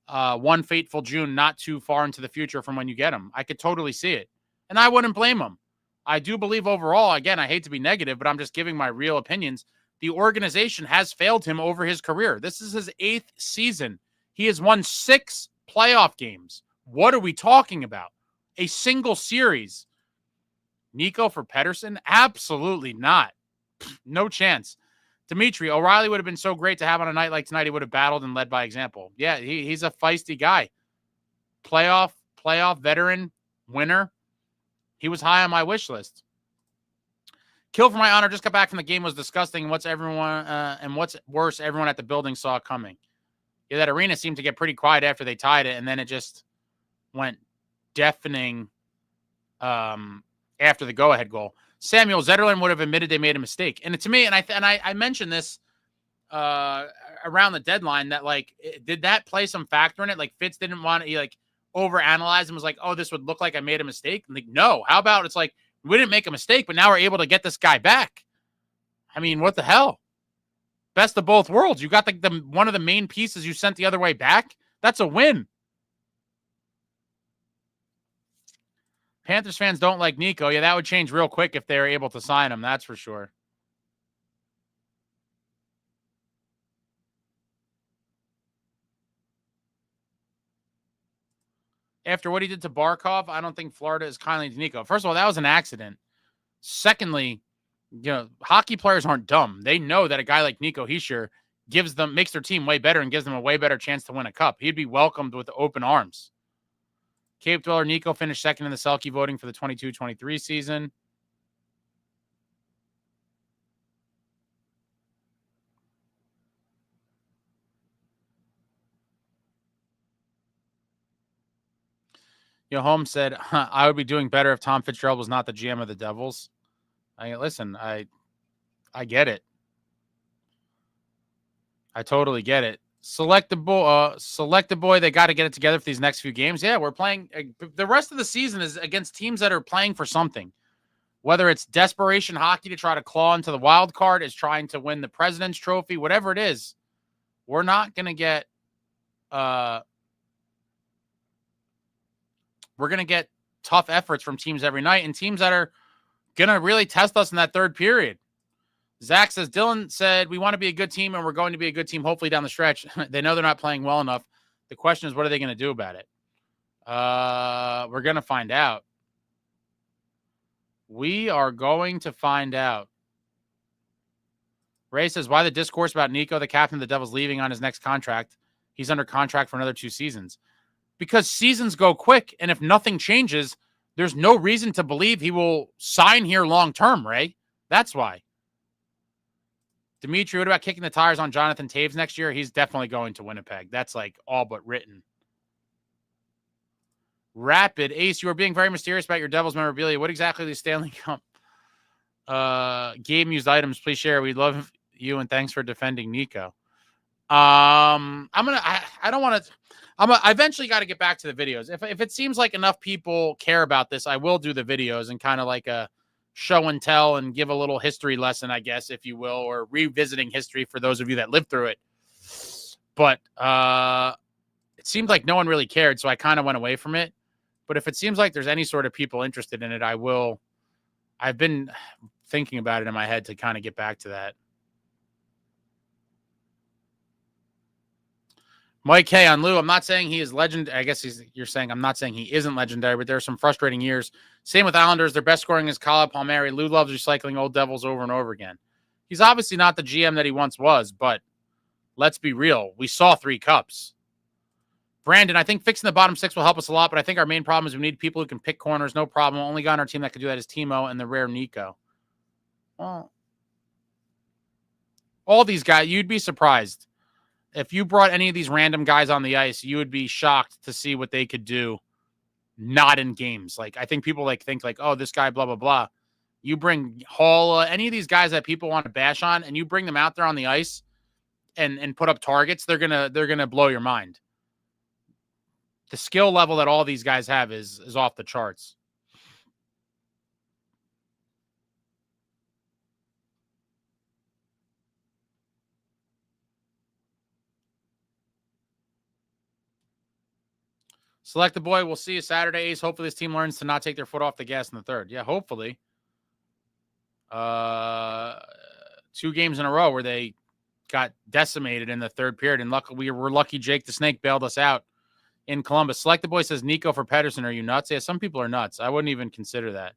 one fateful June, not too far into the future from when you get him. I could totally see it. And I wouldn't blame him. I do believe overall, again, I hate to be negative, but I'm just giving my real opinions. The organization has failed him over his career. This is his 8th season. He has won 6 playoff games. What are we talking about? A single series. Nico for Pedersen? Absolutely not. No chance. Dimitri, O'Reilly would have been so great to have on a night like tonight. He would have battled and led by example. Yeah, he's a feisty guy. Playoff veteran, winner. He was high on my wish list. Kill for my honor. Just got back from the game. Was disgusting. And what's worse, everyone at the building saw it coming. Yeah, that arena seemed to get pretty quiet after they tied it, and then it just went deafening after the go-ahead goal. Samuel Zetterlund would have admitted they made a mistake. And to me, and I mentioned this around the deadline, that, like, did that play some factor in it? Like, Fitz didn't want to, like, overanalyze and was like, oh, this would look like I made a mistake. I'm like, no. How about it's like, we didn't make a mistake, but now we're able to get this guy back. I mean, what the hell? Best of both worlds. You got the one of the main pieces you sent the other way back. That's a win. Panthers fans don't like Nico. Yeah, that would change real quick if they were able to sign him. That's for sure. After what he did to Barkov, I don't think Florida is kindly to Nico. First of all, that was an accident. Secondly, hockey players aren't dumb. They know that a guy like Nico Hischier makes their team way better and gives them a way better chance to win a cup. He'd be welcomed with open arms. Cape Dweller Nico finished second in the Selke voting for the 22-23 season. Holmes said, I would be doing better if Tom Fitzgerald was not the GM of the Devils. Listen, I get it. I totally get it. Select the boy. They got to get it together for these next few games. Yeah, we're playing. The rest of the season is against teams that are playing for something. Whether it's desperation hockey to try to claw into the wild card, is trying to win the President's Trophy, whatever it is, we're not going to get. We're going to get tough efforts from teams every night, and teams that are going to really test us in that third period. Zach says, Dylan said, we want to be a good team, and we're going to be a good team, hopefully down the stretch. They know they're not playing well enough. The question is, what are they going to do about it? We're going to find out. We are going to find out. Ray says, why the discourse about Nico, the captain of the Devils, leaving on his next contract? He's under contract for another 2 seasons. Because seasons go quick, and if nothing changes, there's no reason to believe he will sign here long-term, Ray. That's why. Dimitri, what about kicking the tires on Jonathan Taves next year? He's definitely going to Winnipeg. That's like all but written. Rapid. Ace, you are being very mysterious about your Devils memorabilia. What exactly is the Stanley Cup game-used items? Please share. We love you, and thanks for defending Nico. I eventually got to get back to the videos. If it seems like enough people care about this, I will do the videos and kind of like a show and tell and give a little history lesson, I guess, if you will, or revisiting history for those of you that lived through it. But it seemed like no one really cared, so I kind of went away from it. But if it seems like there's any sort of people interested in it, I will. I've been thinking about it in my head to kind of get back to that. Mike K on Lou, I'm not saying he is legend. I guess you're saying I'm not saying he isn't legendary, but there are some frustrating years. Same with Islanders. Their best scoring is Kyle Palmieri. Lou loves recycling old Devils over and over again. He's obviously not the GM that he once was, but let's be real. We saw 3 cups. Brandon, I think fixing the bottom 6 will help us a lot, but I think our main problem is we need people who can pick corners. No problem. Only guy on our team that can do that is Timo and the rare Nico. Well, all these guys, you'd be surprised. If you brought any of these random guys on the ice, you would be shocked to see what they could do not in games. Like, I think people think oh, this guy, blah, blah, blah. You bring Hall, any of these guys that people want to bash on, and you bring them out there on the ice and put up targets, they're gonna blow your mind. The skill level that all these guys have is off the charts. Select the boy. We'll see you Saturday, Ace. Hopefully this team learns to not take their foot off the gas in the third. Yeah, hopefully. 2 games in a row where they got decimated in the third period. And we were lucky Jake the Snake bailed us out in Columbus. Select the boy says, Nico for Pedersen. Are you nuts? Yeah, some people are nuts. I wouldn't even consider that.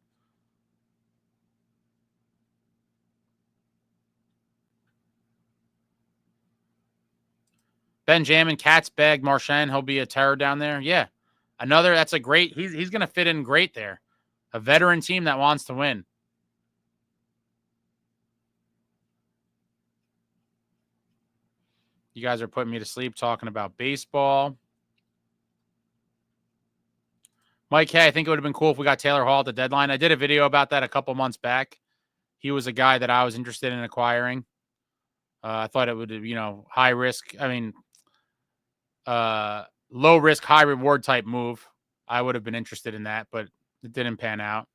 Benjamin, Katz, Bag, Marchand. He'll be a terror down there. Yeah. That's a great, he's going to fit in great there. A veteran team that wants to win. You guys are putting me to sleep talking about baseball. Mike, hey, I think it would have been cool if we got Taylor Hall at the deadline. I did a video about that a couple months back. He was a guy that I was interested in acquiring. I thought it would, high risk. I mean, low risk, high reward type move. I would have been interested in that, but it didn't pan out.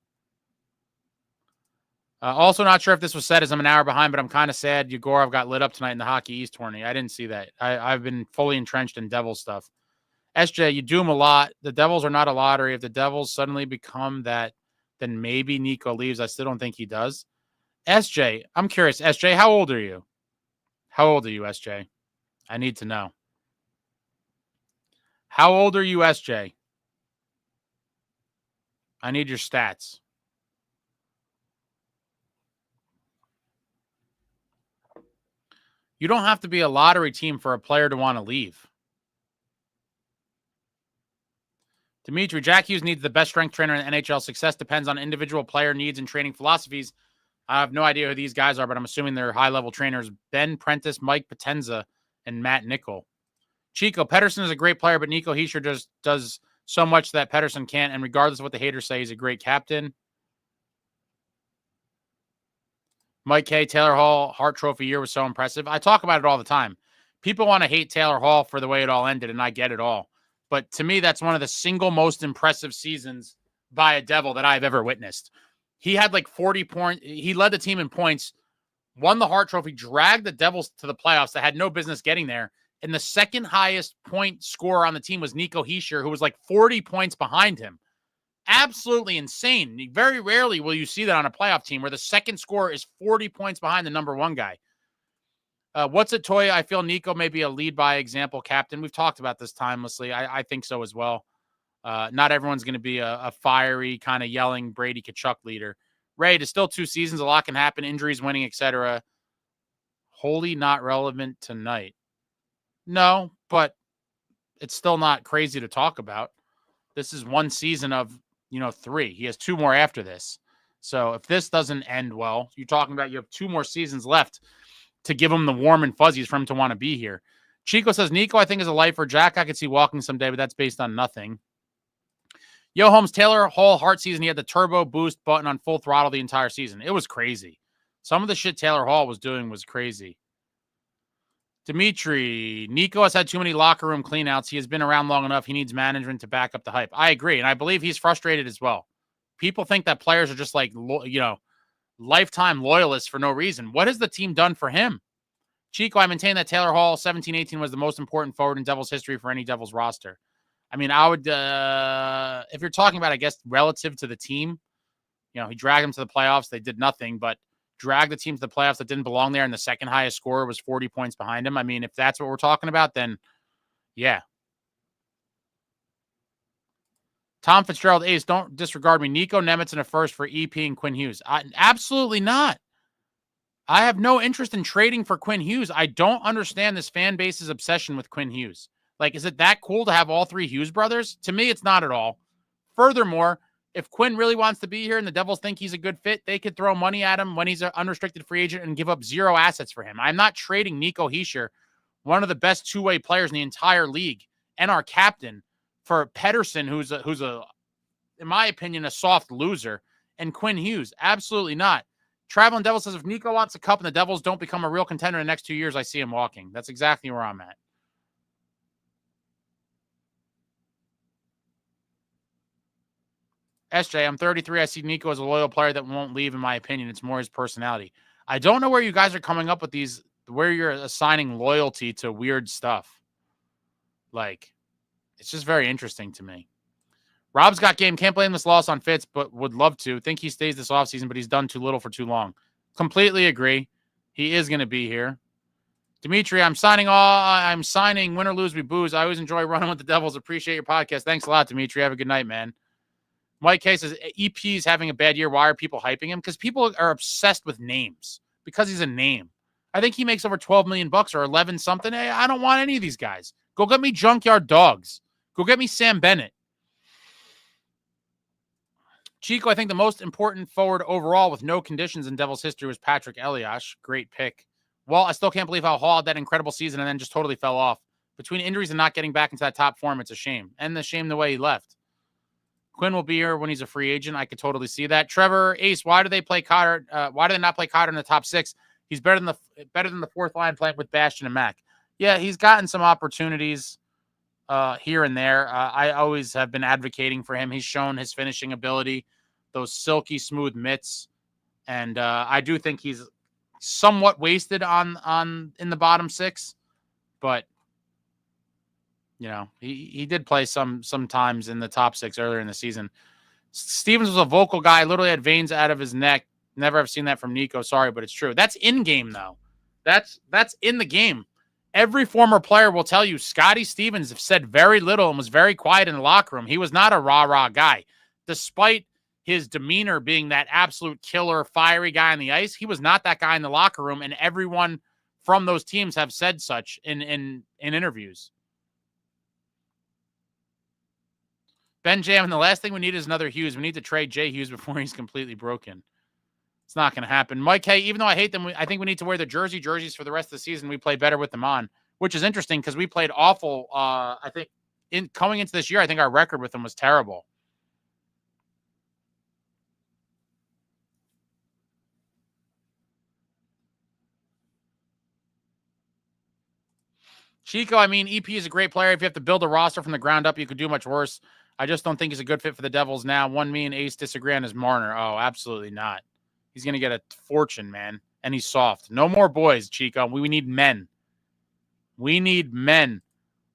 Also, not sure if this was said as I'm an hour behind, but I'm kind of sad Yegorov got lit up tonight in the Hockey East tourney. I didn't see that. I've been fully entrenched in Devils stuff. SJ, you do them a lot. The Devils are not a lottery. If the Devils suddenly become that, then maybe Nico leaves. I still don't think he does. SJ, I'm curious. SJ, how old are you? How old are you, SJ? I need to know. How old are you, SJ? I need your stats. You don't have to be a lottery team for a player to want to leave. Dimitri, Jack Hughes needs the best strength trainer in the NHL. Success depends on individual player needs and training philosophies. I have no idea who these guys are, but I'm assuming they're high-level trainers. Ben Prentice, Mike Potenza, and Matt Nickel. Chico, Pedersen is a great player, but Nico Hischier just does so much that Pedersen can't, and regardless of what the haters say, he's a great captain. Mike K, Taylor Hall, Hart Trophy year was so impressive. I talk about it all the time. people want to hate Taylor Hall for the way it all ended, and I get it all. But to me, that's one of the single most impressive seasons by a Devil that I've ever witnessed. He had like 40 points. He led the team in points, won the Hart Trophy, dragged the Devils to the playoffs that had no business getting there. And the second highest point scorer on the team was Nico Hischier, who was like 40 points behind him. Absolutely insane. Very rarely will you see that on a playoff team where the second scorer is 40 points behind the number one guy. What's it, Toya? I feel Nico may be a lead by example captain. We've talked about this timelessly. I think so as well. Not everyone's going to be a fiery kind of yelling Brady Tkachuk leader. Ray, it's still 2 seasons. A lot can happen. Injuries, winning, etc. Wholly not relevant tonight. No, but it's still not crazy to talk about. This is 1 season of, 3. He has 2 more after this. So if this doesn't end well, you're talking about you have 2 more seasons left to give him the warm and fuzzies for him to want to be here. Chico says, Nico, I think, is a lifer. Jack, I could see walking someday, but that's based on nothing. Yo, Holmes, Taylor Hall Hart season, he had the turbo boost button on full throttle the entire season. It was crazy. Some of the shit Taylor Hall was doing was crazy. Dimitri, Nico has had too many locker room cleanouts. He has been around long enough. He needs management to back up the hype. I agree, and I believe he's frustrated as well. People think that players are just like, lifetime loyalists for no reason. What has the team done for him? Chico, I maintain that Taylor Hall 17-18 was the most important forward in Devils history for any Devils roster. I mean, I would, if you're talking about, I guess, relative to the team, he dragged them to the playoffs. They did nothing, but dragged the team to the playoffs that didn't belong there, and the second highest scorer was 40 points behind him. I mean, if that's what we're talking about, then yeah. Tom Fitzgerald, Ace, don't disregard me. Nico Nemitz in a first for EP and Quinn Hughes. Absolutely not. I have no interest in trading for Quinn Hughes. I don't understand this fan base's obsession with Quinn Hughes. Like, is it that cool to have all 3 Hughes brothers? To me, it's not at all. Furthermore, if Quinn really wants to be here and the Devils think he's a good fit, they could throw money at him when he's an unrestricted free agent and give up 0 assets for him. I'm not trading Nico Hischier, one of the best two-way players in the entire league, and our captain, for Pedersen, who's a, in my opinion, a soft loser, and Quinn Hughes. Absolutely not. Traveling Devil says, if Nico wants a cup and the Devils don't become a real contender in the next 2 years, I see him walking. That's exactly where I'm at. SJ, I'm 33. I see Nico as a loyal player that won't leave, in my opinion. It's more his personality. I don't know where you guys are coming up with these, where you're assigning loyalty to weird stuff. Like, it's just very interesting to me. Rob's got game. Can't blame this loss on Fitz, but would love to. Think he stays this offseason, but he's done too little for too long. Completely agree. He is going to be here. Dimitri, I'm signing win or lose, we booze. I always enjoy running with the Devils. Appreciate your podcast. Thanks a lot, Dimitri. Have a good night, man. Mike K says, EP's having a bad year. Why are people hyping him? Because people are obsessed with names. Because he's a name. I think he makes over $12 million or 11 something. Hey, I don't want any of these guys. Go get me Junkyard Dogs. Go get me Sam Bennett. Chico, I think the most important forward overall with no conditions in Devils history was Patrick Elias. Great pick. Well, I still can't believe how Hall had that incredible season and then just totally fell off. Between injuries and not getting back into that top form, it's a shame. And the shame the way he left. Quinn will be here when he's a free agent. I could totally see that. Trevor, Ace, why do they play Cotter? Why do they not play Cotter in the top 6? He's better than the fourth line playing with Bastian and Mac. Yeah, he's gotten some opportunities here and there. I always have been advocating for him. He's shown his finishing ability, those silky smooth mitts, and I do think he's somewhat wasted on in the bottom 6, but he did play sometimes in the top 6 earlier in the season. Stevens was a vocal guy, literally had veins out of his neck. Never have seen that from Nico. Sorry, but it's true. That's in game though. That's in the game. Every former player will tell you Scotty Stevens said very little and was very quiet in the locker room. He was not a rah-rah guy. Despite his demeanor being that absolute killer, fiery guy on the ice, he was not that guy in the locker room, and everyone from those teams have said such in interviews. Ben Jam, the last thing we need is another Hughes. We need to trade Jay Hughes before he's completely broken. It's not going to happen. Mike, hey, even though I hate them, I think we need to wear the jerseys for the rest of the season. We play better with them on, which is interesting because we played awful. I think coming into this year, I think our record with them was terrible. Chico, I mean, EP is a great player. If you have to build a roster from the ground up, you could do much worse. I just don't think he's a good fit for the Devils now. Me and Ace disagree on his Marner. Oh, absolutely not. He's going to get a fortune, man. And he's soft. No more boys, Chico. We need men. We need men.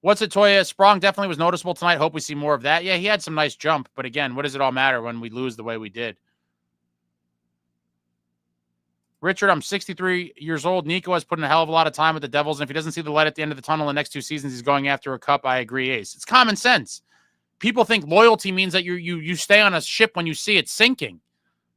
What's it, Toya? Sprong definitely was noticeable tonight. Hope we see more of that. Yeah, he had some nice jump. But again, what does it all matter when we lose the way we did? Richard, I'm 63 years old. Nico has put in a hell of a lot of time with the Devils. And if he doesn't see the light at the end of the tunnel in the next 2 seasons, he's going after a cup. I agree, Ace. It's common sense. People think loyalty means that you stay on a ship when you see it sinking.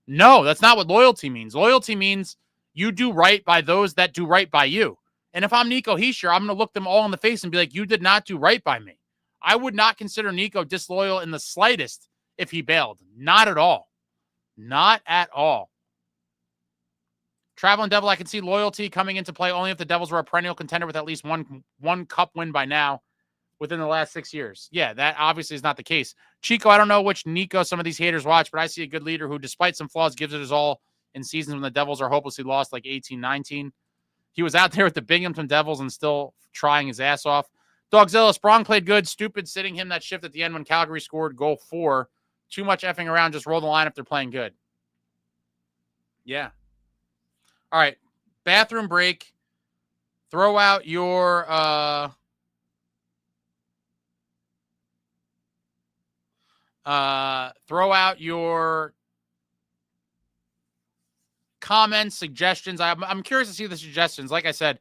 No, that's not what loyalty means. Loyalty means you do right by those that do right by you. And if I'm Nico Hischier, I'm going to look them all in the face and be like, you did not do right by me. I would not consider Nico disloyal in the slightest if he bailed. Not at all. Not at all. Traveling Devil, I can see loyalty coming into play only if the Devils were a perennial contender with at least one cup win by now within the last 6 years. Yeah, that obviously is not the case. Chico, I don't know which Nico some of these haters watch, but I see a good leader who, despite some flaws, gives it his all in seasons when the Devils are hopelessly lost, like 18-19. He was out there with the Binghamton Devils and still trying his ass off. Dogzilla, Sprong played good. Stupid sitting him that shift at the end when Calgary scored goal 4. Too much effing around. Just roll the line if they're playing good. Yeah. All right. Bathroom break. Throw out your comments, suggestions. I'm curious to see the suggestions. Like I said,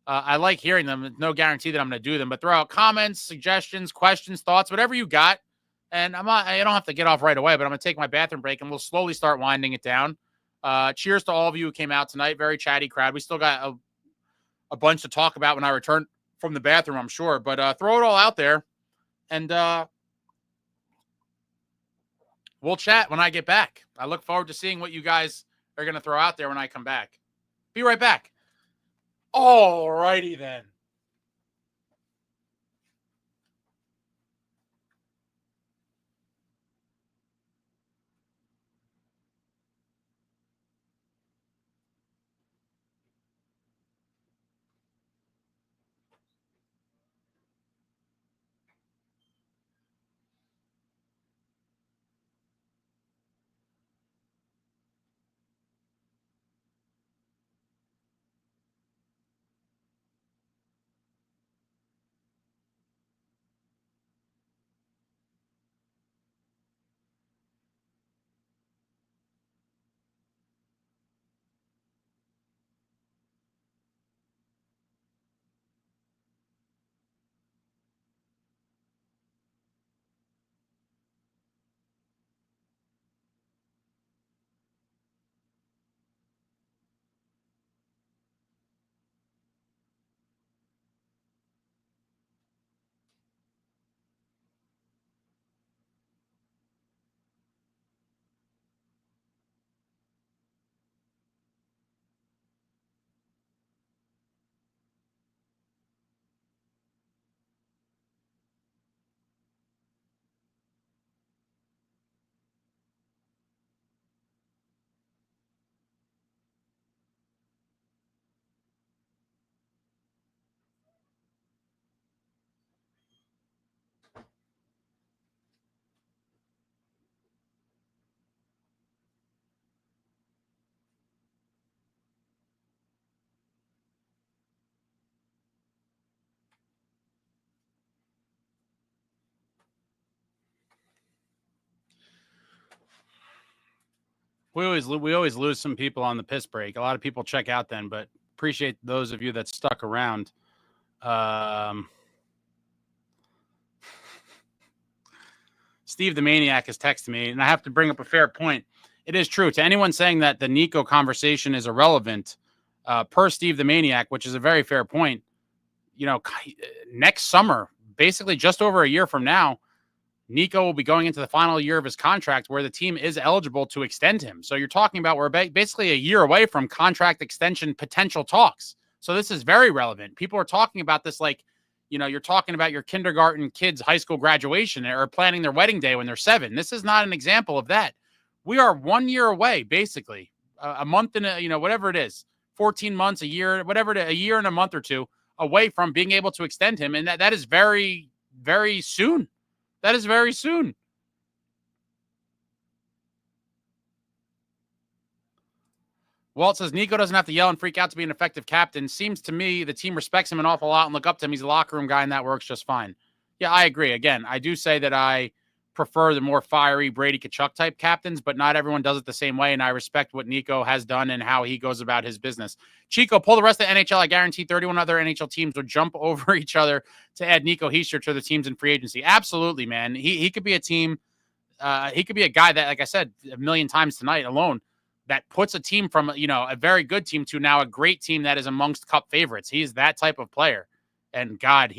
I like hearing them. There's no guarantee that I'm going to do them, but throw out comments, suggestions, questions, thoughts, whatever you got. And I don't have to get off right away, but I'm going to take my bathroom break and we'll slowly start winding it down. Cheers to all of you who came out tonight. Very chatty crowd. We still got a bunch to talk about when I return from the bathroom, I'm sure, but throw it all out there and we'll chat when I get back. I look forward to seeing what you guys are going to throw out there when I come back. Be right back. All righty then. We always lose some people on the piss break. A lot of people check out then, but appreciate those of you that stuck around. Steve the Maniac has texted me, and I have to bring up a fair point. It is true. To anyone saying that the Nico conversation is irrelevant, per Steve the Maniac, which is a very fair point, next summer, basically just over a year from now, Nico will be going into the final year of his contract where the team is eligible to extend him. So you're talking about we're basically a year away from contract extension potential talks. So this is very relevant. People are talking about this like, you're talking about your kindergarten kids' high school graduation or planning their wedding day when they're 7. This is not an example of that. We are 1 year away, basically, a month and whatever it is, 14 months, a year, whatever, a year and a month or two away from being able to extend him. And that is very, very soon. That is very soon. Walt says, Nico doesn't have to yell and freak out to be an effective captain. Seems to me the team respects him an awful lot and look up to him. He's a locker room guy, and that works just fine. Yeah, I agree. Again, I do say that I prefer the more fiery Brady Tkachuk type captains, but not everyone does it the same way, and I respect what Nico has done and how he goes about his business. Chico, pull the rest of the NHL. I guarantee 31 other NHL teams would jump over each other to add Nico Hischier to the teams in free agency. Absolutely, man. He could be a team. He could be a guy that, like I said a million times tonight alone, that puts a team from, a very good team to now a great team that is amongst cup favorites. He's that type of player. And God,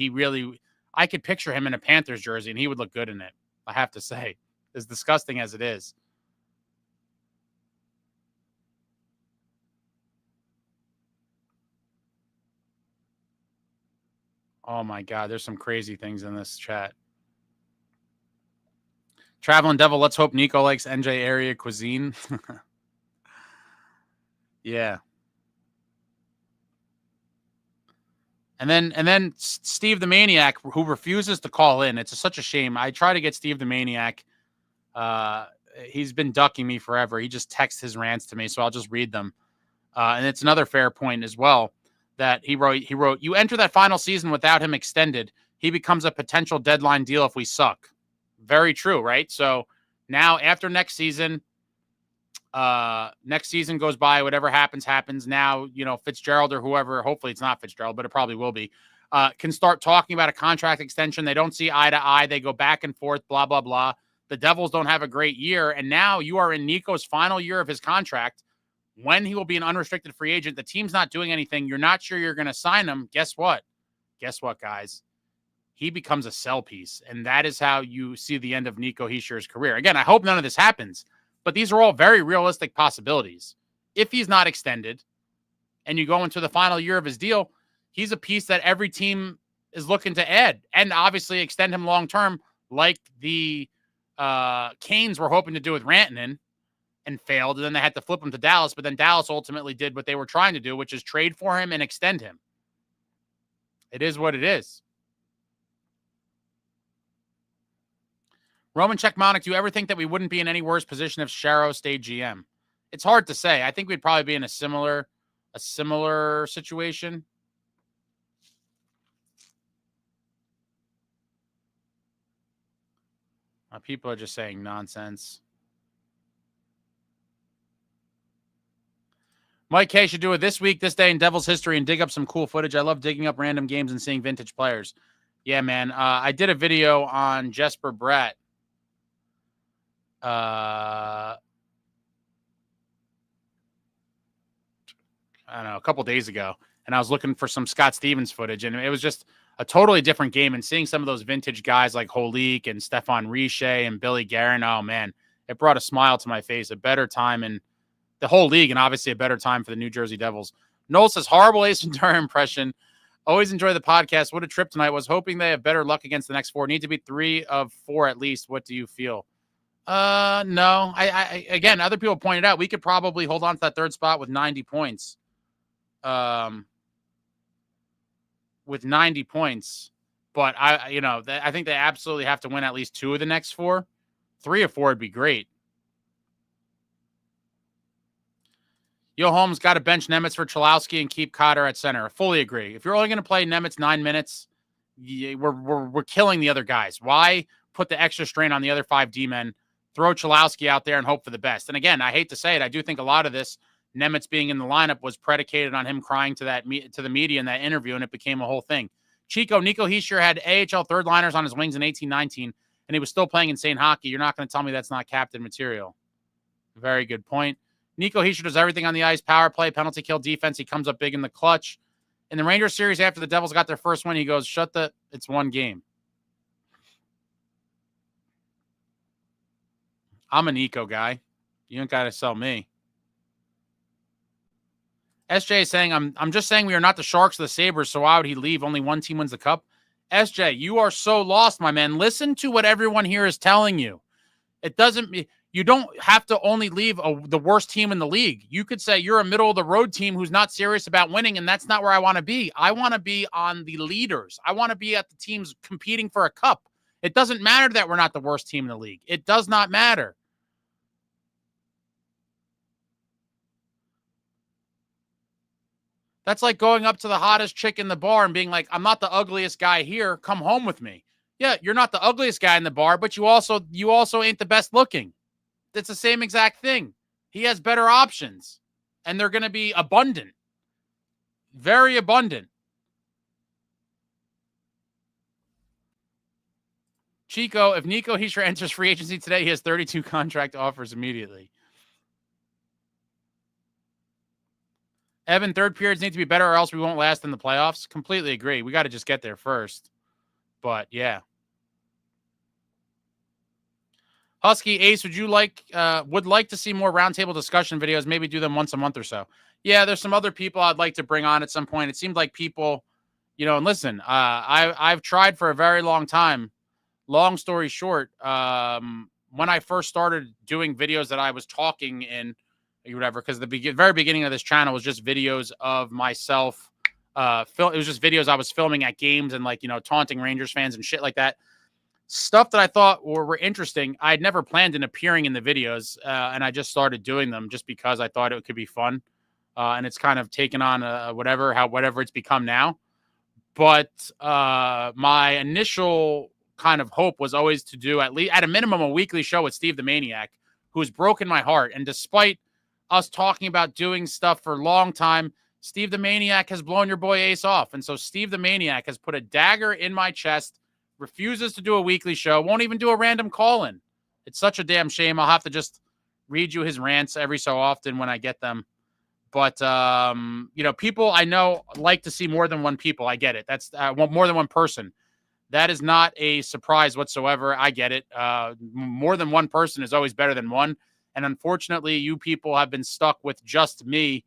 I could picture him in a Panthers jersey and he would look good in it. I have to say, as disgusting as it is. Oh my God, there's some crazy things in this chat. Traveling Devil, let's hope Nico likes NJ area cuisine. Yeah. And then Steve the Maniac, who refuses to call in. It's such a shame. I try to get Steve the Maniac. He's been ducking me forever. He just texts his rants to me, so I'll just read them. And it's another fair point as well that he wrote, you enter that final season without him extended. He becomes a potential deadline deal if we suck. Very true, right? So now after next season goes by, whatever happens. Now, Fitzgerald or whoever, hopefully it's not Fitzgerald, but it probably will be, can start talking about a contract extension. They don't see eye to eye. They go back and forth, blah, blah, blah. The Devils don't have a great year. And now you are in Nico's final year of his contract when he will be an unrestricted free agent. The team's not doing anything. You're not sure you're going to sign him. Guess what, guys? He becomes a sell piece. And that is how you see the end of Nico Hischier's career. Again, I hope none of this happens. But these are all very realistic possibilities. If he's not extended and you go into the final year of his deal, he's a piece that every team is looking to add and obviously extend him long-term, like the Canes were hoping to do with Rantanen and failed. And then they had to flip him to Dallas. But then Dallas ultimately did what they were trying to do, which is trade for him and extend him. It is what it is. Roman Czechmonic, do you ever think that we wouldn't be in any worse position if Sharo stayed GM? It's hard to say. I think we'd probably be in a similar situation. People are just saying nonsense. Mike K should do it this week, this day in Devils history and dig up some cool footage. I love digging up random games and seeing vintage players. Yeah, man. I did a video on Jesperbratt. I don't know, a couple days ago, and I was looking for some Scott Stevens footage, and it was just a totally different game. And seeing some of those vintage guys like Holik and Stefan Riche and Billy Guerin, oh man, it brought a smile to my face. A better time in the whole league, and obviously a better time for the New Jersey Devils. Noel says, horrible Ace Ventura impression. Always enjoy the podcast. What a trip tonight. Was hoping they have better luck against the next four. Need to be 3 of 4 at least. What do you feel? No. I again, other people pointed out we could probably hold on to that third spot with 90 points. With 90 points, but I think they absolutely have to win at least 2 of the next 4. 3 or 4 would be great. Yo, Holmes got to bench Nemitz for Cholowski and keep Cotter at center. I fully agree. If you're only going to play Nemitz 9 minutes, we're killing the other guys. Why put the extra strain on the other 5 D-men, throw Cholowski out there and hope for the best? And again, I hate to say it, I do think a lot of this, Nemitz being in the lineup, was predicated on him crying to the media in that interview, and it became a whole thing. Chico, Nico Hischier had AHL third liners on his wings in 18-19, and he was still playing insane hockey. You're not going to tell me that's not captain material. Very good point. Nico Hischier does everything on the ice: power play, penalty kill, defense. He comes up big in the clutch. In the Rangers series, after the Devils got their first win, he goes, it's one game. I'm a Nico guy. You don't got to sell me. SJ is saying, I'm just saying we are not the Sharks or the Sabres, so why would he leave? Only one team wins the cup. SJ, you are so lost, my man. Listen to what everyone here is telling you. It doesn't, You don't have to only leave the worst team in the league. You could say you're a middle-of-the-road team who's not serious about winning, and that's not where I want to be. I want to be on the leaders. I want to be at the teams competing for a cup. It doesn't matter that we're not the worst team in the league. It does not matter. That's like going up to the hottest chick in the bar and being like, I'm not the ugliest guy here. Come home with me. Yeah, you're not the ugliest guy in the bar, but you also ain't the best looking. It's the same exact thing. He has better options, and they're going to be abundant. Very abundant. Chico, if Nico Hischier enters free agency today, he has 32 contract offers immediately. Evan, third periods need to be better or else we won't last in the playoffs. Completely agree. We got to just get there first. But, yeah. Husky Ace, would like to see more roundtable discussion videos, maybe do them once a month or so. Yeah, there's some other people I'd like to bring on at some point. It seemed like people, and listen, I've tried for a very long time. Long story short, when I first started doing videos that I was talking in, whatever, because the very beginning of this channel was just videos of myself. It was just videos I was filming at games and taunting Rangers fans and shit like that. Stuff that I thought were interesting. I'd never planned on appearing in the videos, and I just started doing them just because I thought it could be fun. And it's kind of taken on whatever it's become now. But my initial kind of hope was always to do at a minimum a weekly show with Steve the Maniac, who's broken my heart. And despite us talking about doing stuff for a long time, Steve the Maniac has blown your boy Ace off. And so Steve the Maniac has put a dagger in my chest, refuses to do a weekly show, won't even do a random call-in. It's such a damn shame. I'll have to just read you his rants every so often when I get them. But, people I know like to see more than one people. I get it. That's more than one person. That is not a surprise whatsoever. I get it. More than one person is always better than one. And unfortunately, you people have been stuck with just me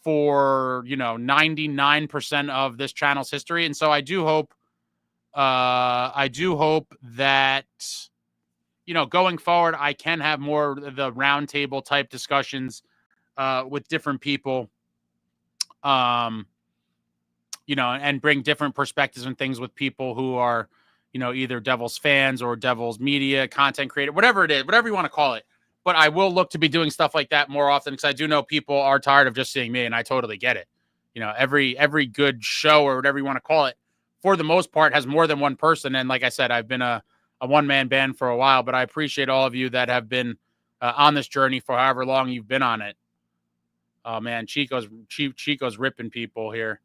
for, 99% of this channel's history. And so I do hope that, going forward, I can have more of the roundtable type discussions with different people, and bring different perspectives and things with people who are, either Devils fans or Devils media, content creator, whatever it is, whatever you want to call it. But I will look to be doing stuff like that more often because I do know people are tired of just seeing me, and I totally get it. Every good show or whatever you want to call it, for the most part, has more than one person. And like I said, I've been a one-man band for a while, but I appreciate all of you that have been on this journey for however long you've been on it. Oh, man, Chico's ripping people here.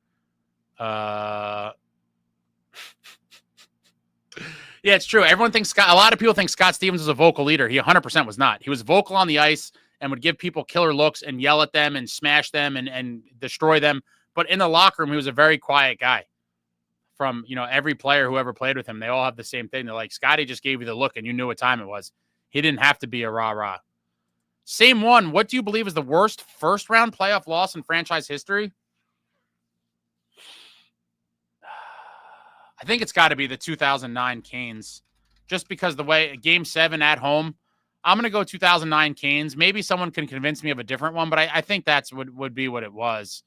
Yeah, it's true. Everyone thinks a lot of people think Scott Stevens was a vocal leader. He 100% was not. He was vocal on the ice and would give people killer looks and yell at them and smash them and destroy them. But in the locker room, he was a very quiet guy. From, every player who ever played with him, they all have the same thing. They're like, Scotty just gave you the look and you knew what time it was. He didn't have to be a rah-rah. Same one. What do you believe is the worst first-round playoff loss in franchise history? I think it's got to be the 2009 Canes. Just because the way Game 7 at home, I'm going to go 2009 Canes. Maybe someone can convince me of a different one, but I think that's would be what it was.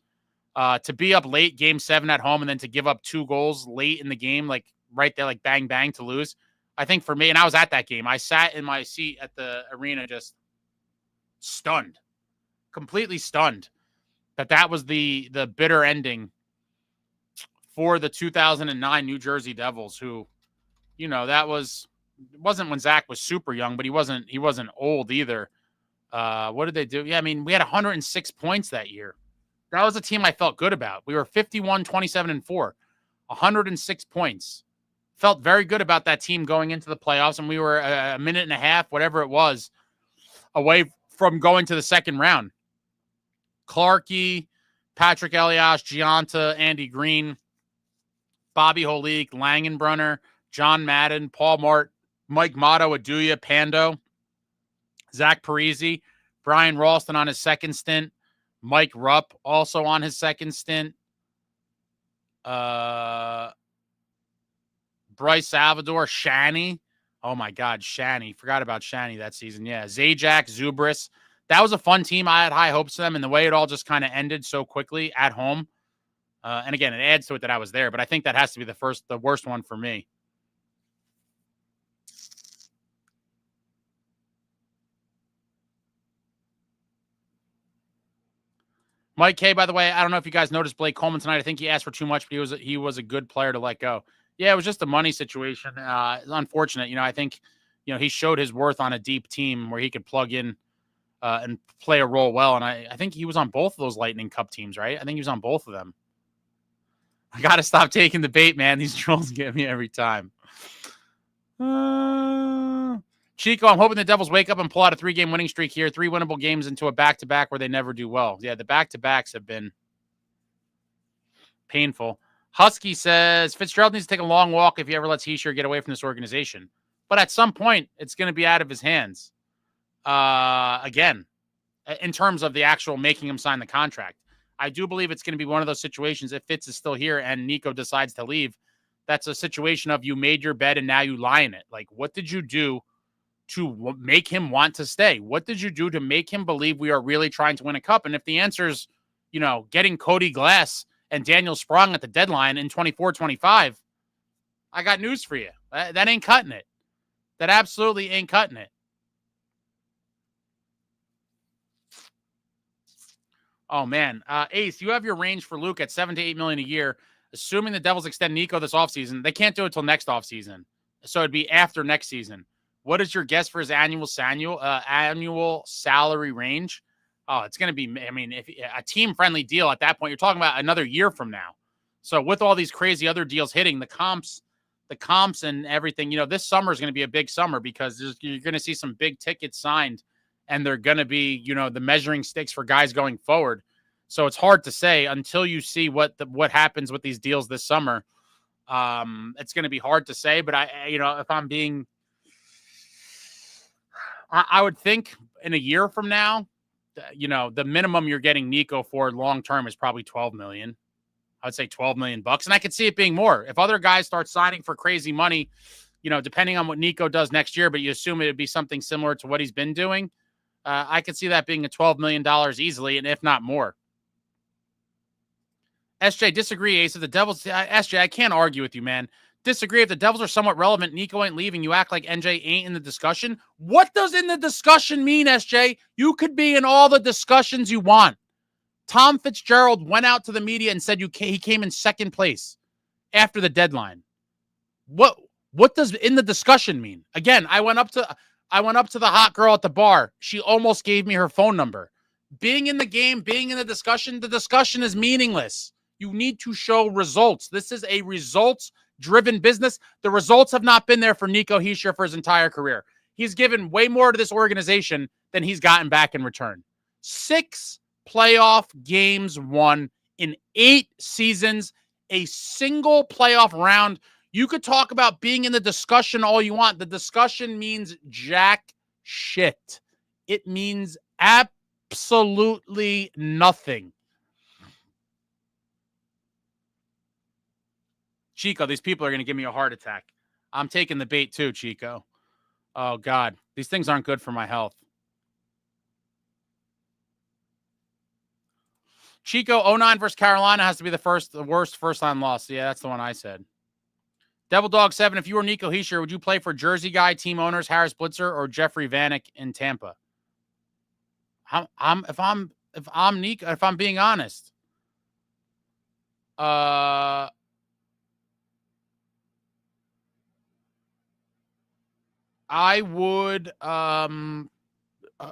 To be up late, Game 7 at home, and then to give up 2 goals late in the game, like right there, like bang, bang to lose. I think for me, and I was at that game, I sat in my seat at the arena just stunned, completely stunned that was the bitter ending for the 2009 New Jersey Devils, who, that wasn't when Zach was super young, but he wasn't old either. What did they do? Yeah, I mean, we had 106 points that year. That was a team I felt good about. We were 51-27-4, 106 points. Felt very good about that team going into the playoffs, and we were a minute and a half, whatever it was, away from going to the second round. Clarkey, Patrick Elias, Gianta, Andy Green, Bobby Holik, Langenbrunner, John Madden, Paul Mart, Mike Motto, Aduya, Pando, Zach Parisi, Brian Ralston on his second stint, Mike Rupp also on his second stint, Bryce Salvador, Shani Oh, my God, Shani. Forgot about Shani that season. Yeah, Zajac, Zubris. That was a fun team. I had high hopes for them, and the way it all just kind of ended so quickly at home. And again, it adds to it that I was there, but I think that has to be the worst one for me. Mike K, by the way, I don't know if you guys noticed Blake Coleman tonight. I think he asked for too much, but he was a good player to let go. Yeah, it was just a money situation. It's unfortunate. I think, he showed his worth on a deep team where he could plug in and play a role well. And I think he was on both of those Lightning Cup teams, right? I think he was on both of them. I got to stop taking the bait, man. These trolls get me every time. Chico, I'm hoping the Devils wake up and pull out a 3-game winning streak here. 3 winnable games into a back-to-back where they never do well. Yeah, the back-to-backs have been painful. Husky says, Fitzgerald needs to take a long walk if he ever lets Hischier get away from this organization. But at some point, it's going to be out of his hands. Again, in terms of the actual making him sign the contract. I do believe it's going to be one of those situations if Fitz is still here and Nico decides to leave. That's a situation of you made your bed and now you lie in it. Like, what did you do to make him want to stay? What did you do to make him believe we are really trying to win a cup? And if the answer is, getting Cody Glass and Daniel Sprong at the deadline in 24-25, I got news for you. That ain't cutting it. That absolutely ain't cutting it. Oh, man. Ace, you have your range for Luke at $7 to $8 million a year. Assuming the Devils extend Nico this offseason, they can't do it until next offseason. So it'd be after next season. What is your guess for his annual salary range? Oh, it's going to be, if a team-friendly deal at that point, you're talking about another year from now. So with all these crazy other deals hitting, the comps and everything, this summer is going to be a big summer because you're going to see some big tickets signed, and they're going to be, the measuring sticks for guys going forward. So it's hard to say until you see what happens with these deals this summer. It's going to be hard to say, but if I'm being, I would think in a year from now, the minimum you're getting Nico for long-term is probably $12 million. I would say $12 million bucks. And I could see it being more if other guys start signing for crazy money, depending on what Nico does next year, but you assume it'd be something similar to what he's been doing. I could see that being a $12 million easily, and if not more. SJ, disagree, Ace. If the Devils, SJ, I can't argue with you, man. Disagree. If the Devils are somewhat relevant, Nico ain't leaving, you act like NJ ain't in the discussion. What does in the discussion mean, SJ? You could be in all the discussions you want. Tom Fitzgerald went out to the media and said he came in second place after the deadline. What does in the discussion mean? Again, I went up to the hot girl at the bar. She almost gave me her phone number. Being in the game, being in the discussion is meaningless. You need to show results. This is a results-driven business. The results have not been there for Nico Hischier for his entire career. He's given way more to this organization than he's gotten back in return. 6 playoff games won in 8 seasons, a single playoff round. You could talk about being in the discussion all you want. The discussion means jack shit. It means absolutely nothing. Chico, these people are going to give me a heart attack. I'm taking the bait too, Chico. Oh, God. These things aren't good for my health. Chico, 09 versus Carolina has to be the worst first-time loss. Yeah, that's the one I said. Devil Dog 7, if you were Nico Hischier, would you play for Jersey guy, team owners, Harris Blitzer, or Jeffrey Vanek in Tampa? If I'm Nico, if I'm being honest, I would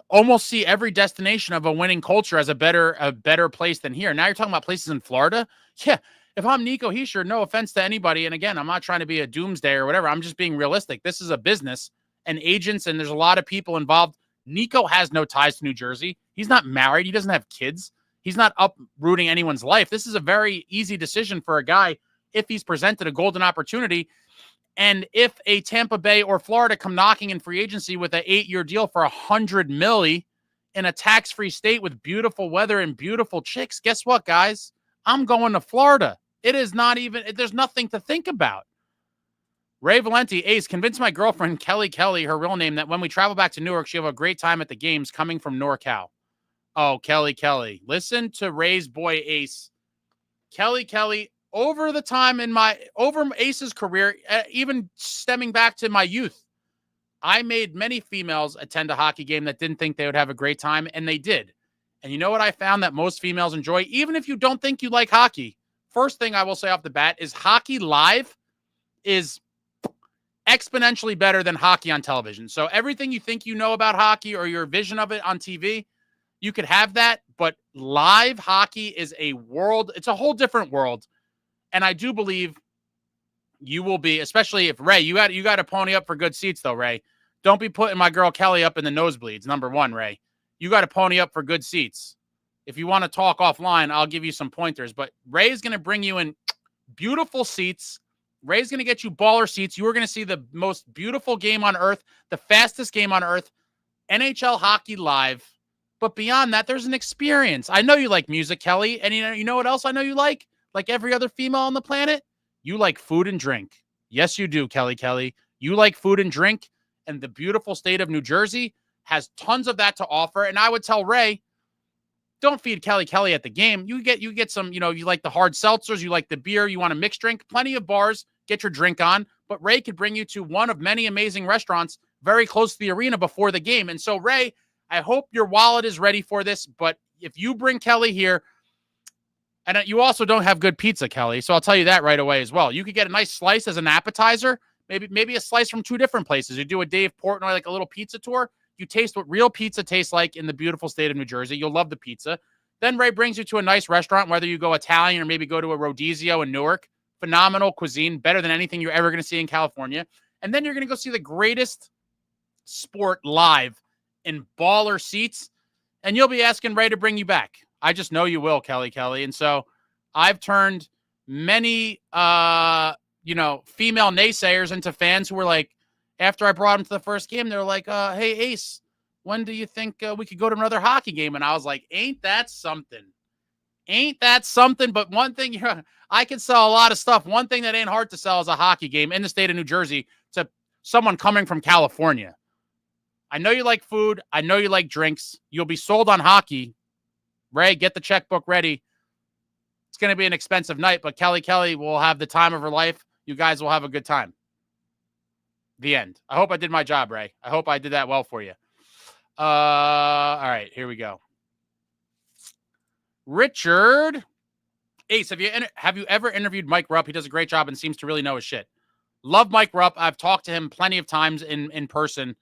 almost see every destination of a winning culture as a better place than here. Now you're talking about places in Florida. Yeah. If I'm Nico Hischier, no offense to anybody, and again, I'm not trying to be a doomsday or whatever. I'm just being realistic. This is a business and agents, and there's a lot of people involved. Nico has no ties to New Jersey. He's not married. He doesn't have kids. He's not uprooting anyone's life. This is a very easy decision for a guy if he's presented a golden opportunity. And if a Tampa Bay or Florida come knocking in free agency with an 8-year deal for $100 million in a tax-free state with beautiful weather and beautiful chicks, guess what, guys? I'm going to Florida. It is not even, there's nothing to think about. Ray Valenti, Ace, convince my girlfriend, Kelly, her real name, that when we travel back to Newark, she'll have a great time at the games coming from NorCal. Oh, Kelly. Listen to Ray's boy, Ace. Kelly, over Ace's career, even stemming back to my youth, I made many females attend a hockey game that didn't think they would have a great time, and they did. And you know what I found that most females enjoy, even if you don't think you like hockey? First thing I will say off the bat is hockey live is exponentially better than hockey on television. So everything you think you know about hockey or your vision of it on TV, you could have that, but live hockey is it's a whole different world. And I do believe you will be, especially if Ray, you got to pony up for good seats though, Ray. Don't be putting my girl Kelly up in the nosebleeds. Number one, Ray, you got to pony up for good seats. If you want to talk offline, I'll give you some pointers, but Ray is going to bring you in beautiful seats. Ray's going to get you baller seats. You are going to see the most beautiful game on earth, the fastest game on earth, NHL hockey live. But beyond that, there's an experience. I know you like music, Kelly. And you know what else I know you like? Like every other female on the planet, you like food and drink. Yes, you do, Kelly. You like food and drink. And the beautiful state of New Jersey has tons of that to offer. And I would tell Ray, don't feed Kelly at the game. You get some, you like the hard seltzers, you like the beer, you want a mixed drink, plenty of bars, get your drink on. But Ray could bring you to one of many amazing restaurants very close to the arena before the game. And so, Ray, I hope your wallet is ready for this. But if you bring Kelly here, and you also don't have good pizza, Kelly, so I'll tell you that right away as well. You could get a nice slice as an appetizer, maybe a slice from two different places. You do a Dave Portnoy, like a little pizza tour. You taste what real pizza tastes like in the beautiful state of New Jersey. You'll love the pizza. Then Ray brings you to a nice restaurant, whether you go Italian or maybe go to a Rodizio in Newark. Phenomenal cuisine, better than anything you're ever going to see in California. And then you're going to go see the greatest sport live in baller seats, and you'll be asking Ray to bring you back. I just know you will, Kelly. And so I've turned many, female naysayers into fans who were like, after I brought them to the first game, they're like, hey, Ace, when do you think we could go to another hockey game? And I was like, ain't that something? But one thing, I can sell a lot of stuff. One thing that ain't hard to sell is a hockey game in the state of New Jersey to someone coming from California. I know you like food. I know you like drinks. You'll be sold on hockey. Ray, get the checkbook ready. It's going to be an expensive night, but Kelly will have the time of her life. You guys will have a good time. The end. I hope I did my job, Ray. I hope I did that well for you. All right, here we go. Richard. Ace, have you ever interviewed Mike Rupp? He does a great job and seems to really know his shit. Love Mike Rupp. I've talked to him plenty of times in person.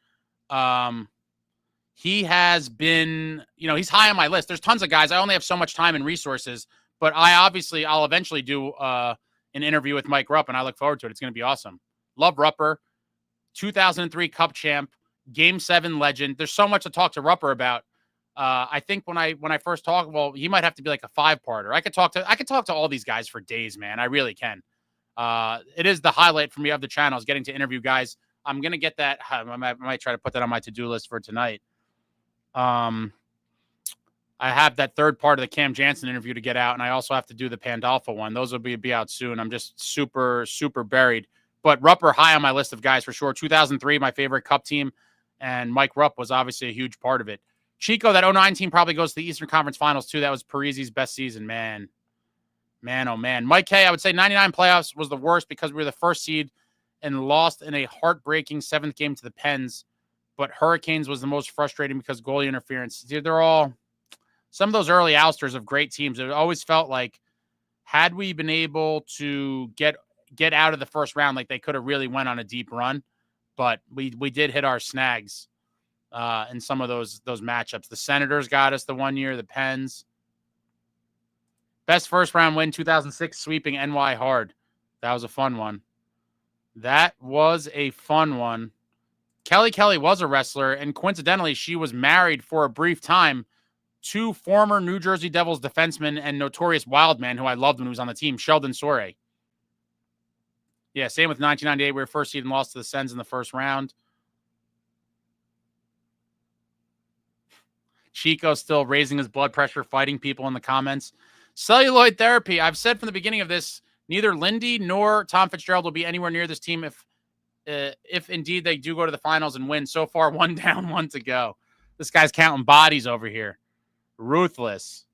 He has been, he's high on my list. There's tons of guys. I only have so much time and resources, but I'll eventually do an interview with Mike Rupp, and I look forward to it. It's going to be awesome. Love Rupper, 2003 Cup champ, Game 7 legend. There's so much to talk to Rupper about. I think when I first talk, well, he might have to be like a 5-parter. I could talk to all these guys for days, man. I really can. It is the highlight for me of the channel is getting to interview guys. I'm going to get that. I might try to put that on my to-do list for tonight. I have that third part of the Cam Jansen interview to get out, and I also have to do the Pandolfo one. Those will be out soon. I'm just super, super buried. But Rupper, high on my list of guys for sure. 2003, my favorite Cup team, and Mike Rupp was obviously a huge part of it. Chico, that 09 team probably goes to the Eastern Conference Finals, too. That was Parisi's best season, man. Man, oh, man. Mike K, I would say 99 playoffs was the worst because we were the first seed and lost in a heartbreaking 7th game to the Pens. But Hurricanes was the most frustrating because goalie interference. Dude, they're all some of those early ousters of great teams. It always felt like had we been able to get out of the first round, like they could have really went on a deep run. But we did hit our snags in some of those matchups. The Senators got us the one year, the Pens. Best first round win, 2006, sweeping NY hard. That was a fun one. Kelly was a wrestler, and coincidentally, she was married for a brief time to former New Jersey Devils defenseman and notorious wildman who I loved when he was on the team, Sheldon Soray. Yeah, same with 1998. We were first seed and lost to the Sens in the first round. Chico still raising his blood pressure, fighting people in the comments. Celluloid therapy. I've said from the beginning of this, neither Lindy nor Tom Fitzgerald will be anywhere near this team if if indeed they do go to the finals and win. So far, 1 down, 1 to go. This guy's counting bodies over here. Ruthless.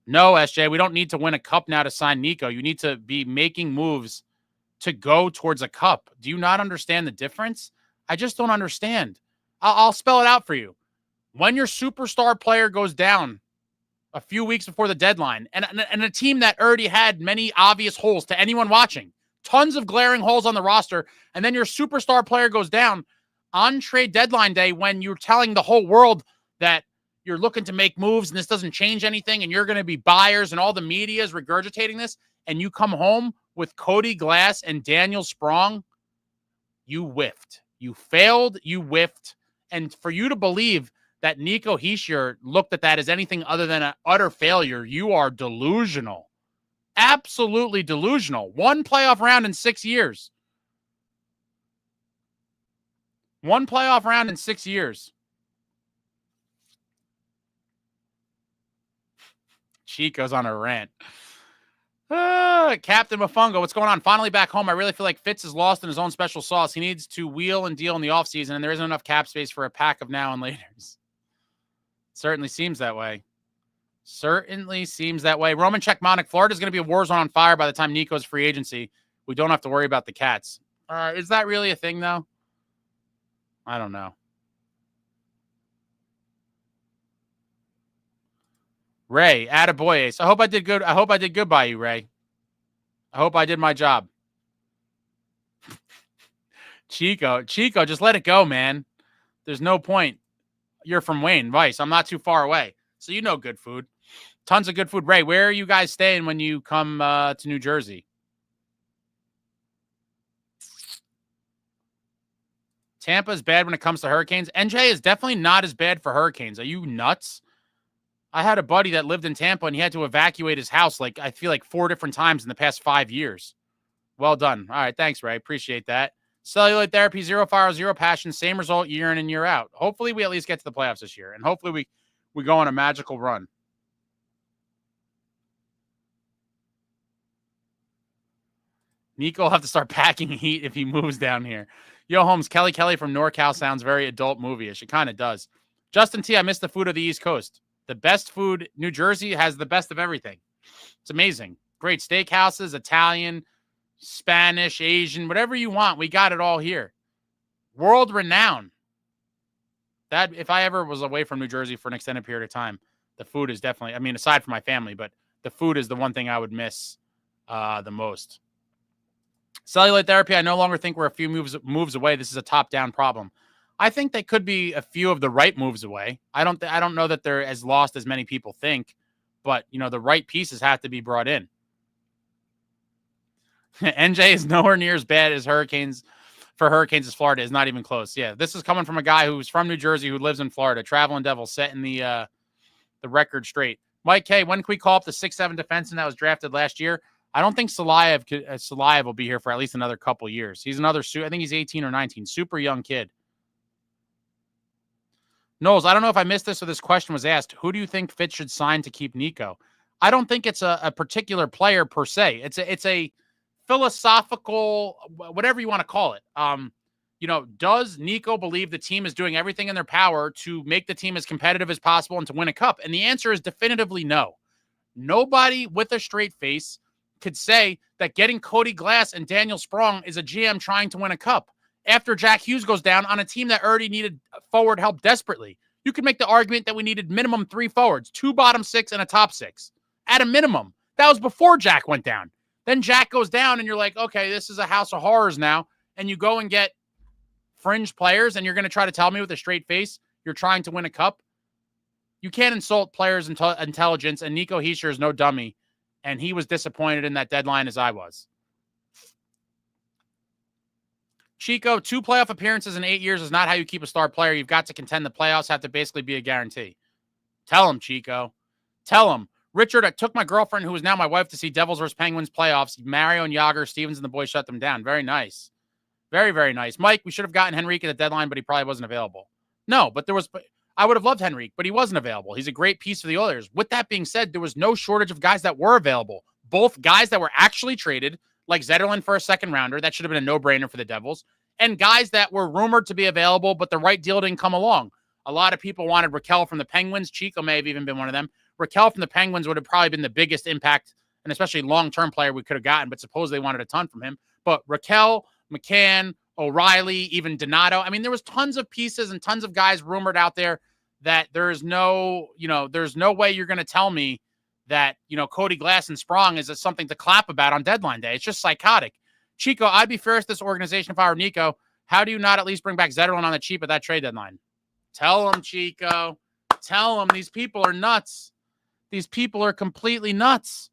No, SJ, we don't need to win a cup now to sign Nico. You need to be making moves to go towards a cup. Do you not understand the difference? I just don't understand. I'll spell it out for you. When your superstar player goes down a few weeks before the deadline, and a team that already had many obvious holes to anyone watching, tons of glaring holes on the roster, and then your superstar player goes down on trade deadline day when you're telling the whole world that you're looking to make moves and this doesn't change anything and you're going to be buyers and all the media is regurgitating this, and you come home with Cody Glass and Daniel Sprong, you whiffed. You failed, you whiffed. And for you to believe that Nico Hischier looked at that as anything other than an utter failure, you are delusional. Absolutely delusional. 1 playoff round in 6 years. 1 playoff round in 6 years. Chico's on a rant. Captain Mafungo, what's going on? Finally back home. I really feel like Fitz is lost in his own special sauce. He needs to wheel and deal in the offseason, and there isn't enough cap space for a pack of now and laters. Certainly seems that way. Certainly seems that way. Roman Czechmonic, Florida's going to be a war zone on fire by the time Nico's free agency. We don't have to worry about the Cats. Is that really a thing, though? I don't know. Ray, attaboy Ace. I hope I did good. I hope I did good by you, Ray. I hope I did my job. Chico, just let it go, man. There's no point. You're from Wayne, Vice. I'm not too far away. So you know good food. Tons of good food. Ray, where are you guys staying when you come to New Jersey? Tampa is bad when it comes to hurricanes. NJ is definitely not as bad for hurricanes. Are you nuts? I had a buddy that lived in Tampa, and he had to evacuate his house, like, I feel like 4 different times in the past 5 years. Well done. All right, thanks, Ray. Appreciate that. Celluloid therapy, 0 fire, 0 passion, same result year in and year out. Hopefully we at least get to the playoffs this year, and hopefully we go on a magical run. Nico will have to start packing heat if he moves down here. Yo, Holmes, Kelly from NorCal sounds very adult movie-ish. It kind of does. Justin T, I miss the food of the East Coast. The best food, New Jersey has the best of everything. It's amazing. Great steakhouses, Italian, Spanish, Asian, whatever you want. We got it all here. World renowned. That, if I ever was away from New Jersey for an extended period of time, the food is definitely, I mean, aside from my family, but the food is the one thing I would miss the most. Celluloid therapy, I no longer think we're a few moves away. This is a top-down problem. I think they could be a few of the right moves away. I don't know that they're as lost as many people think, but you know, the right pieces have to be brought in. NJ is nowhere near as bad as hurricanes as Florida is. Not even close. Yeah, this is coming from a guy who's from New Jersey who lives in Florida. Traveling Devil setting the record straight. Mike K, when can we call up the 6'7" defenseman that was drafted last year? I don't think Salayev will be here for at least another couple years. He's I think he's 18 or 19. Super young kid. Knowles, I don't know if I missed this or this question was asked. Who do you think Fitz should sign to keep Nico? I don't think it's a particular player per se. It's a philosophical, whatever you want to call it. You know, does Nico believe the team is doing everything in their power to make the team as competitive as possible and to win a cup? And the answer is definitively no. Nobody with a straight face could say that getting Cody Glass and Daniel Sprong is a GM trying to win a cup. After Jack Hughes goes down on a team that already needed forward help desperately. You could make the argument that we needed minimum 3 forwards, 2 bottom 6 and a top 6 at a minimum. That was before Jack went down. Then Jack goes down and you're like, okay, this is a house of horrors now. And you go and get fringe players and you're going to try to tell me with a straight face you're trying to win a cup. You can't insult players' intelligence, and Nico Hischier is no dummy. And he was disappointed in that deadline as I was. Chico, 2 playoff appearances in 8 years is not how you keep a star player. You've got to contend. The playoffs have to basically be a guarantee. Tell him, Chico. Tell him. Richard, I took my girlfriend, who is now my wife, to see Devils vs. Penguins playoffs. Mario and Yager, Stevens, and the boys shut them down. Very nice. Very, very nice. Mike, we should have gotten Henrique at the deadline, but he probably wasn't available. No, but I would have loved Henrique, but he wasn't available. He's a great piece for the Oilers. With that being said, there was no shortage of guys that were available. Both guys that were actually traded, like Zetterlund for a second rounder. That should have been a no-brainer for the Devils. And guys that were rumored to be available, but the right deal didn't come along. A lot of people wanted Raquel from the Penguins. Chico may have even been one of them. Raquel from the Penguins would have probably been the biggest impact, and especially long-term player we could have gotten, but suppose they wanted a ton from him. But Raquel, McCann, O'Reilly, even Donato. I mean, there was tons of pieces and tons of guys rumored out there that there's no way you're going to tell me that, Cody Glass and Sprong is something to clap about on deadline day. It's just psychotic. Chico, I'd be furious this organization if I were Nico. How do you not at least bring back Zetterlund on the cheap at that trade deadline? Tell him, Chico. Tell him. These people are nuts. These people are completely nuts.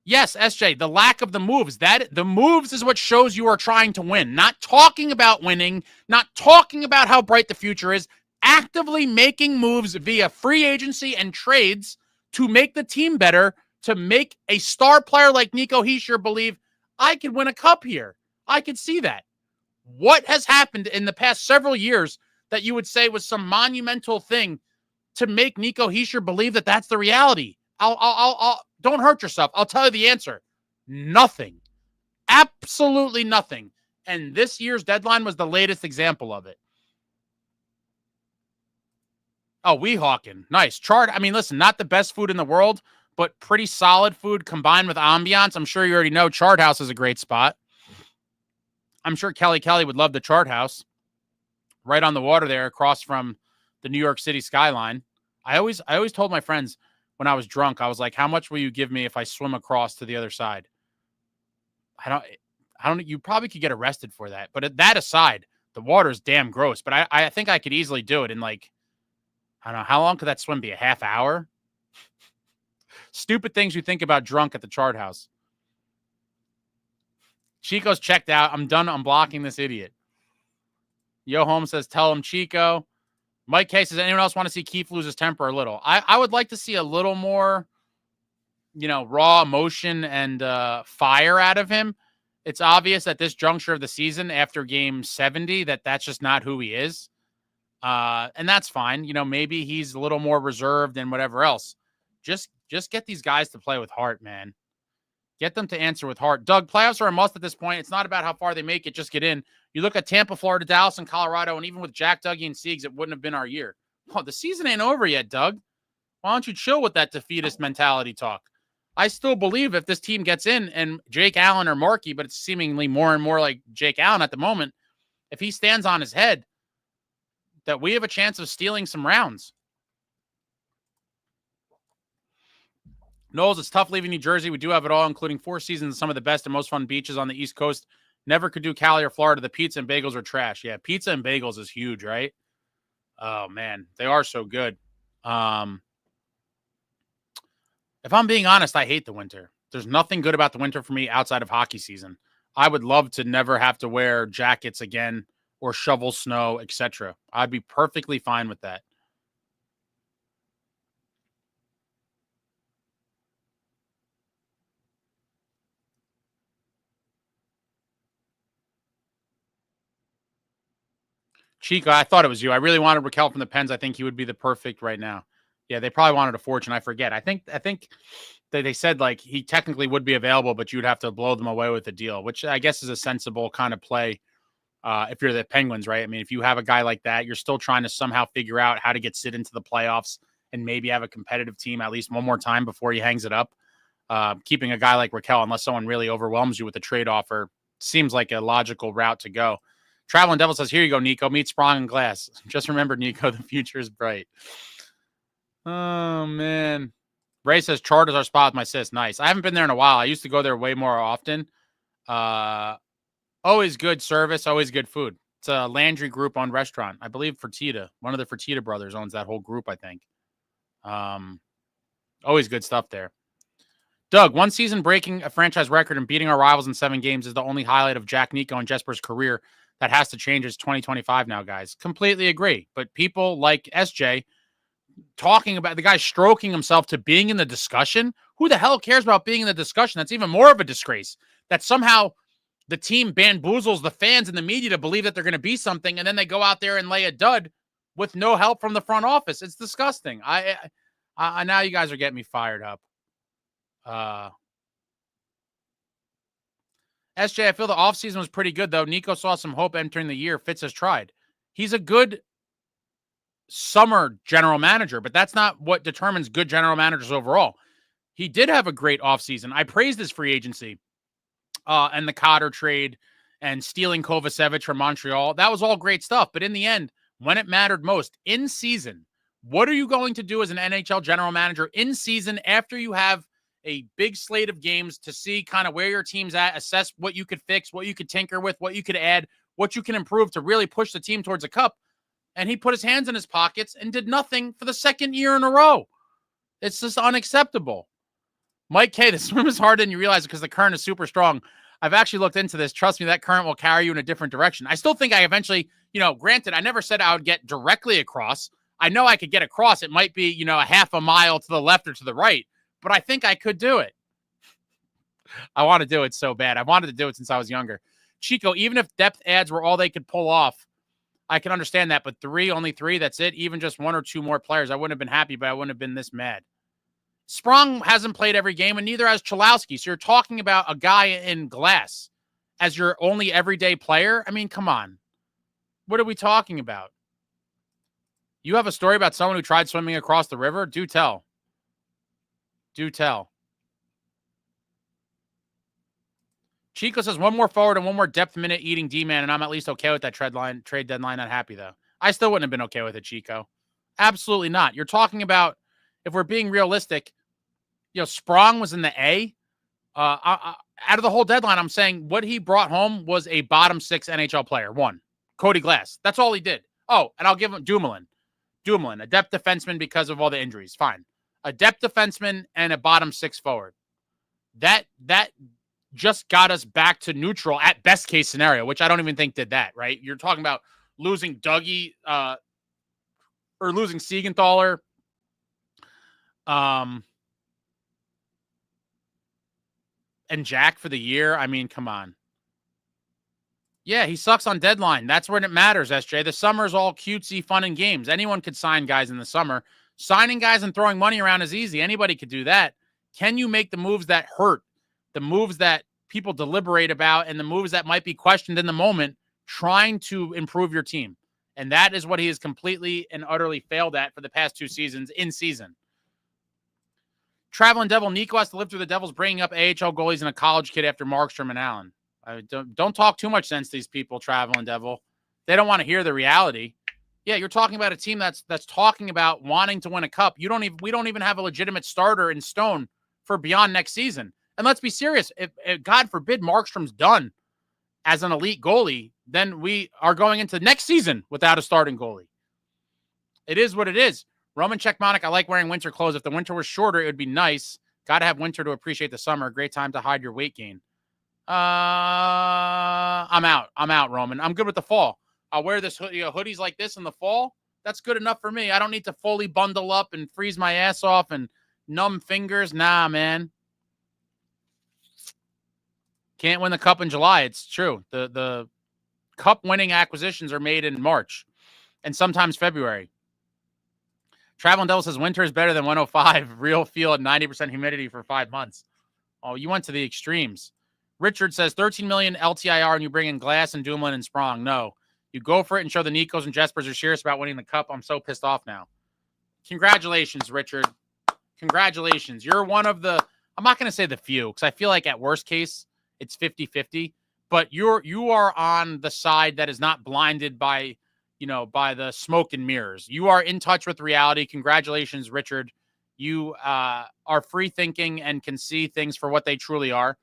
Yes, SJ, the lack of the moves. The moves is what shows you are trying to win. Not talking about winning, not talking about how bright the future is, actively making moves via free agency and trades to make the team better, to make a star player like Nico Hischier believe, I could win a cup here. I could see that. What has happened in the past several years that you would say was some monumental thing to make Nico Hischier believe that that's the reality? I'll don't hurt yourself. I'll tell you the answer. Nothing. Absolutely nothing. And this year's deadline was the latest example of it. Oh, Weehawken. Nice. I mean, listen, not the best food in the world, but pretty solid food combined with ambiance. I'm sure you already know Chart House is a great spot. I'm sure Kelly would love the Chart House. Right on the water there across from the New York City skyline. I always told my friends when I was drunk, I was like, how much will you give me if I swim across to the other side? I don't, you probably could get arrested for that. But that aside, the water is damn gross. But I think I could easily do it in I don't know, how long could that swim be? A half hour? Stupid things you think about drunk at the Chart House. Chico's checked out. I'm done unblocking this idiot. Yo Home says, tell him Chico. Mike K says, anyone else want to see Keith lose his temper a little? I would like to see a little more, raw emotion and fire out of him. It's obvious at this juncture of the season, after game 70, that's just not who he is. And that's fine. Maybe he's a little more reserved and whatever else. Just get these guys to play with heart, man. Get them to answer with heart. Doug, playoffs are a must at this point. It's not about how far they make it. Just get in. You look at Tampa, Florida, Dallas, and Colorado, and even with Jack, Dougie, and Siegs, it wouldn't have been our year. Well, the season ain't over yet, Doug. Why don't you chill with that defeatist mentality talk? I still believe if this team gets in, and Jake Allen or Marky, but it's seemingly more and more like Jake Allen at the moment, if he stands on his head, that we have a chance of stealing some rounds. Knowles, it's tough leaving New Jersey. We do have it all, including 4 seasons and some of the best and most fun beaches on the East Coast. Never could do Cali or Florida. The pizza and bagels are trash. Yeah, pizza and bagels is huge, right? Oh, man. They are so good. If I'm being honest, I hate the winter. There's nothing good about the winter for me outside of hockey season. I would love to never have to wear jackets again or shovel snow, etc. I'd be perfectly fine with that. Chico, I thought it was you. I really wanted Raquel from the Pens. I think he would be the perfect right now. Yeah, they probably wanted a fortune. I forget. I think they said he technically would be available, but you'd have to blow them away with the deal, which I guess is a sensible kind of play if you're the Penguins, right? I mean, if you have a guy like that, you're still trying to somehow figure out how to get Sid into the playoffs and maybe have a competitive team at least one more time before he hangs it up. Keeping a guy like Raquel, unless someone really overwhelms you with a trade offer, seems like a logical route to go. Traveling Devil says, here you go, Nico. Meet Sprong and Glass. Just remember, Nico, the future is bright. Oh, man. Ray says, Chart is our spot with my sis. Nice. I haven't been there in a while. I used to go there way more often. Always good service, always good food. It's a Landry group-owned restaurant. I believe Fertitta. One of the Fertitta brothers owns that whole group, I think. Always good stuff there. Doug, one season breaking a franchise record and beating our rivals in 7 games is the only highlight of Jack, Nico, and Jesper's career. That has to change. It's 2025 now, guys. Completely agree. But people like SJ talking about the guy stroking himself to being in the discussion. Who the hell cares about being in the discussion? That's even more of a disgrace. That somehow the team bamboozles the fans and the media to believe that they're going to be something, and then they go out there and lay a dud with no help from the front office. It's disgusting. I now you guys are getting me fired up. SJ, I feel the offseason was pretty good, though. Nico saw some hope entering the year. Fitz has tried. He's a good summer general manager, but that's not what determines good general managers overall. He did have a great offseason. I praised his free agency and the Cotter trade and stealing Kovacevic from Montreal. That was all great stuff. But in the end, when it mattered most, in season, what are you going to do as an NHL general manager in season after you have a big slate of games to see kind of where your team's at, assess what you could fix, what you could tinker with, what you could add, what you can improve to really push the team towards a cup? And he put his hands in his pockets and did nothing for the second year in a row. It's just unacceptable. Mike K, the swim is harder than you realize because the current is super strong. I've actually looked into this. Trust me, that current will carry you in a different direction. I still think I eventually, granted, I never said I would get directly across. I know I could get across. It might be, a half a mile to the left or to the right, but I think I could do it. I want to do it so bad. I wanted to do it since I was younger. Chico, even if depth adds were all they could pull off, I can understand that, but only three, that's it. Even just one or two more players, I wouldn't have been happy, but I wouldn't have been this mad. Sprong hasn't played every game, and neither has Cholowski. So you're talking about a guy in glass as your only everyday player? I mean, come on. What are we talking about? You have a story about someone who tried swimming across the river? Do tell. Do tell. Chico says one more forward and one more depth minute eating D-man, and I'm at least okay with that trade deadline. Not happy, though. I still wouldn't have been okay with it, Chico. Absolutely not. You're talking about, if we're being realistic, Sprong was in the A. Out of the whole deadline, I'm saying what he brought home was a bottom six NHL player. One, Cody Glass. That's all he did. Oh, and I'll give him Dumoulin, a depth defenseman because of all the injuries. Fine. A depth defenseman and a bottom six forward. That just got us back to neutral at best case scenario, which I don't even think did that, right? You're talking about losing Dougie or losing Siegenthaler. And Jack for the year. I mean, come on. Yeah, he sucks on deadline. That's when it matters, SJ. The summer's all cutesy, fun, and games. Anyone could sign guys in the summer. Signing guys and throwing money around is easy. Anybody could do that. Can you make the moves that hurt? The moves that people deliberate about and the moves that might be questioned in the moment, trying to improve your team. And that is what he has completely and utterly failed at for the past 2 seasons in season. Traveling Devil Nico has to live through the Devils bringing up AHL goalies and a college kid after Markstrom and Allen. Don't talk too much sense to these people, Traveling Devil. They don't want to hear the reality. Yeah, you're talking about a team that's talking about wanting to win a cup. We don't even have a legitimate starter in stone for beyond next season. And let's be serious. If God forbid Markstrom's done as an elite goalie, then we are going into next season without a starting goalie. It is what it is. Roman Czechmonic, I like wearing winter clothes. If the winter was shorter, it would be nice. Got to have winter to appreciate the summer. Great time to hide your weight gain. I'm out, Roman. I'm good with the fall. I'll wear this hoodies like this in the fall. That's good enough for me. I don't need to fully bundle up and freeze my ass off and numb fingers. Nah, man. Can't win the cup in July. It's true. The cup winning acquisitions are made in March and sometimes February. Traveling Devil says winter is better than 105. Real feel at 90% humidity for 5 months. Oh, you went to the extremes. Richard says 13 million LTIR and you bring in Glass and Dumoulin and Sprong. No, you go for it and show the Nikos and Jespers are serious about winning the cup. I'm so pissed off now. Congratulations, Richard. Congratulations. You're one of the, I'm not going to say the few, because I feel like at worst case, it's 50-50, but you are on the side that is not blinded by, by the smoke and mirrors. You are in touch with reality. Congratulations, Richard. You are free thinking and can see things for what they truly are.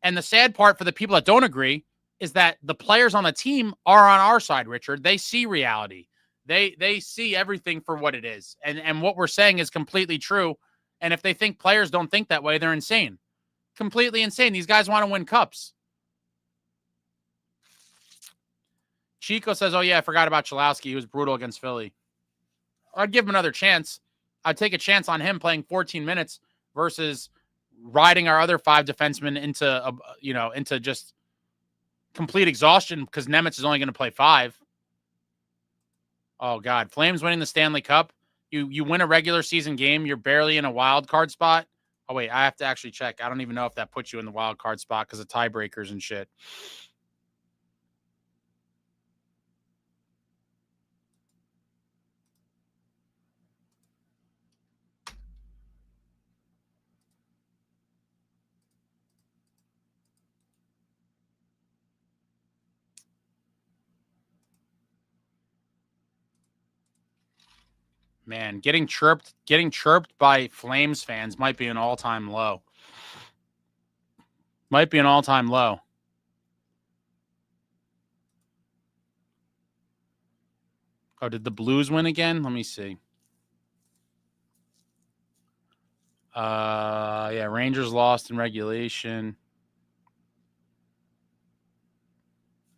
And the sad part for the people that don't agree is that the players on the team are on our side, Richard. They see reality. They see everything for what it is. And what we're saying is completely true. And if they think players don't think that way, they're insane. Completely insane. These guys want to win cups. Chico says, oh, yeah, I forgot about Cholowski. He was brutal against Philly. I'd give him another chance. I'd take a chance on him playing 14 minutes versus riding our other 5 defensemen into just complete exhaustion because Nemitz is only going to play 5. Oh, God. Flames winning the Stanley Cup. You win a regular season game. You're barely in a wild card spot. Oh, wait, I have to actually check. I don't even know if that puts you in the wild card spot because of tiebreakers and shit. Man, getting chirped by Flames fans might be an all-time low. Might be an all-time low. Oh, did the Blues win again? Let me see. Yeah, Rangers lost in regulation.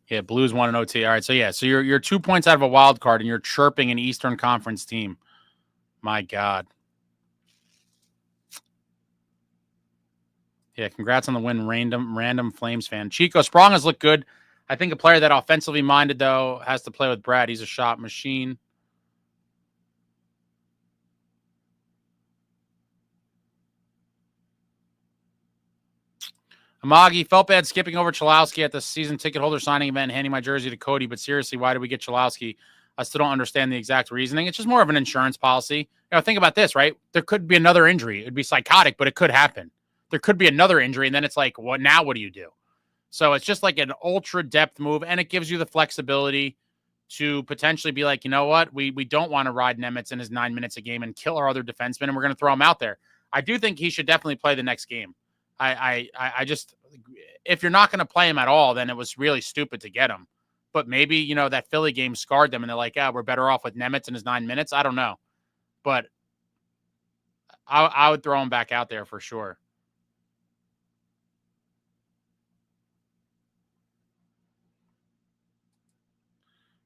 Yeah, Blues won in OT. All right, so yeah, so you're 2 points out of a wild card, and you're chirping an Eastern Conference team. My God. Yeah, congrats on the win, random Flames fan. Chico Sprong has looked good. I think a player that offensively minded, though, has to play with Brad. He's a shot machine. Amagi felt bad skipping over Chalowski at the season ticket holder signing event and handing my jersey to Cody. But seriously, why did we get Chalowski? I still don't understand the exact reasoning. It's just more of an insurance policy. Think about this, right? There could be another injury. It'd be psychotic, but it could happen. There could be another injury, and then it's like, what now? What do you do? So it's just like an ultra depth move, and it gives you the flexibility to potentially be like, you know what? We don't want to ride Nemitz in his 9 minutes a game and kill our other defensemen, and we're going to throw him out there. I do think he should definitely play the next game. I just, if you're not going to play him at all, then it was really stupid to get him. But maybe, that Philly game scarred them and they're like, we're better off with Nemitz in his 9 minutes. I don't know. But I would throw him back out there for sure.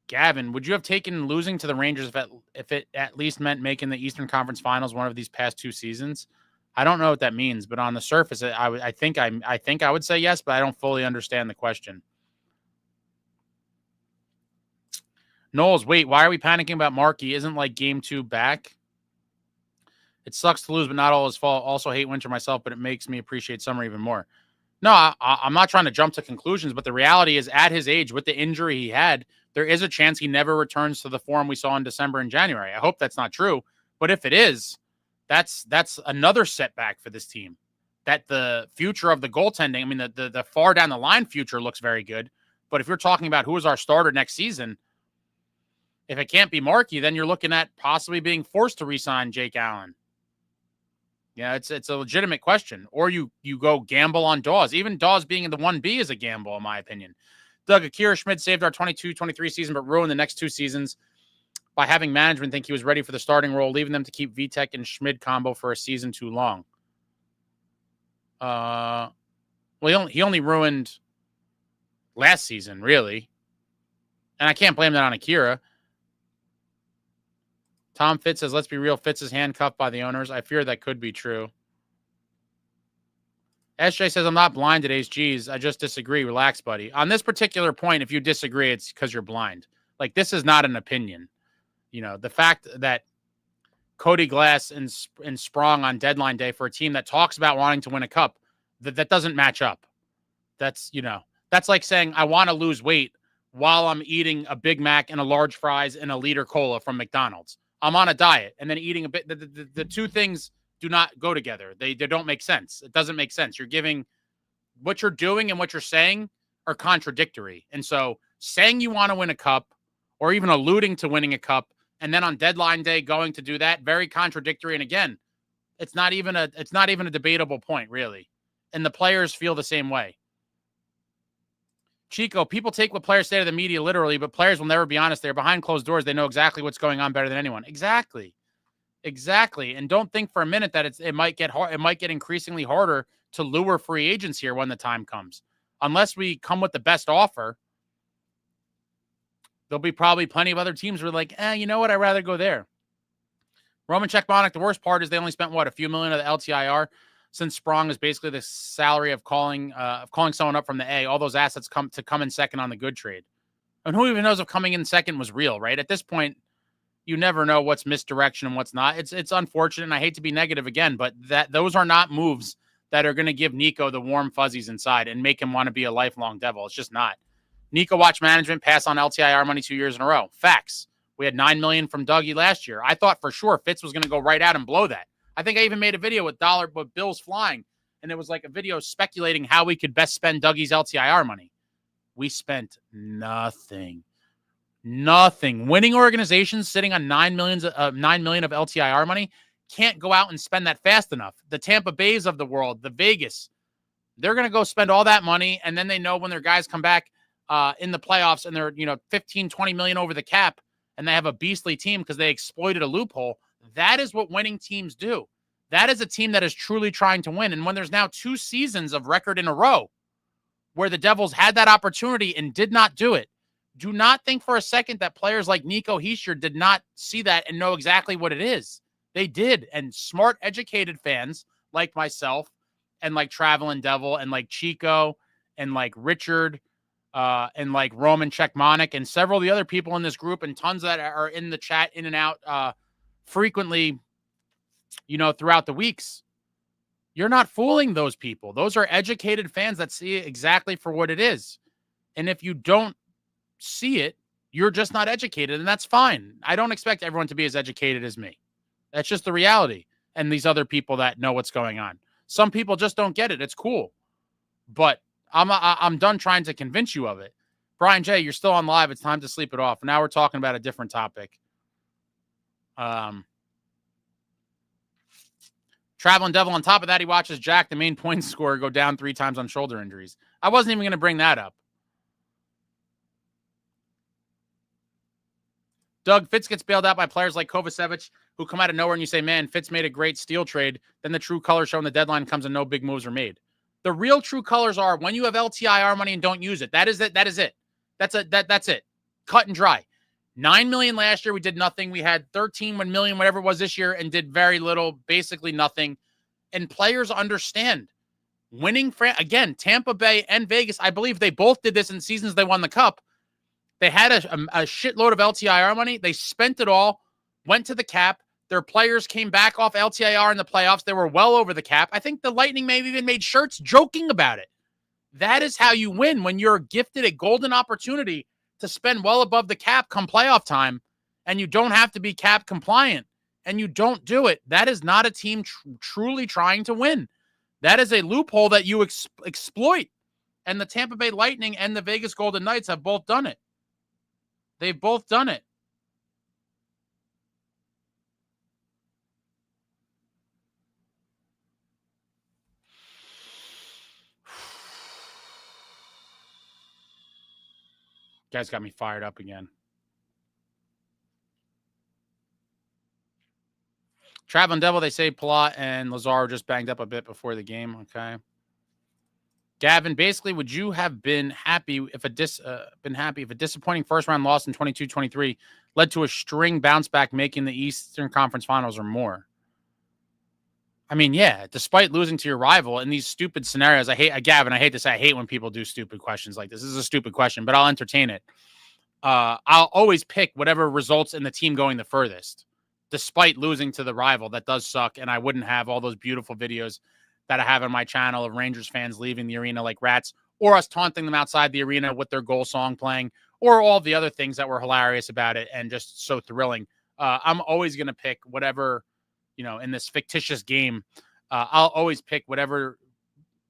Gavin, would you have taken losing to the Rangers if it at least meant making the Eastern Conference Finals one of these past 2 seasons? I don't know what that means, but on the surface, I think I would say yes, but I don't fully understand the question. Knowles, wait, why are we panicking about Marky? Isn't like game 2 back? It sucks to lose, but not all his fault. Also hate winter myself, but it makes me appreciate summer even more. No, I'm not trying to jump to conclusions, but the reality is at his age, with the injury he had, there is a chance he never returns to the form we saw in December and January. I hope that's not true, but if it is, that's another setback for this team. That the future of the goaltending, I mean, the far down the line future looks very good, but if you're talking about who is our starter next season, if it can't be Marky, then you're looking at possibly being forced to re-sign Jake Allen. Yeah, it's a legitimate question. Or you go gamble on Dawes. Even Dawes being in the 1B is a gamble, in my opinion. Doug, Akira Schmid saved our 22-23 season, but ruined the next 2 seasons by having management think he was ready for the starting role, leaving them to keep Vitek and Schmid combo for a season too long. Well, he only ruined last season, really. And I can't blame that on Akira. Tom Fitz says, let's be real, Fitz is handcuffed by the owners. I fear that could be true. SJ says, I'm not blind at Ace G's. I just disagree. Relax, buddy. On this particular point, if you disagree, it's because you're blind. Like, this is not an opinion. The fact that Cody Glass and Sprong on deadline day for a team that talks about wanting to win a cup, that doesn't match up. That's like saying I want to lose weight while I'm eating a Big Mac and a large fries and a liter cola from McDonald's. I'm on a diet and then eating a bit. The two things do not go together. They don't make sense. It doesn't make sense. You're giving what you're doing and what you're saying are contradictory. And so saying you want to win a cup or even alluding to winning a cup and then on deadline day going to do that, very contradictory. And again, it's not even a debatable point, really. And the players feel the same way. Chico, people take what players say to the media literally, but players will never be honest. They're behind closed doors. They know exactly what's going on better than anyone. Exactly. And don't think for a minute that it might get hard. It might get increasingly harder to lure free agents here when the time comes. Unless we come with the best offer, there'll be probably plenty of other teams who are like, you know what? I'd rather go there. Roman Czechbonic, the worst part is they only spent, a few million of the LTIR, since Sprong is basically the salary of calling someone up from the A. All those assets come in second on the good trade. And who even knows if coming in second was real, right? At this point, You never know what's misdirection and what's not. It's unfortunate, and I hate to be negative again, but those are not moves that are going to give Nico the warm fuzzies inside and make him want to be a lifelong Devil. It's just not. Nico watch management pass on LTIR money 2 years in a row. Facts. We had $9 million from Dougie last year. I thought for sure Fitz was going to go right out and blow that. I think I even made a video with bills flying, and it was like a video speculating how we could best spend Dougie's LTIR money. We spent nothing. Nothing. Winning organizations sitting on $9 million of LTIR money can't go out and spend that fast enough. The Tampa Bays of the world, the Vegas, they're going to go spend all that money, and then they know when their guys come back in the playoffs and they're 15, 20 million over the cap, and they have a beastly team because they exploited a loophole. That is what winning teams do. That is a team that is truly trying to win. And when there's now 2 seasons of record in a row where the Devils had that opportunity and did not do it, do not think for a second that players like Nico Hischier did not see that and know exactly what it is. They did. And smart, educated fans like myself and like Traveling Devil and like Chico and like Richard and like Roman Czechmonic and several of the other people in this group and tons that are in the chat in and out frequently, throughout the weeks. You're not fooling those people. Those are educated fans that see it exactly for what it is. And if you don't see it, you're just not educated, and that's fine. I don't expect everyone to be as educated as me. That's just the reality. And these other people that know what's going on. Some people just don't get it. It's cool. But I'm done trying to convince you of it. Brian J., you're still on live. It's time to sleep it off. Now we're talking about a different topic. Traveling Devil, on top of that, he watches Jack, the main point scorer, go down 3 times on shoulder injuries. I wasn't even going to bring that up. Doug, Fitz gets bailed out by players like Kovacevic who come out of nowhere and you say, man, Fitz made a great steal trade. Then the true colors show when the deadline comes and no big moves are made. The real true colors are when you have LTIR money and don't use it. That is it. That is it. That's it. Cut and dry. $9 million last year, we did nothing. We had 13 million, whatever it was this year, and did very little, basically nothing. And players understand. Winning, again, Tampa Bay and Vegas, I believe they both did this in seasons they won the Cup. They had a shitload of LTIR money. They spent it all, went to the cap. Their players came back off LTIR in the playoffs. They were well over the cap. I think the Lightning may have even made shirts joking about it. That is how you win when you're gifted a golden opportunity to spend well above the cap come playoff time, and you don't have to be cap compliant, and you don't do it. That is not a team truly trying to win. That is a loophole that you exploit. And the Tampa Bay Lightning and the Vegas Golden Knights have both done it. They've both done it. Guys got me fired up again. Traveling Devil, they say Palat and Lazaro just banged up a bit before the game. Okay. Gavin, basically, would you have been happy if a disappointing first round loss in 22-23 led to a string bounce back, making the Eastern Conference Finals or more? I mean, yeah, despite losing to your rival in these stupid scenarios, Gavin, I hate to say, I hate when people do stupid questions like this. This is a stupid question, but I'll entertain it. I'll always pick whatever results in the team going the furthest, despite losing to the rival. That does suck, and I wouldn't have all those beautiful videos that I have on my channel of Rangers fans leaving the arena like rats, or us taunting them outside the arena with their goal song playing, or all the other things that were hilarious about it and just so thrilling. I'm always going to pick whatever, in this fictitious game, I'll always pick whatever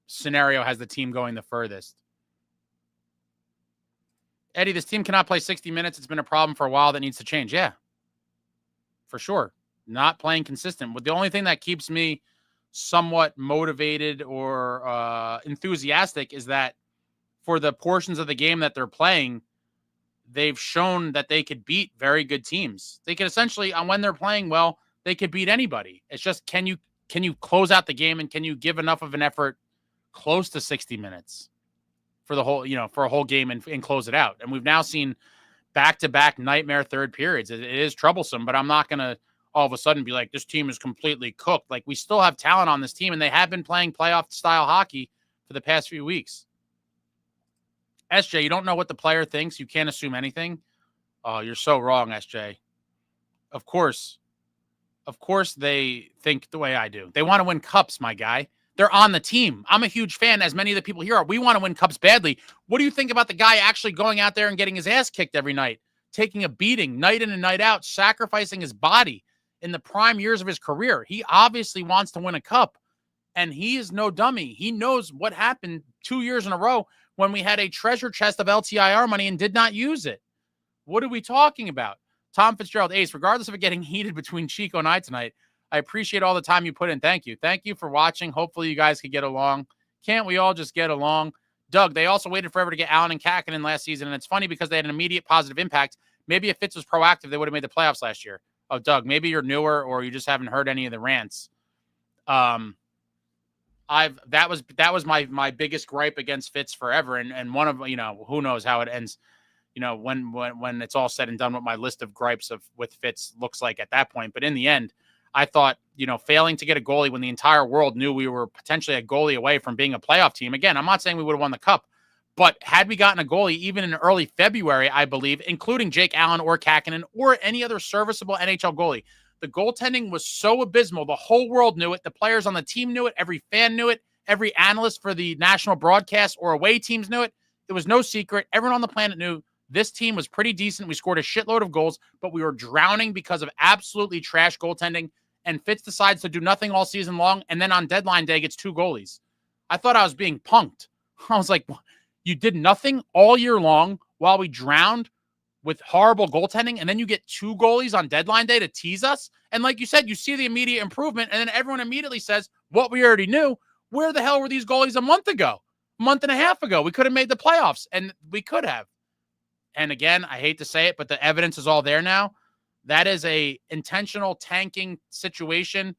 scenario has the team going the furthest. Eddie, this team cannot play 60 minutes. It's been a problem for a while that needs to change. Yeah, for sure. Not playing consistent. But the only thing that keeps me somewhat motivated or enthusiastic is that for the portions of the game that they're playing, they've shown that they could beat very good teams. They could essentially, when they're playing well, they could beat anybody. It's just, can you close out the game, and can you give enough of an effort close to 60 minutes for the whole, for a whole game and close it out? And we've now seen back-to-back nightmare third periods. It is troublesome, but I'm not going to all of a sudden be like, this team is completely cooked. Like, we still have talent on this team, and they have been playing playoff-style hockey for the past few weeks. SJ, you don't know what the player thinks. You can't assume anything. Oh, you're so wrong, SJ. Of course they think the way I do. They want to win cups, my guy. They're on the team. I'm a huge fan, as many of the people here are. We want to win cups badly. What do you think about the guy actually going out there and getting his ass kicked every night, taking a beating night in and night out, sacrificing his body in the prime years of his career? He obviously wants to win a cup, and he is no dummy. He knows what happened 2 years in a row when we had a treasure chest of LTIR money and did not use it. What are we talking about? Tom Fitzgerald, Ace, regardless of it getting heated between Chico and I tonight, I appreciate all the time you put in. Thank you. Thank you for watching. Hopefully you guys could get along. Can't we all just get along? Doug, they also waited forever to get Allen and Kakinen last season, and it's funny because they had an immediate positive impact. Maybe if Fitz was proactive, they would have made the playoffs last year. Oh, Doug, maybe you're newer or you just haven't heard any of the rants. That was my biggest gripe against Fitz forever, and one of, who knows how it ends. When it's all said and done, what my list of gripes with Fitz looks like at that point. But in the end, I thought, failing to get a goalie when the entire world knew we were potentially a goalie away from being a playoff team. Again, I'm not saying we would have won the cup, but had we gotten a goalie even in early February, I believe, including Jake Allen or Kakinen or any other serviceable NHL goalie, the goaltending was so abysmal. The whole world knew it. The players on the team knew it. Every fan knew it. Every analyst for the national broadcast or away teams knew it. It was no secret. Everyone on the planet knew this team was pretty decent. We scored a shitload of goals, but we were drowning because of absolutely trash goaltending. And Fitz decides to do nothing all season long, and then on deadline day gets 2 goalies. I thought I was being punked. I was like, you did nothing all year long while we drowned with horrible goaltending, and then you get 2 goalies on deadline day to tease us? And like you said, you see the immediate improvement, and then everyone immediately says, what we already knew, where the hell were these goalies a month and a half ago? We could have made the playoffs, and we could have. And again, I hate to say it, but the evidence is all there now. That is a intentional tanking situation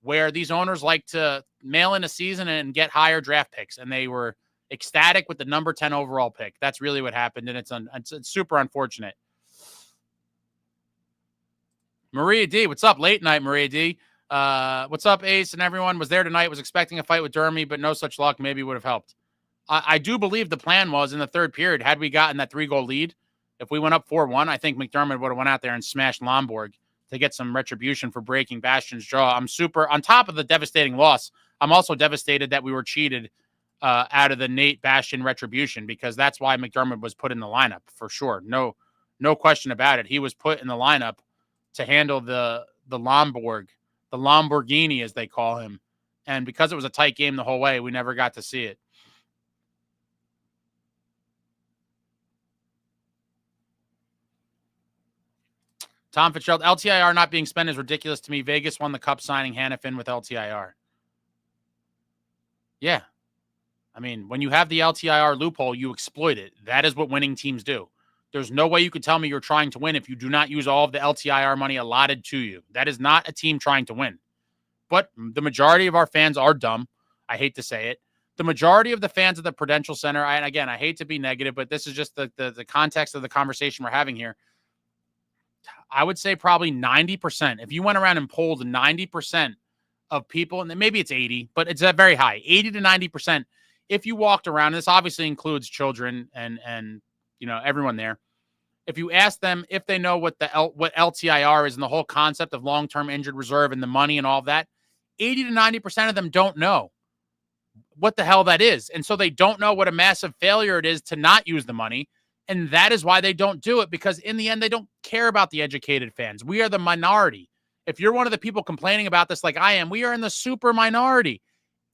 where these owners like to mail in a season and get higher draft picks. And they were ecstatic with the number 10 overall pick. That's really what happened. And it's super unfortunate. Maria D, what's up? Late night, Maria D. What's up, Ace and everyone? Was there tonight, was expecting a fight with Dermy, but no such luck. Maybe would have helped. I do believe the plan was in the third period, had we gotten that 3-goal lead, if we went up 4-1, I think McDermott would have went out there and smashed Lomborg to get some retribution for breaking Bastian's jaw. I'm super, on top of the devastating loss, I'm also devastated that we were cheated out of the Nate Bastian retribution, because that's why McDermott was put in the lineup for sure. No question about it. He was put in the lineup to handle the Lomborg, the Lamborghini as they call him. And because it was a tight game the whole way, we never got to see it. Tom Fitzgerald, LTIR not being spent is ridiculous to me. Vegas won the cup signing Hannafin with LTIR. Yeah. I mean, when you have the LTIR loophole, you exploit it. That is what winning teams do. There's no way you could tell me you're trying to win if you do not use all of the LTIR money allotted to you. That is not a team trying to win. But the majority of our fans are dumb. I hate to say it. The majority of the fans of the Prudential Center, and again, I hate to be negative, but this is just the context of the conversation we're having here. I would say probably 90%. If you went around and polled 90% of people, and then maybe it's 80, but it's very high, 80 to 90%. If you walked around, and this obviously includes children and everyone there. If you ask them if they know what what LTIR is and the whole concept of long-term injured reserve and the money and all of that, 80 to 90% of them don't know what the hell that is. And so they don't know what a massive failure it is to not use the money. And that is why they don't do it, because in the end, they don't care about the educated fans. We are the minority. If you're one of the people complaining about this like I am, we are in the super minority.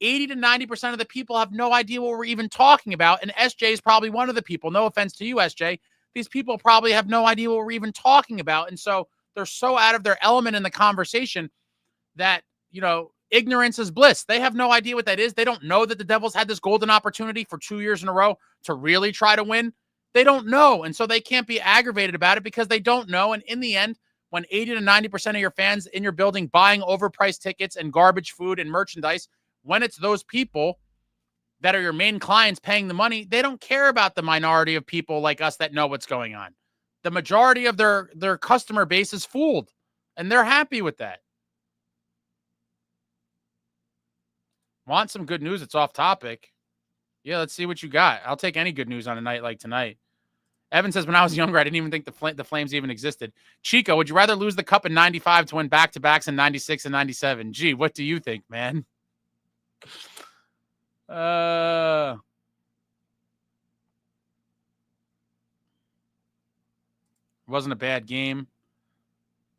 80 to 90% of the people have no idea what we're even talking about. And SJ is probably one of the people. No offense to you, SJ. These people probably have no idea what we're even talking about. And so they're so out of their element in the conversation that, ignorance is bliss. They have no idea what that is. They don't know that the Devils had this golden opportunity for 2 years in a row to really try to win. They don't know. And so they can't be aggravated about it because they don't know. And in the end, when 80 to 90% of your fans in your building buying overpriced tickets and garbage food and merchandise, when it's those people that are your main clients paying the money, they don't care about the minority of people like us that know what's going on. The majority of their customer base is fooled, and they're happy with that. Want some good news? It's off topic. Yeah, let's see what you got. I'll take any good news on a night like tonight. Evan says, when I was younger, I didn't even think the Flames even existed. Chico, would you rather lose the cup in 95 to win back-to-backs in 96 and 97? Gee, what do you think, man? It wasn't a bad game,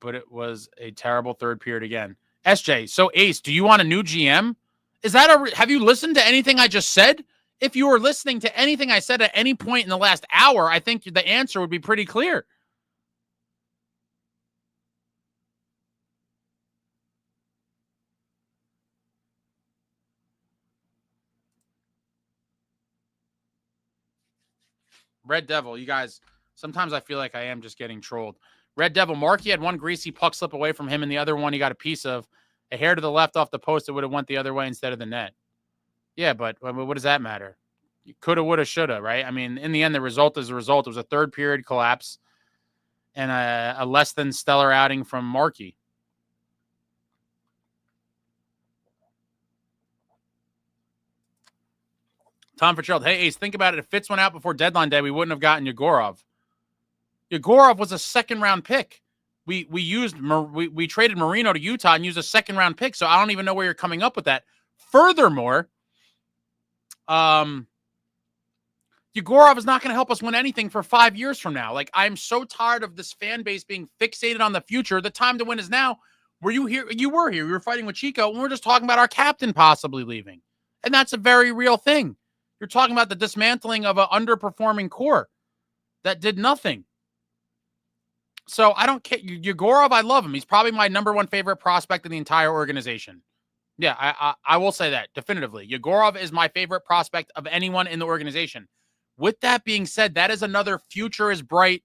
but it was a terrible third period again. SJ, so Ace, do you want a new GM? Is that have you listened to anything I just said? If you were listening to anything I said at any point in the last hour, I think the answer would be pretty clear. Red Devil, you guys, sometimes I feel like I am just getting trolled. Red Devil, Marky had one greasy puck slip away from him, and the other one he got a piece of. A hair to the left off the post, it would have went the other way instead of the net. Yeah, but what does that matter? You coulda, woulda, shoulda, right? I mean, in the end, the result is the result. It was a third period collapse and a less than stellar outing from Marky. Tom Fitzgerald, hey, Ace, think about it. If Fitz went out before deadline day, we wouldn't have gotten Yegorov. Yegorov was a second-round pick. We traded Marino to Utah and used a second-round pick, so I don't even know where you're coming up with that. Furthermore, Yegorov is not going to help us win anything for 5 years from now. Like, I'm so tired of this fan base being fixated on the future. The time to win is now. Were you here? You were here. We were fighting with Chico, and we're just talking about our captain possibly leaving. And that's a very real thing. You're talking about the dismantling of an underperforming core that did nothing. So I don't care. Yegorov, I love him. He's probably my number one favorite prospect in the entire organization. Yeah, I will say that definitively. Yegorov is my favorite prospect of anyone in the organization. With that being said, that is another future is bright,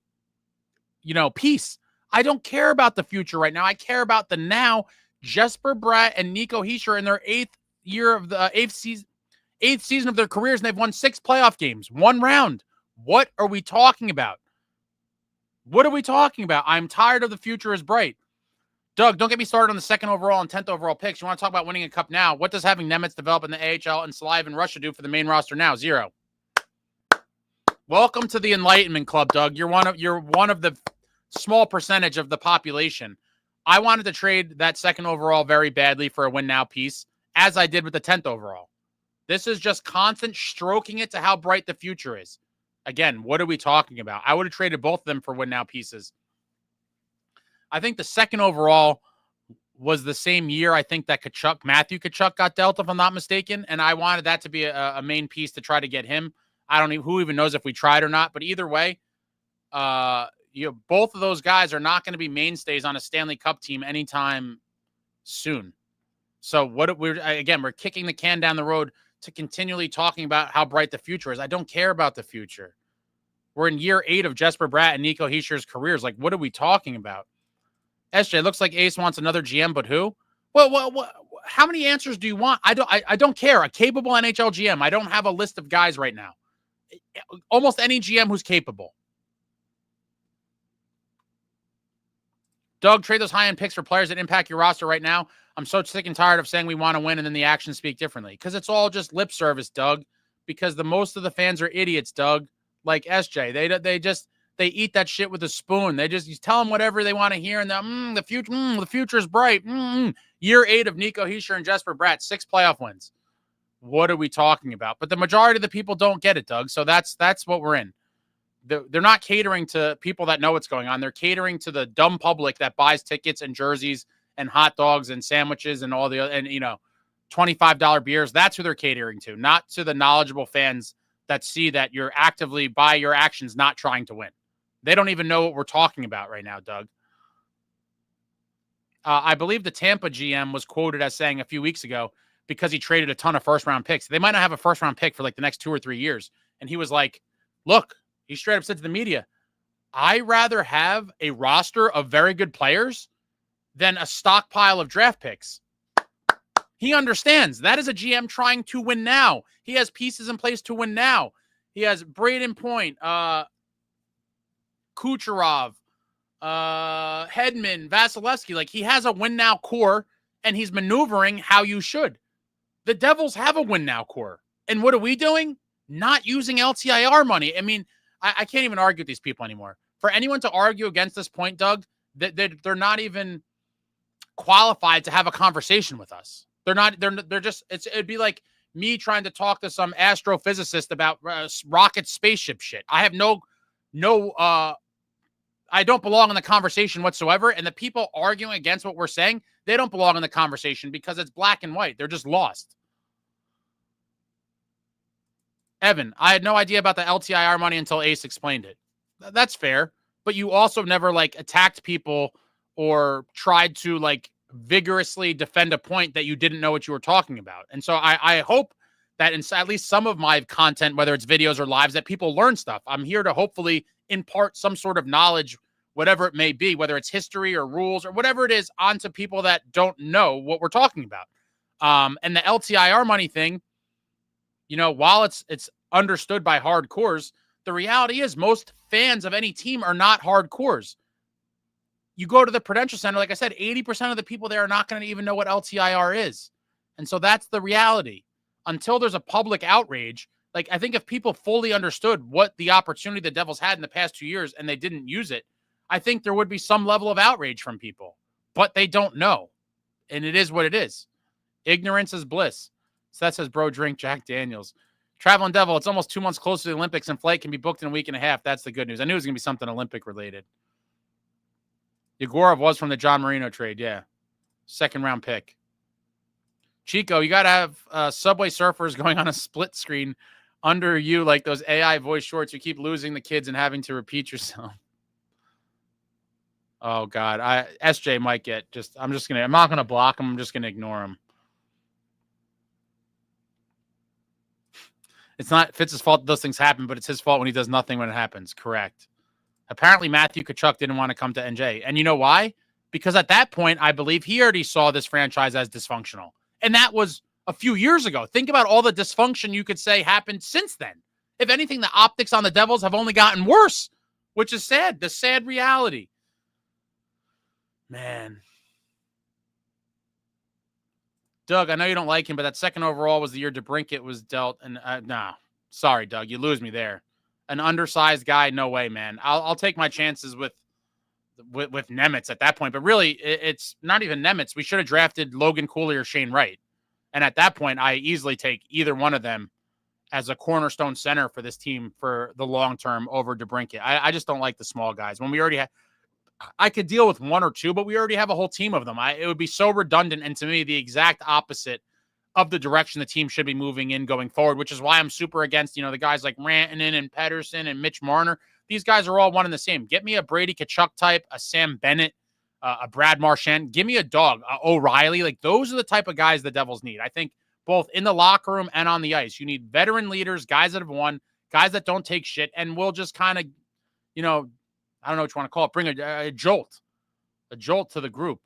piece. I don't care about the future right now. I care about the now. Jesperbratt and Nico Hischier in their eighth season of their careers, and they've won 6 playoff games, 1 round. What are we talking about? What are we talking about? I'm tired of the future is bright. Doug, don't get me started on the 2nd overall and 10th overall picks. You want to talk about winning a cup now? What does having Nemitz develop in the AHL and Slive and Russia do for the main roster now? 0. Welcome to the Enlightenment Club, Doug. You're one of the small percentage of the population. I wanted to trade that 2nd overall very badly for a win now piece, as I did with the 10th overall. This is just constant stroking it to how bright the future is. Again, what are we talking about? I would have traded both of them for win now pieces. I think the 2nd overall was the same year I think that Matthew Tkachuk got dealt, if I'm not mistaken, and I wanted that to be a main piece to try to get him. I don't even who even knows if we tried or not, but either way, both of those guys are not going to be mainstays on a Stanley Cup team anytime soon. So we're kicking the can down the road to continually talking about how bright the future is. I don't care about the future. We're in year 8 of Jesperbratt and Nico Hischier's careers. Like, what are we talking about? SJ, looks like Ace wants another GM, but who? Well, how many answers do you want? I don't care. A capable NHL GM. I don't have a list of guys right now. Almost any GM who's capable. Doug, trade those high-end picks for players that impact your roster right now. I'm so sick and tired of saying we want to win and then the actions speak differently. Because it's all just lip service, Doug. Because most of the fans are idiots, Doug. Like SJ. They eat that shit with a spoon. You tell them whatever they want to hear, and the future is bright. Year 8 of Nico Hischier and Jesperbratt, 6 playoff wins. What are we talking about? But the majority of the people don't get it, Doug. So that's what we're in. They're not catering to people that know what's going on. They're catering to the dumb public that buys tickets and jerseys and hot dogs and sandwiches and all the other, and $25 beers. That's who they're catering to, not to the knowledgeable fans that see that you're actively, by your actions, not trying to win. They don't even know what we're talking about right now, Doug. I believe the Tampa GM was quoted as saying a few weeks ago, because he traded a ton of first-round picks. They might not have a first-round pick for like the next 2 or 3 years. And he was like, look, he straight up said to the media, I'd rather have a roster of very good players than a stockpile of draft picks. He understands. That is a GM trying to win now. He has pieces in place to win now. He has Braden Point, Kucherov, Hedman, Vasilevsky. Like, he has a win now core, and he's maneuvering how you should. The Devils have a win now core. And what are we doing? Not using LTIR money. I mean, I can't even argue with these people anymore. For anyone to argue against this point, Doug, they're not even qualified to have a conversation with us. They're just, it'd be like me trying to talk to some astrophysicist about rocket spaceship shit. I have I don't belong in the conversation whatsoever. And the people arguing against what we're saying, they don't belong in the conversation because it's black and white. They're just lost. Evan, I had no idea about the LTIR money until Ace explained it. That's fair. But you also never like attacked people or tried to like vigorously defend a point that you didn't know what you were talking about. And so I hope that in at least some of my content, whether it's videos or lives, that people learn stuff. I'm here to hopefully impart some sort of knowledge, whatever it may be, whether it's history or rules or whatever it is, onto people that don't know what we're talking about. And the LTIR money thing, you know, while it's understood by hardcores, the reality is most fans of any team are not hardcores. You go to the Prudential Center, like I said, 80% of the people there are not going to even know what LTIR is. And so that's the reality. Until there's a public outrage, like I think if people fully understood what the opportunity the Devils had in the past 2 years and they didn't use it, I think there would be some level of outrage from people. But they don't know. And it is what it is. Ignorance is bliss. Seth says, bro, drink Jack Daniels. Traveling Devil, it's almost 2 months closer to the Olympics and flight can be booked in a week and a half. That's the good news. I knew it was going to be something Olympic related. Yegorov was from the John Marino trade. Yeah. Second round pick. Chico, you got to have Subway Surfers going on a split screen under you like those AI voice shorts. You keep losing the kids and having to repeat yourself. Oh, God. SJ might get I'm not going to block him. I'm just going to ignore him. It's not Fitz's fault that those things happen, but it's his fault when he does nothing when it happens. Correct. Apparently, Matthew Tkachuk didn't want to come to NJ. And you know why? Because at that point, I believe he already saw this franchise as dysfunctional. And that was a few years ago. Think about all the dysfunction you could say happened since then. If anything, the optics on the Devils have only gotten worse, which is sad. The sad reality. Man. Doug, I know you don't like him, but that second overall was the year DeBrincat was dealt. And nah, sorry, Doug, you lose me there. An undersized guy, no way, man. I'll take my chances with Nemitz at that point. But really, it's not even Nemitz. We should have drafted Logan Cooley or Shane Wright. And at that point, I easily take either one of them as a cornerstone center for this team for the long term over DeBrincat. I just don't like the small guys. When we already have, I could deal with one or two, but we already have a whole team of them. It would be so redundant, and to me, the exact opposite of the direction the team should be moving in going forward, which is why I'm super against, the guys like Rantanen and Pettersson and Mitch Marner. These guys are all one and the same. Get me a Brady Tkachuk type, a Sam Bennett, a Brad Marchand. Give me a dog, O'Reilly. Like, those are the type of guys the Devils need. I think both in the locker room and on the ice. You need veteran leaders, guys that have won, guys that don't take shit, and will just kind of, I don't know what you want to call it, bring a jolt to the group.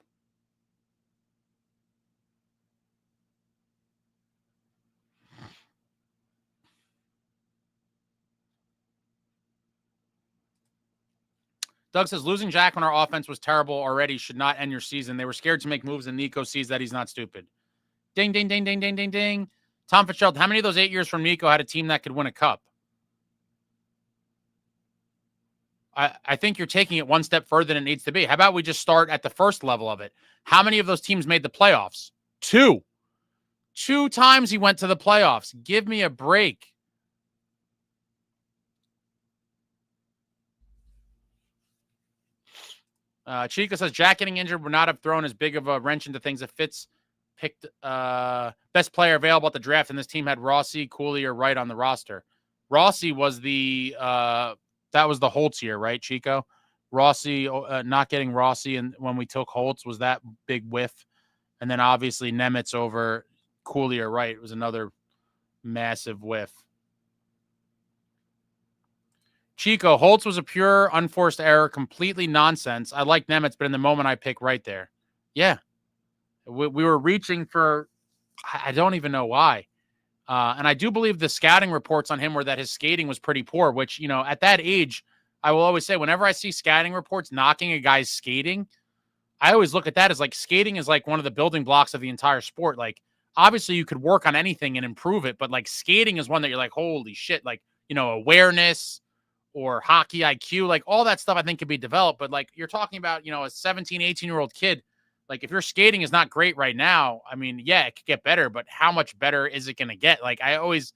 Doug says, losing Jack when our offense was terrible already should not end your season. They were scared to make moves, and Nico sees that he's not stupid. Ding, ding, ding, ding, ding, ding, ding. Tom Fitzgerald, how many of those 8 years from Nico had a team that could win a cup? I think you're taking it one step further than it needs to be. How about we just start at the first level of it? How many of those teams made the playoffs? 2. 2 times he went to the playoffs. Give me a break. Chica says, Jack getting injured would not have thrown as big of a wrench into things if Fitz picked best player available at the draft, and this team had Rossi, Cooley, or Wright on the roster. Rossi was that was the Holtz year, right, Chico? Rossi, not getting Rossi, and when we took Holtz was that big whiff. And then obviously Nemitz over Cooley or Wright was another massive whiff. Chico, Holtz was a pure, unforced error, completely nonsense. I like Nemitz, but in the moment I pick right there. Yeah. We were reaching for, I don't even know why. And I do believe the scouting reports on him were that his skating was pretty poor, which, at that age, I will always say, whenever I see scouting reports knocking a guy's skating, I always look at that as like skating is like one of the building blocks of the entire sport. Like, obviously you could work on anything and improve it, but like skating is one that you're like, holy shit, like, awareness, or hockey IQ, like all that stuff I think can be developed. But like you're talking about, a 17, 18-year-old kid, like if your skating is not great right now, I mean, yeah, it could get better, but how much better is it going to get? Like I always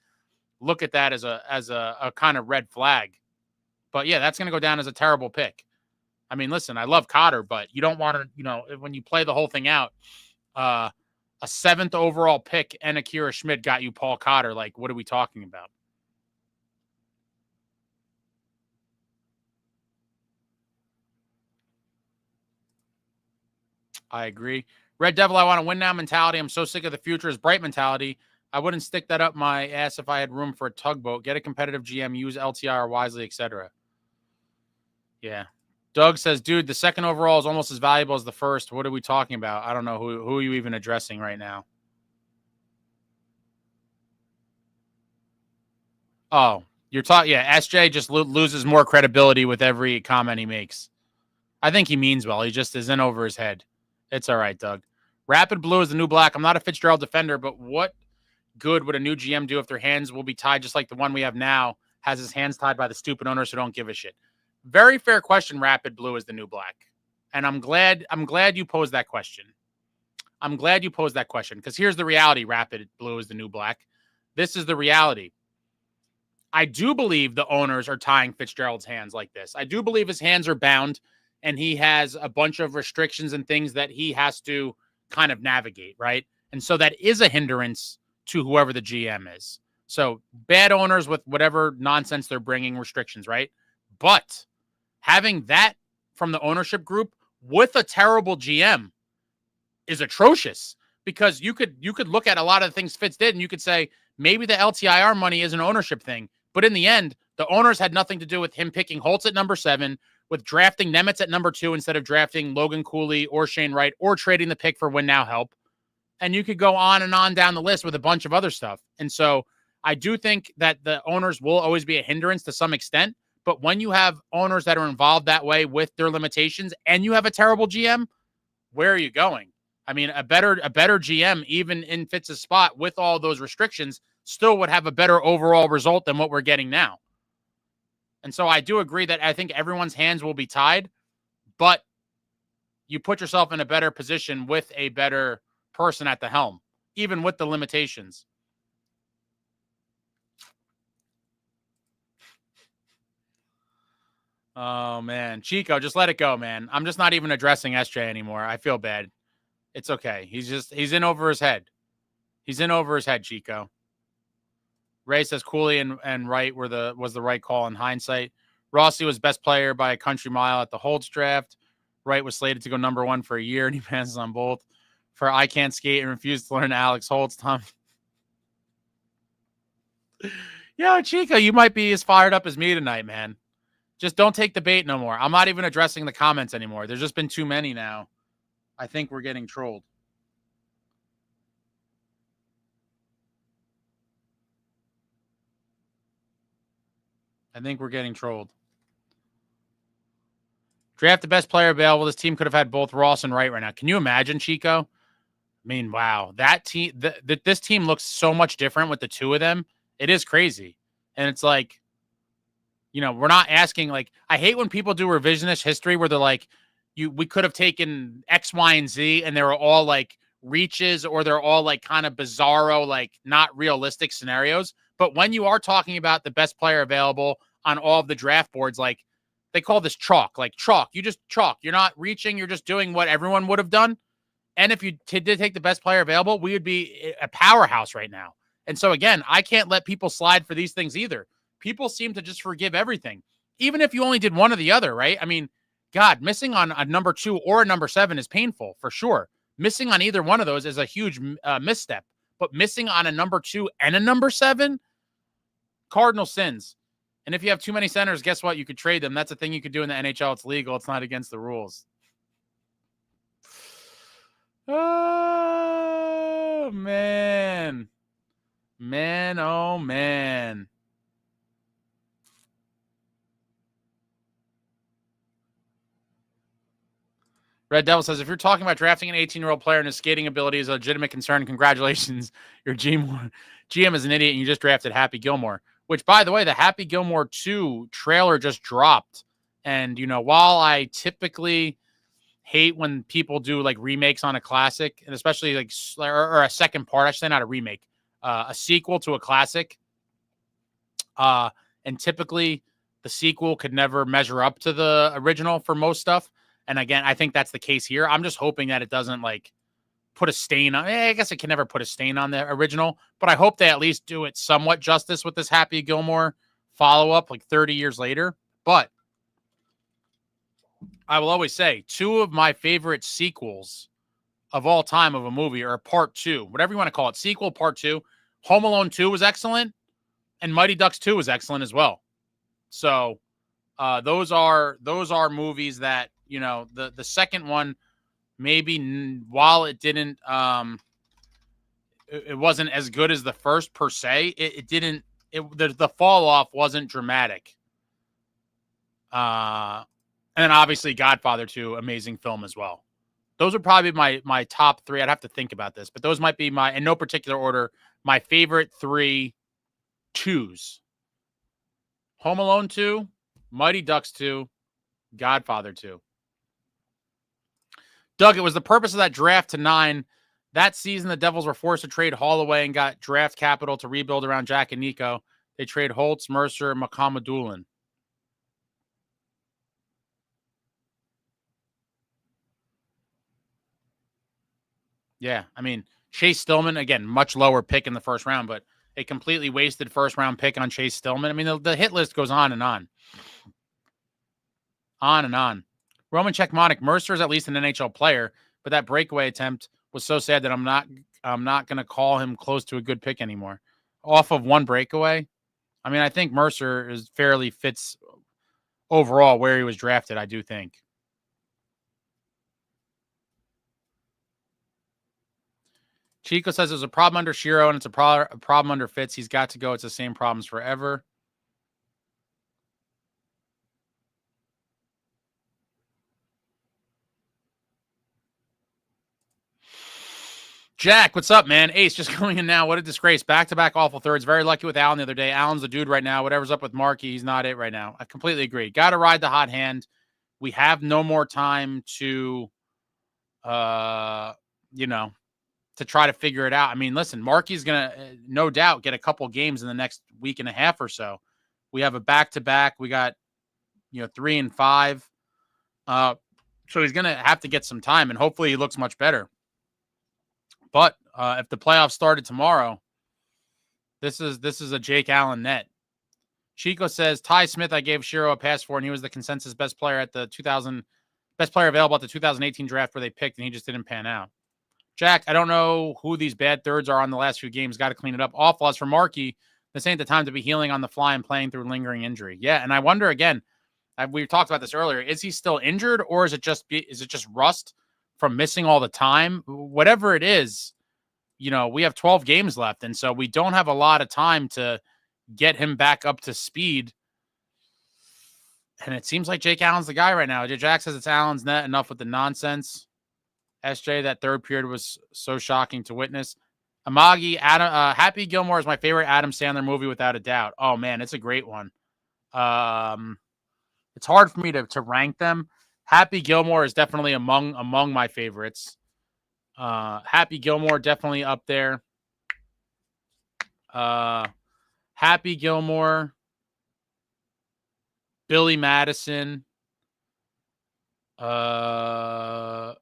look at that as a kind of red flag. But yeah, that's going to go down as a terrible pick. I mean, listen, I love Cotter, but you don't want to, when you play the whole thing out, a 7th overall pick and Akira Schmid got you Paul Cotter. Like, what are we talking about? I agree. Red Devil, I want to win now mentality. I'm so sick of the future is bright mentality. I wouldn't stick that up my ass if I had room for a tugboat. Get a competitive GM, use LTR wisely, etc. Yeah. Doug says, dude, the 2nd overall is almost as valuable as the 1st. What are we talking about? I don't know. Who are you even addressing right now? Oh, you're talking. Yeah, SJ just loses more credibility with every comment he makes. I think he means well. He just is in over his head. It's all right, Doug. Rapid Blue is the new black. I'm not a Fitzgerald defender, but what good would a new GM do if their hands will be tied just like the one we have now has his hands tied by the stupid owners who don't give a shit? Very fair question. Rapid Blue is the new black. And I'm glad you posed that question. I'm glad you posed that question because here's the reality. Rapid Blue is the new black. This is the reality. I do believe the owners are tying Fitzgerald's hands like this. I do believe his hands are bound and he has a bunch of restrictions and things that he has to kind of navigate, right? And so that is a hindrance to whoever the GM is. So bad owners with whatever nonsense they're bringing, restrictions, right? But having that from the ownership group with a terrible GM is atrocious because you could look at a lot of the things Fitz did and you could say maybe the LTIR money is an ownership thing. But in the end, the owners had nothing to do with him picking Holtz at number 7, with drafting Nemitz at number 2 instead of drafting Logan Cooley or Shane Wright or trading the pick for win now help. And you could go on and on down the list with a bunch of other stuff. And so I do think that the owners will always be a hindrance to some extent. But when you have owners that are involved that way with their limitations and you have a terrible GM, where are you going? I mean, a better GM, even in Fitz's spot with all those restrictions, still would have a better overall result than what we're getting now. And so I do agree that I think everyone's hands will be tied, but you put yourself in a better position with a better person at the helm, even with the limitations. Oh, man. Chico, just let it go, man. I'm just not even addressing SJ anymore. I feel bad. It's okay. He's in over his head. He's in over his head, Chico. Ray says Cooley and Wright was the right call in hindsight. Rossi was best player by a country mile at the Holtz draft. Wright was slated to go number 1 for a year, and he passes on both. For I can't skate and refused to learn Alex Holtz. Tom. Yo, Chico, you might be as fired up as me tonight, man. Just don't take the bait no more. I'm not even addressing the comments anymore. There's just been too many now. I think we're getting trolled. I think we're getting trolled. Draft the best player available. This team could have had both Ross and Wright right now. Can you imagine, Chico? I mean, wow. That team, this team looks so much different with the two of them. It is crazy. And it's like, we're not asking, like, I hate when people do revisionist history where they're like, we could have taken X, Y, and Z, and they were all like reaches or they're all like kind of bizarro, like not realistic scenarios. But when you are talking about the best player available on all of the draft boards, like they call this chalk, like chalk. You just chalk. You're not reaching. You're just doing what everyone would have done. And if you did take the best player available, we would be a powerhouse right now. And so, again, I can't let people slide for these things either. People seem to just forgive everything, even if you only did one or the other, right? I mean, God, missing on a number 2 or a number 7 is painful for sure. Missing on either one of those is a huge misstep. But missing on a number 2 and a number 7, cardinal sins. And if you have too many centers, guess what? You could trade them. That's a thing you could do in the NHL. It's legal. It's not against the rules. Oh, man. Man, oh, man. Red Devil says, if you're talking about drafting an 18-year-old player and his skating ability is a legitimate concern, congratulations. Your GM is an idiot and you just drafted Happy Gilmore. which, by the way, the Happy Gilmore 2 trailer just dropped. And, you know, while I typically hate when people do like remakes on a classic, and especially like or a second part, I should say, not a remake, a sequel to a classic. And typically the sequel could never measure up to the original for most stuff. And again, I think that's the case here. I'm just hoping that it doesn't like put a stain on. I guess it can never put a stain on the original, but I hope they at least do it somewhat justice with this Happy Gilmore follow-up like 30 years later. But I will always say 2 of my favorite sequels of all time of a movie are part 2, whatever you want to call it, sequel, part 2. Home Alone 2 was excellent, and Mighty Ducks 2 was excellent as well. So those are movies that, you know, the second one, maybe while it didn't, it wasn't as good as the first per se. The fall off wasn't dramatic. And then obviously Godfather 2, amazing film as well. Those are probably my top 3. I'd have to think about this, but those might be in no particular order, my favorite 3 2s. Home Alone 2, Mighty Ducks 2, Godfather 2. Doug, it was the purpose of that draft to 9. That season, the Devils were forced to trade Holloway and got draft capital to rebuild around Jack and Nico. They trade Holtz, Mercer, and McComadulin. Yeah, I mean, Chase Stillman, again, much lower pick in the first round, but a completely wasted first-round pick on Chase Stillman. I mean, the hit list goes on and on. On and on. Roman Czechmonic, Mercer is at least an NHL player, but that breakaway attempt was so sad that I'm not going to call him close to a good pick anymore. Off of one breakaway, I mean, I think Mercer is fairly fits overall where he was drafted, I do think. Chico says there's a problem under Shiro and it's a problem under Fitz. He's got to go. It's the same problems forever. Jack, what's up, man? Ace, just going in now. What a disgrace. Back-to-back awful thirds. Very lucky with Allen the other day. Allen's the dude right now. Whatever's up with Marky, he's not it right now. I completely agree. Got to ride the hot hand. We have no more time to, to try to figure it out. I mean, listen, Marky's going to, no doubt, get a couple games in the next week and a half or so. We have a back-to-back. We got, 3 and 5. So he's going to have to get some time, and hopefully he looks much better. But if the playoffs started tomorrow, this is a Jake Allen net. Chico says, Ty Smith, I gave Shiro a pass for, and he was the consensus best player available at the 2018 draft where they picked, and he just didn't pan out. Jack, I don't know who these bad thirds are on the last few games. Got to clean it up. Awful. As for Marky, this ain't the time to be healing on the fly and playing through lingering injury. Yeah, and I wonder again, we talked about this earlier, is he still injured, or is it just rust from missing all the time? Whatever it is, we have 12 games left, and so we don't have a lot of time to get him back up to speed. And it seems like Jake Allen's the guy right now. Jack says it's Allen's net. Enough with the nonsense. SJ, that third period was so shocking to witness. Amagi, Happy Gilmore is my favorite Adam Sandler movie without a doubt. Oh, man, it's a great one. It's hard for me to rank them. Happy Gilmore is definitely among my favorites. Happy Gilmore definitely up there. Happy Gilmore, Billy Madison. I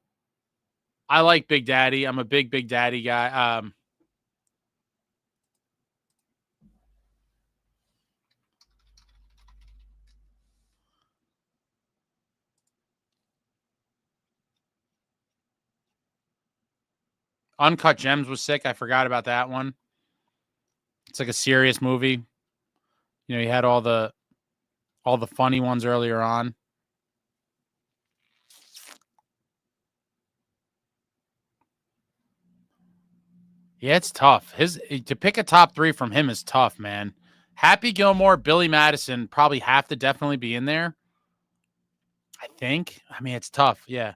like Big Daddy. I'm a big Daddy guy. Uncut Gems was sick. I forgot about that one. It's like a serious movie. You had all the funny ones earlier on. Yeah, it's tough. To pick a top 3 from him is tough, man. Happy Gilmore, Billy Madison probably have to definitely be in there. I think. I mean, it's tough. Yeah.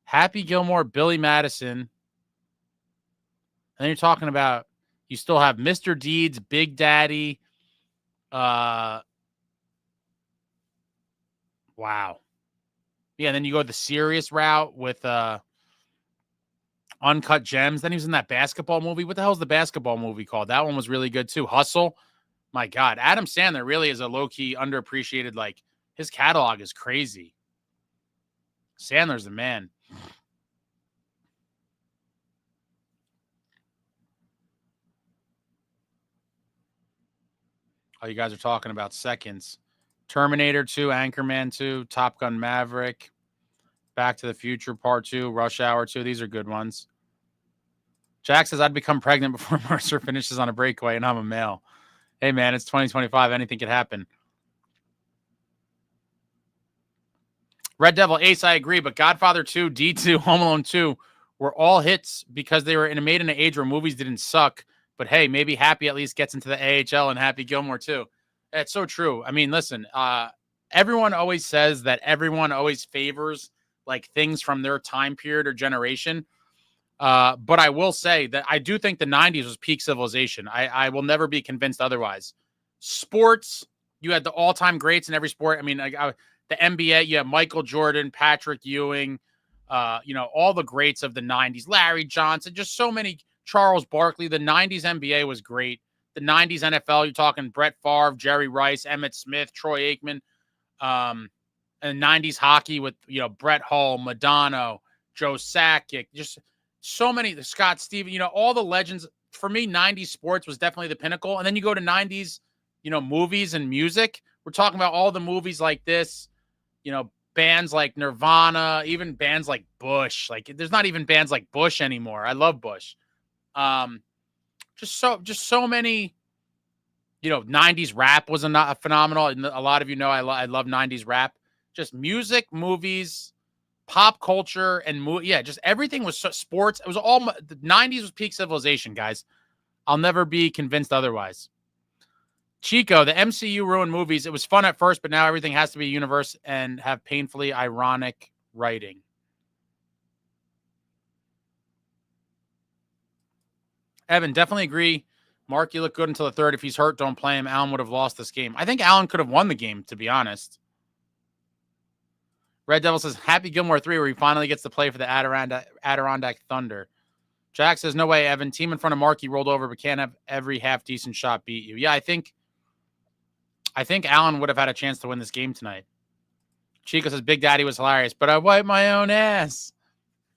Happy Gilmore, Billy Madison. And then you're talking about, you still have Mr. Deeds, Big Daddy, Wow. Yeah, and then you go the serious route with Uncut Gems. Then he was in that basketball movie. What the hell is the basketball movie called? That one was really good too. Hustle. My God, Adam Sandler really is a low-key, underappreciated, like, his catalog is crazy. Sandler's the man. Oh, you guys are talking about seconds. Terminator 2, Anchorman 2, Top Gun Maverick, Back to the Future Part 2, Rush Hour 2. These are good ones. Jack says, I'd become pregnant before Mercer finishes on a breakaway, and I'm a male. Hey, man, it's 2025. Anything could happen. Red Devil Ace, I agree, but Godfather 2, D2, Home Alone 2 were all hits because they were made in an age where movies didn't suck. But hey, maybe Happy at least gets into the AHL and Happy Gilmore too. It's so true. I mean, listen, everyone always says that everyone always favors like things from their time period or generation. But I will say that I do think the 90s was peak civilization. I will never be convinced otherwise. Sports, you had the all-time greats in every sport. I mean, the NBA, you have Michael Jordan, Patrick Ewing, all the greats of the 90s, Larry Johnson, just so many, Charles Barkley. The 90s NBA was great. The 90s NFL, you're talking Brett Favre, Jerry Rice, Emmitt Smith, Troy Aikman, and 90s hockey with, Brett Hull, Madonna, Joe Sakic, just so many, Scott Stevens, all the legends. For me, 90s sports was definitely the pinnacle. And then you go to 90s, movies and music. We're talking about all the movies like this, bands like Nirvana, even bands like Bush. Like, there's not even bands like Bush anymore. I love Bush. Just so many, 90s rap was a phenomenal. And a lot of I love 90s rap. Just music, movies, pop culture, and just everything was sports. It was all the 90s was peak civilization, guys. I'll never be convinced otherwise. Chico, the MCU ruined movies. It was fun at first, but now everything has to be a universe and have painfully ironic writing. Evan, definitely agree. Marky looked good until the third. If he's hurt, don't play him. Allen would have lost this game. I think Allen could have won the game, to be honest. Red Devil says, Happy Gilmore 3, where he finally gets to play for the Adirondack Thunder. Jack says, no way, Evan. Team in front of Marky rolled over, but can't have every half-decent shot beat you. Yeah, I think Allen would have had a chance to win this game tonight. Chico says, Big Daddy was hilarious, but I wiped my own ass.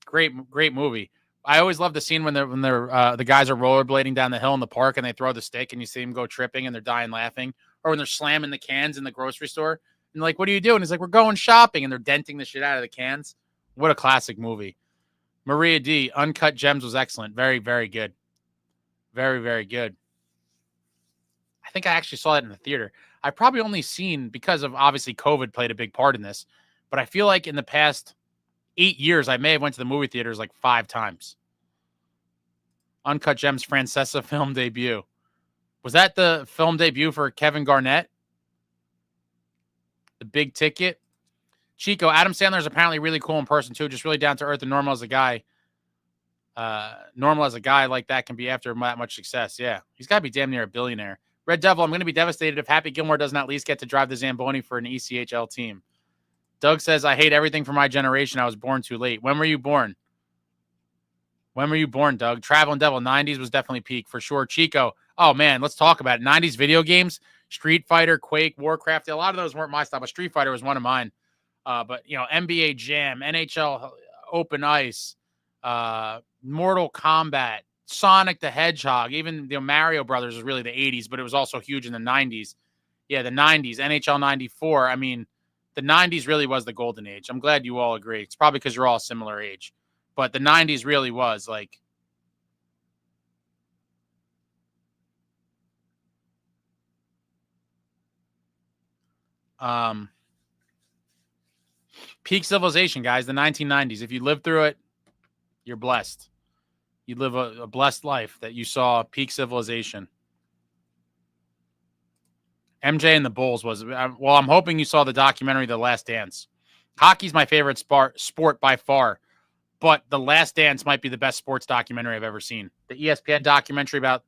Great movie. I always love the scene when the guys are rollerblading down the hill in the park and they throw the stick and you see them go tripping and they're dying laughing, or when they're slamming the cans in the grocery store. And like, what are you doing? He's like, we're going shopping, and they're denting the shit out of the cans. What a classic movie. Maria D, Uncut Gems was excellent. Very, very good. Very, very good. I think I actually saw that in the theater. I've probably only seen, because of obviously COVID played a big part in this, but I feel like in the past 8 years, I may have went to the movie theaters like 5 times. Uncut Gems Francesa film debut. Was that the film debut for Kevin Garnett? The big ticket. Chico, Adam Sandler is apparently really cool in person too, just really down to earth and normal as a guy. Normal as a guy like that can be after that much success. Yeah, he's got to be damn near a billionaire. Red Devil, I'm going to be devastated if Happy Gilmore doesn't at least get to drive the Zamboni for an ECHL team. Doug says, I hate everything from my generation. I was born too late. When were you born? When were you born, Doug? Traveling Devil, 90s was definitely peak for sure. Chico, oh man, let's talk about it. 90s video games. Street Fighter, Quake, Warcraft. A lot of those weren't my style, but Street Fighter was one of mine. But, NBA Jam, NHL Open Ice, Mortal Kombat, Sonic the Hedgehog, even the Mario Brothers was really the 80s, but it was also huge in the 90s. Yeah, the 90s, NHL 94. I mean, the 90s really was the golden age. I'm glad you all agree. It's probably because you're all similar age. But the 90s really was like... peak civilization, guys, the 1990s. If you lived through it, you're blessed. You live a blessed life that you saw peak civilization. MJ and the Bulls was, well, I'm hoping you saw the documentary, The Last Dance. Hockey's my favorite sport by far, but The Last Dance might be the best sports documentary I've ever seen. The ESPN documentary about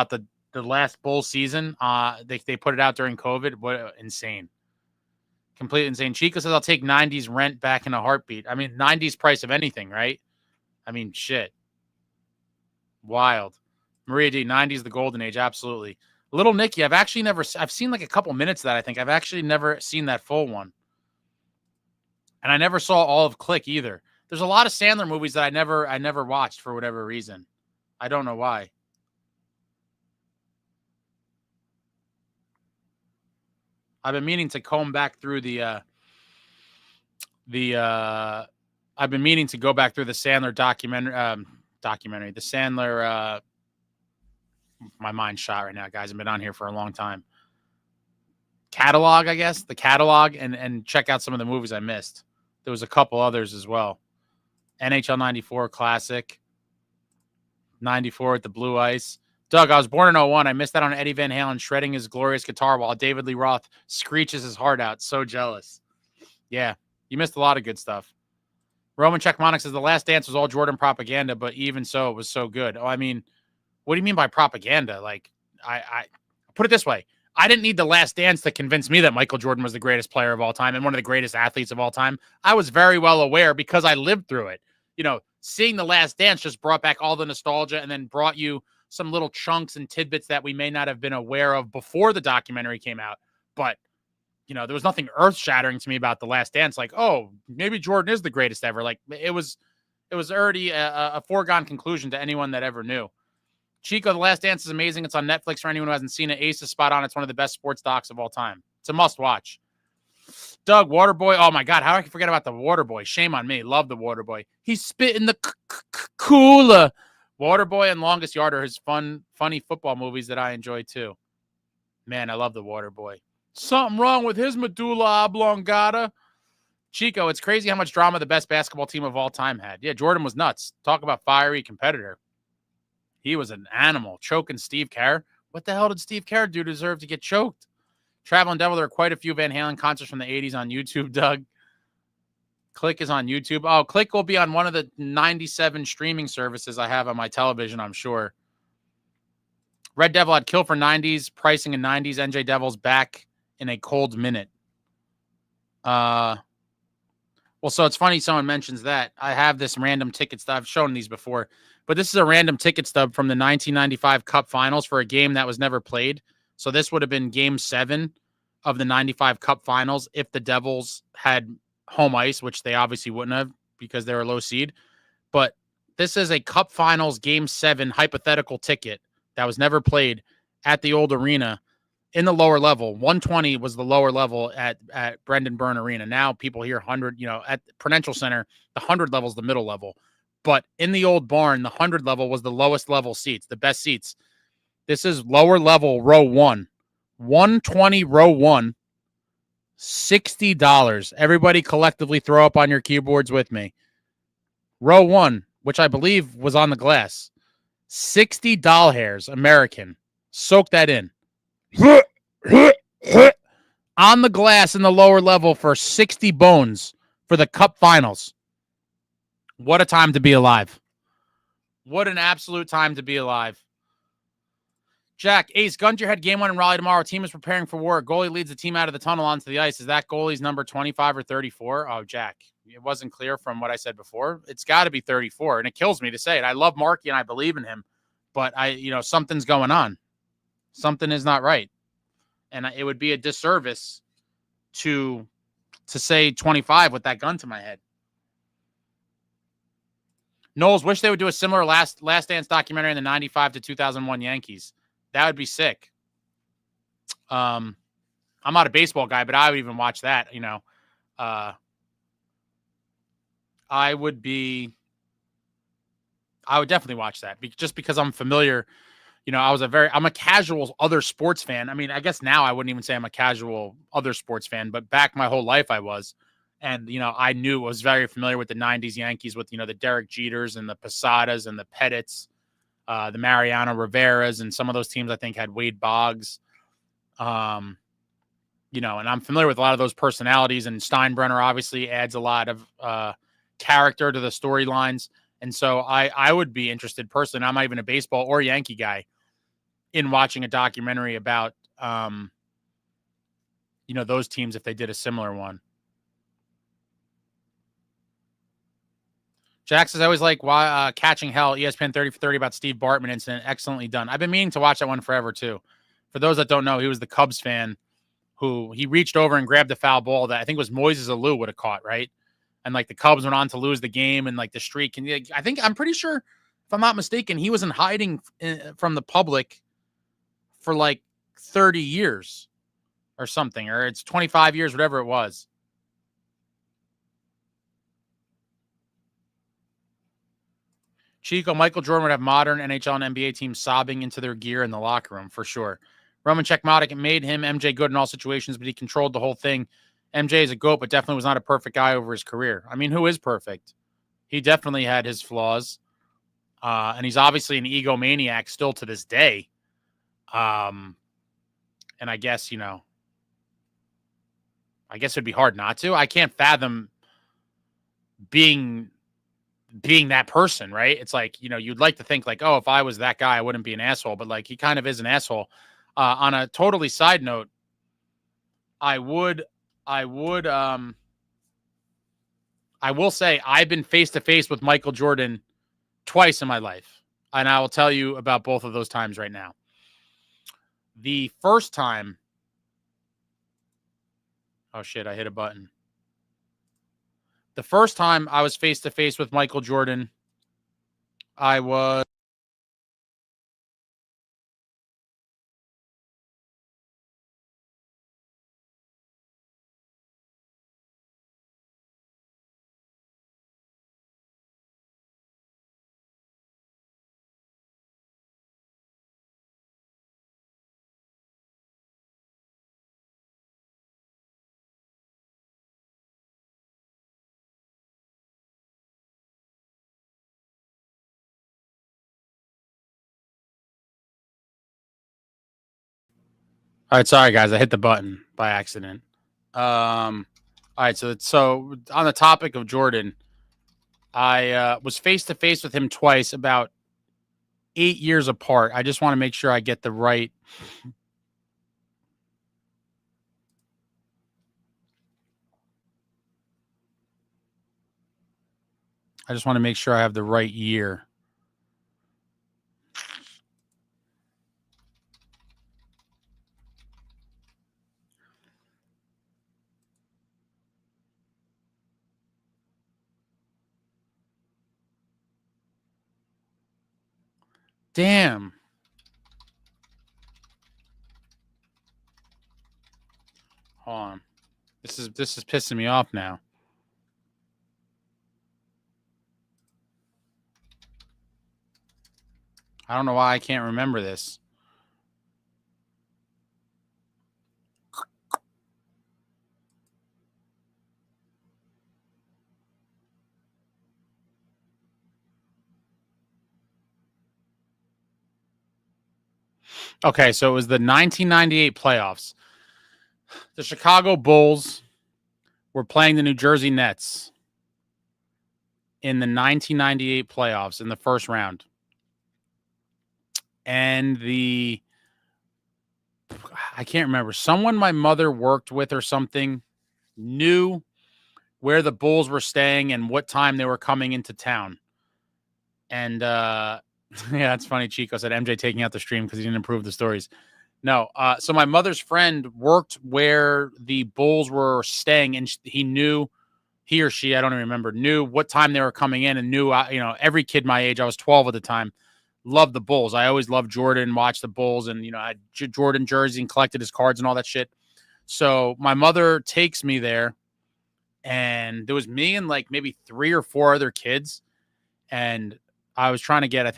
the last Bulls season. They put it out during COVID. What insane. Completely insane. Chico says, I'll take 90s rent back in a heartbeat. I mean, 90s price of anything, right? I mean, shit. Wild. Maria D, 90s, the golden age. Absolutely. Little Nicky, I've seen like a couple minutes of that, I think. I've actually never seen that full one. And I never saw all of Click either. There's a lot of Sandler movies that I never watched for whatever reason. I don't know why. I've been meaning to comb back through I've been meaning to go back through the Sandler documentary. The Sandler, my mind's shot right now, guys. I've been on here for a long time. Catalog, I guess. The catalog and check out some of the movies I missed. There was a couple others as well. NHL 94 Classic. 94 at the Blue Ice. Doug, I was born in 01. I missed out on Eddie Van Halen shredding his glorious guitar while David Lee Roth screeches his heart out. So jealous. Yeah, you missed a lot of good stuff. Roman Checkmonic says the Last Dance was all Jordan propaganda, but even so, it was so good. Oh, I mean, what do you mean by propaganda? Like, I put it this way. I didn't need the Last Dance to convince me that Michael Jordan was the greatest player of all time and one of the greatest athletes of all time. I was very well aware because I lived through it. You know, seeing the Last Dance just brought back all the nostalgia and then brought you some little chunks and tidbits that we may not have been aware of before the documentary came out. But, you know, there was nothing earth-shattering to me about the Last Dance. Like, oh, maybe Jordan is the greatest ever. Like, it was already a foregone conclusion to anyone that ever knew. Chico, The Last Dance is amazing. It's on Netflix for anyone who hasn't seen it. Ace is spot on. It's one of the best sports docs of all time. It's a must-watch. Doug, Waterboy. Oh, my God. How I can forget about the Waterboy? Shame on me. Love the Waterboy. He's spitting the cooler. Waterboy and Longest Yard are his funny football movies that I enjoy, too. Man, I love the Waterboy. Something wrong with his medulla oblongata. Chico, it's crazy how much drama the best basketball team of all time had. Yeah, Jordan was nuts. Talk about fiery competitor. He was an animal. Choking Steve Kerr. What the hell did Steve Kerr do to deserve to get choked? Traveling Devil, there are quite a few Van Halen concerts from the 80s on YouTube, Doug. Click is on YouTube. Oh, Click will be on one of the 97 streaming services I have on my television, I'm sure. Red Devil, I'd kill for 90s. Pricing in 90s. NJ Devils back in a cold minute. Well, so it's funny someone mentions that. I have this random ticket stub. I've shown these before. But this is a random ticket stub from the 1995 Cup Finals for a game that was never played. So this would have been Game 7 of the 95 Cup Finals if the Devils had home ice, which they obviously wouldn't have because they were low seed. But this is a Cup Finals Game 7 hypothetical ticket that was never played at the old arena in the lower level. 120 was the lower level at Brendan Byrne Arena. Now people hear 100, you know, at Prudential Center, the 100 level is the middle level. But in the old barn, the 100 level was the lowest level seats, the best seats. This is lower level row 1. 120 row 1. $60. Everybody collectively throw up on your keyboards with me. Row 1, which I believe was on the glass. 60 doll hairs, American. Soak that in. On the glass in the lower level for 60 bones for the Cup Finals. What a time to be alive. What an absolute time to be alive. Jack, Ace, guns your head, game 1 in Raleigh tomorrow. Team is preparing for war. Goalie leads the team out of the tunnel onto the ice. Is that goalie's number 25 or 34? Oh, Jack, it wasn't clear from what I said before. It's got to be 34, and it kills me to say it. I love Marky, and I believe in him, but something's going on. Something is not right, and it would be a disservice to say 25 with that gun to my head. Knowles, wish they would do a similar Last Dance documentary in the 95 to 2001 Yankees. That would be sick. I'm not a baseball guy, but I would even watch that, I would definitely watch that just because I'm familiar. I'm a casual other sports fan. I mean, I guess now I wouldn't even say I'm a casual other sports fan, but back my whole life I was. And, I was very familiar with the 90s Yankees with, the Derek Jeters and the Posadas and the Pettits, the Mariano Riveras, and some of those teams I think had Wade Boggs. And I'm familiar with a lot of those personalities, and Steinbrenner obviously adds a lot of character to the storylines. And so I would be interested personally. I'm not even a baseball or Yankee guy in watching a documentary about, those teams if they did a similar one. Jack says, I always like Catching Hell, ESPN 30 for 30 about Steve Bartman incident. Excellently done. I've been meaning to watch that one forever, too. For those that don't know, he was the Cubs fan who he reached over and grabbed the foul ball that I think was Moises Alou would have caught, right? And, like, the Cubs went on to lose the game and, like, the streak. And I'm pretty sure, if I'm not mistaken, he was in hiding from the public for, like, 30 years or something. Or it's 25 years, whatever it was. Chico, Michael Jordan would have modern NHL and NBA teams sobbing into their gear in the locker room, for sure. Roman Checkmodic made him MJ good in all situations, but he controlled the whole thing. MJ is a GOAT, but definitely was not a perfect guy over his career. I mean, who is perfect? He definitely had his flaws. And he's obviously an egomaniac still to this day. And I guess, it'd be hard not to. I can't fathom being that person, right? It's like, you'd like to think like, oh, if I was that guy, I wouldn't be an asshole. But like, he kind of is an asshole. On a totally side note, I will say I've been face to face with Michael Jordan twice in my life. And I will tell you about both of those times right now. The first time, oh shit, I hit a button. The first time I was face to face with Michael Jordan, I was all right, sorry guys, I hit the button by accident. All right, so on the topic of Jordan, I was face to face with him twice, about 8 years apart. I just want to make sure I get the right. I just want to make sure I have the right year. Damn. Hold on. This is pissing me off now. I don't know why I can't remember this. Okay, so it was the 1998 playoffs. The Chicago Bulls were playing the New Jersey Nets in the 1998 playoffs in the first round. And I can't remember. Someone my mother worked with or something knew where the Bulls were staying and what time they were coming into town. And yeah, that's funny. Chico said MJ taking out the stream because he didn't approve the stories. No. So my mother's friend worked where the Bulls were staying, and he or she, I don't even remember, knew what time they were coming in, and knew, every kid my age, I was 12 at the time, loved the Bulls. I always loved Jordan, watched the Bulls, and, I had Jordan jersey and collected his cards and all that shit. So my mother takes me there, and there was me and like maybe 3 or 4 other kids. And I was trying to get, I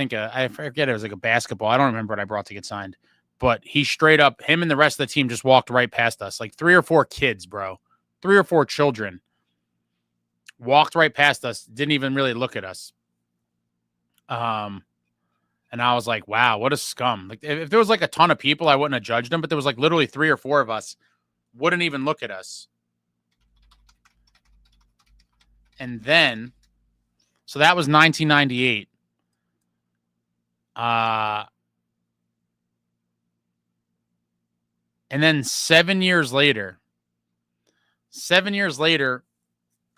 forget, it was like a basketball. I don't remember what I brought to get signed, but he straight up, him and the rest of the team just walked right past us. Like 3 or 4 kids, bro, 3 or 4 children walked right past us. Didn't even really look at us. And I was like, wow, what a scum. Like if there was like a ton of people, I wouldn't have judged them, but there was like literally 3 or 4 of us wouldn't even look at us. And then, so that was 1998. And then 7 years later,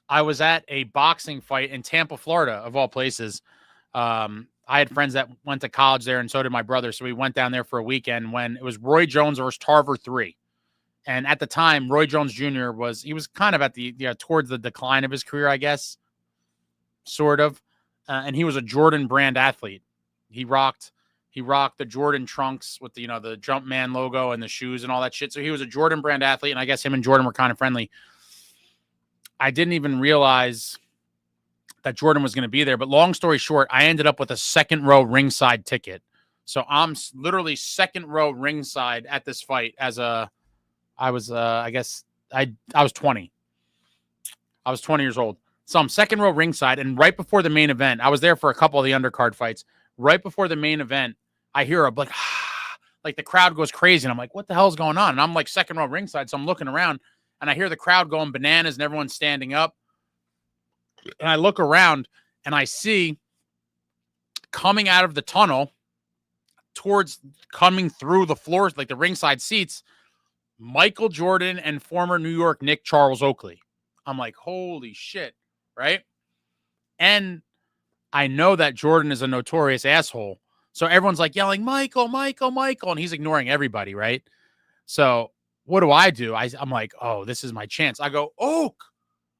I was at a boxing fight in Tampa, Florida, of all places. I had friends that went to college there, and so did my brother. So we went down there for a weekend when it was Roy Jones versus Tarver 3. And at the time, Roy Jones Jr. was kind of at the, towards the decline of his career, I guess, sort of. And he was a Jordan brand athlete. He rocked the Jordan trunks with the, the Jumpman logo and the shoes and all that shit. So he was a Jordan brand athlete, and I guess him and Jordan were kind of friendly. I didn't even realize that Jordan was going to be there. But long story short, I ended up with a second row ringside ticket. So I'm literally second row ringside at this fight I was 20. I was 20 years old. So I'm second row ringside, and right before the main event, I was there for a couple of the undercard fights. Right before the main event, I hear like the crowd goes crazy, and I'm like, what the hell's going on? And I'm like second row ringside, so I'm looking around, and I hear the crowd going bananas, and everyone's standing up. And I look around, and I see coming out of the tunnel coming through the floors, like the ringside seats, Michael Jordan and former New York Knick Charles Oakley. I'm like, holy shit, right? And I know that Jordan is a notorious asshole. So everyone's like yelling, Michael, Michael, Michael. And he's ignoring everybody, right? So what do? I'm like, oh, this is my chance. I go, Oak,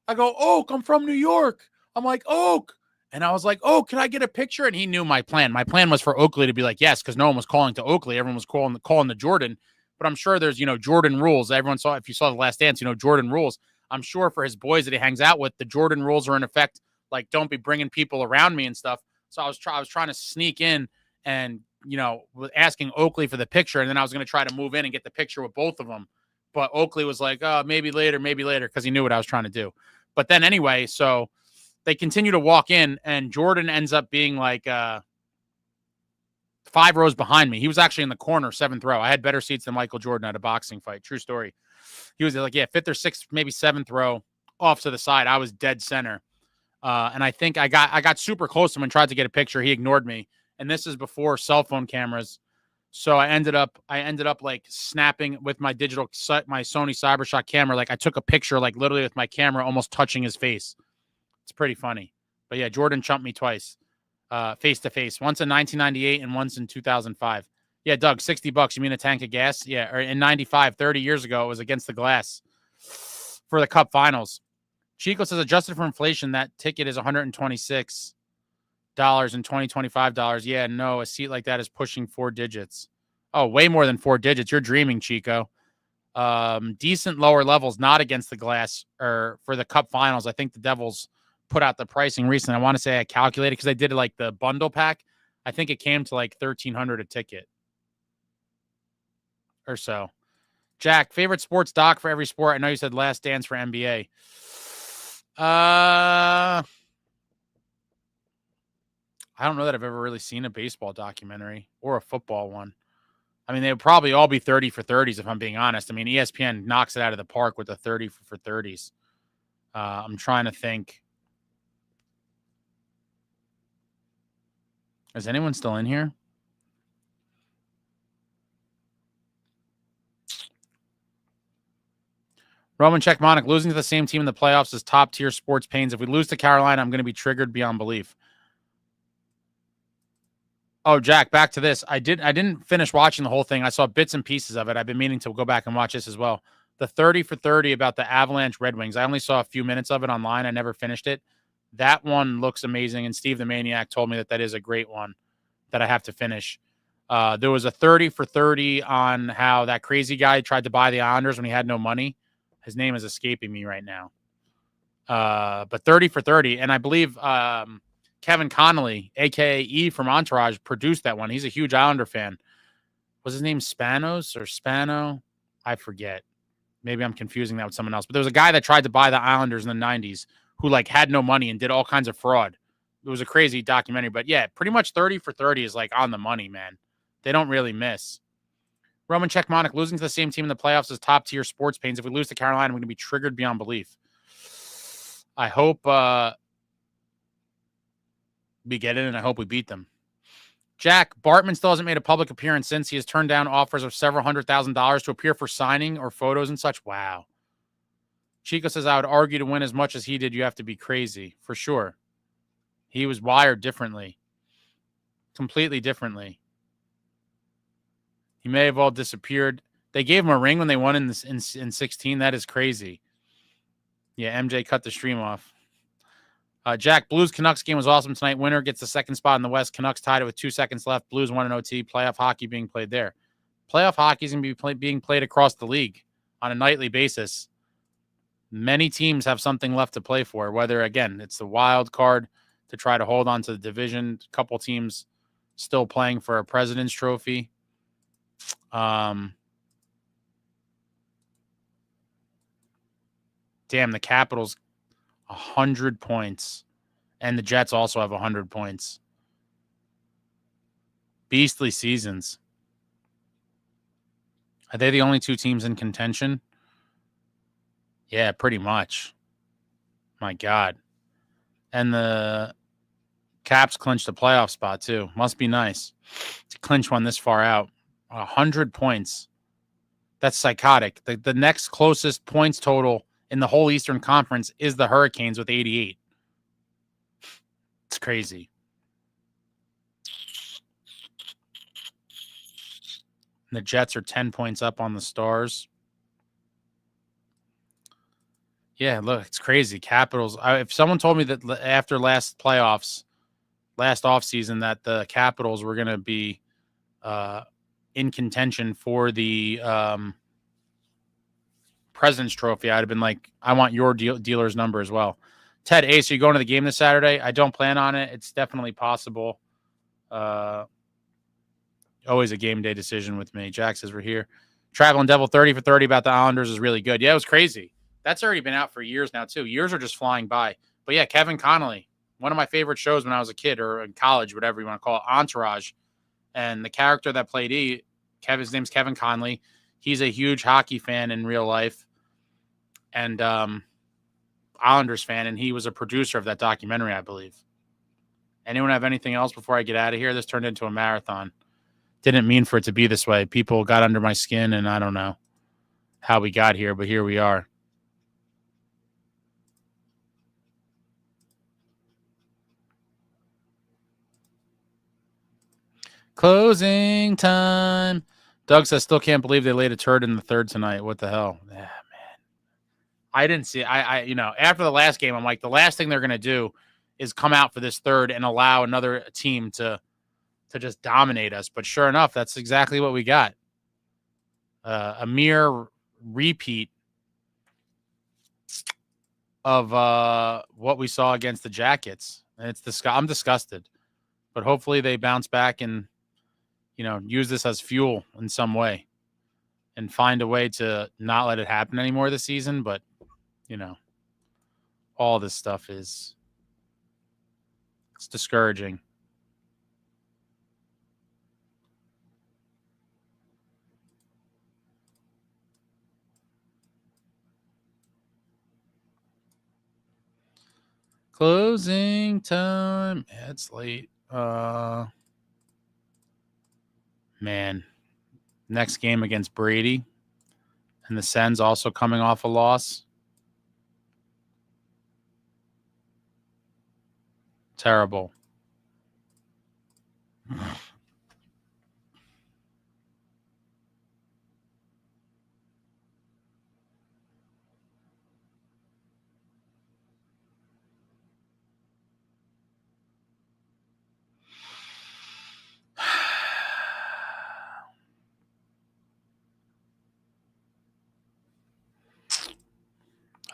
I'm from New York. I'm like, Oak. And I was like, oh, can I get a picture? And he knew my plan. My plan was for Oakley to be like, yes, because no one was calling to Oakley. Everyone was calling to Jordan. But I'm sure there's, Jordan rules. Everyone saw, if you saw The Last Dance, Jordan rules. I'm sure for his boys that he hangs out with, the Jordan rules are in effect. Like, don't be bringing people around me and stuff. So I was trying to sneak in and, asking Oakley for the picture. And then I was going to try to move in and get the picture with both of them. But Oakley was like, oh, maybe later, because he knew what I was trying to do. But then anyway, so they continue to walk in, and Jordan ends up being like 5 rows behind me. He was actually in the corner, 7th row. I had better seats than Michael Jordan at a boxing fight. True story. He was like, 5th or 6th, maybe 7th row off to the side. I was dead center. And I think I got super close to him and tried to get a picture. He ignored me. And this is before cell phone cameras. So I ended up like snapping with my my Sony CyberShot camera. Like I took a picture, like literally with my camera, almost touching his face. It's pretty funny. But yeah, Jordan chumped me twice, face to face. Once in 1998 and once in 2005. Yeah, Doug, $60. You mean a tank of gas? Yeah, or in 95, 30 years ago, it was against the glass for the Cup Finals. Chico says, adjusted for inflation, that ticket is $126 and $25. Yeah, no, a seat like that is pushing 4 digits. Oh, way more than 4 digits. You're dreaming, Chico. Decent lower levels, not against the glass, or for the Cup Finals. I think the Devils put out the pricing recently. I want to say I calculated because I did like the bundle pack. I think it came to like $1,300 a ticket or so. Jack, favorite sports doc for every sport? I know you said Last Dance for NBA. I don't know that I've ever really seen a baseball documentary or a football one. I mean, they would probably all be 30 for 30s, if I'm being honest. I mean, ESPN knocks it out of the park with the 30 for 30s. I'm trying to think. Is anyone still in here? Roman Czechmonic, losing to the same team in the playoffs is top-tier sports pains. If we lose to Carolina, I'm going to be triggered beyond belief. Oh, Jack, back to this. I didn't finish watching the whole thing. I saw bits and pieces of it. I've been meaning to go back and watch this as well. The 30 for 30 about the Avalanche Red Wings. I only saw a few minutes of it online. I never finished it. That one looks amazing, and Steve the Maniac told me that is a great one that I have to finish. There was a 30 for 30 on how that crazy guy tried to buy the Islanders when he had no money. His name is escaping me right now. But 30 for 30. And I believe Kevin Connolly, a.k.a. E from Entourage, produced that one. He's a huge Islander fan. Was his name Spanos or Spano? I forget. Maybe I'm confusing that with someone else. But there was a guy that tried to buy the Islanders in the 90s who like had no money and did all kinds of fraud. It was a crazy documentary. But yeah, pretty much 30 for 30 is like on the money, man. They don't really miss. Roman Czechmonic, losing to the same team in the playoffs is top-tier sports pains. If we lose to Carolina, we're going to be triggered beyond belief. I hope we get in, and I hope we beat them. Jack, Bartman still hasn't made a public appearance since. He has turned down offers of several $100,000 to appear for signing or photos and such. Wow. Chico says, I would argue to win as much as he did, you have to be crazy. For sure. He was wired differently. Completely differently. He may have all disappeared. They gave him a ring when they won in 16. That is crazy. Yeah, MJ cut the stream off. Jack, Blues Canucks game was awesome tonight. Winner gets the second spot in the West. Canucks tied it with 2 seconds left. Blues won an OT. Playoff hockey being played there. Playoff hockey is going to be being played across the league on a nightly basis. Many teams have something left to play for, whether, again, it's the wild card to try to hold on to the division. A couple teams still playing for a President's Trophy. Damn, the Capitals 100 points, and the Jets also have 100 points. Beastly seasons. Are they the only 2 teams in contention? Yeah, pretty much. My God. And the Caps clinched a playoff spot, too. Must be nice to clinch one this far out. 100 points. That's psychotic. The next closest points total in the whole Eastern Conference is the Hurricanes with 88. It's crazy. And the Jets are 10 points up on the Stars. Yeah, look, it's crazy. Capitals. If someone told me that after last playoffs, last offseason, that the Capitals were going to be in contention for the President's Trophy, I'd have been like, I want your dealer's number as well. Ted, Ace, are you going to the game this Saturday? I don't plan on it. It's definitely possible. Always a game day decision with me. Jack says we're here. Traveling Devil 30 for 30 about the Islanders is really good. Yeah, it was crazy. That's already been out for years now, too. Years are just flying by. But yeah, Kevin Connolly, one of my favorite shows when I was a kid or in college, whatever you want to call it, Entourage. And the character that played his name's Kevin Connolly. He's a huge hockey fan in real life and Islanders fan, and he was a producer of that documentary, I believe. Anyone have anything else before I get out of here? This turned into a marathon. Didn't mean for it to be this way. People got under my skin, and I don't know how we got here, but here we are. Closing time. Doug says, still can't believe they laid a turd in the third tonight. What the hell? Yeah, man. I didn't see after the last game, I'm like, the last thing they're going to do is come out for this third and allow another team to just dominate us. But sure enough, that's exactly what we got. A mere repeat of what we saw against the Jackets. And I'm disgusted. But hopefully they bounce back and use this as fuel in some way and find a way to not let it happen anymore this season. But, all this stuff it's discouraging. Closing time. Yeah, it's late. Man, next game against Brady and the Sens also coming off a loss. Terrible.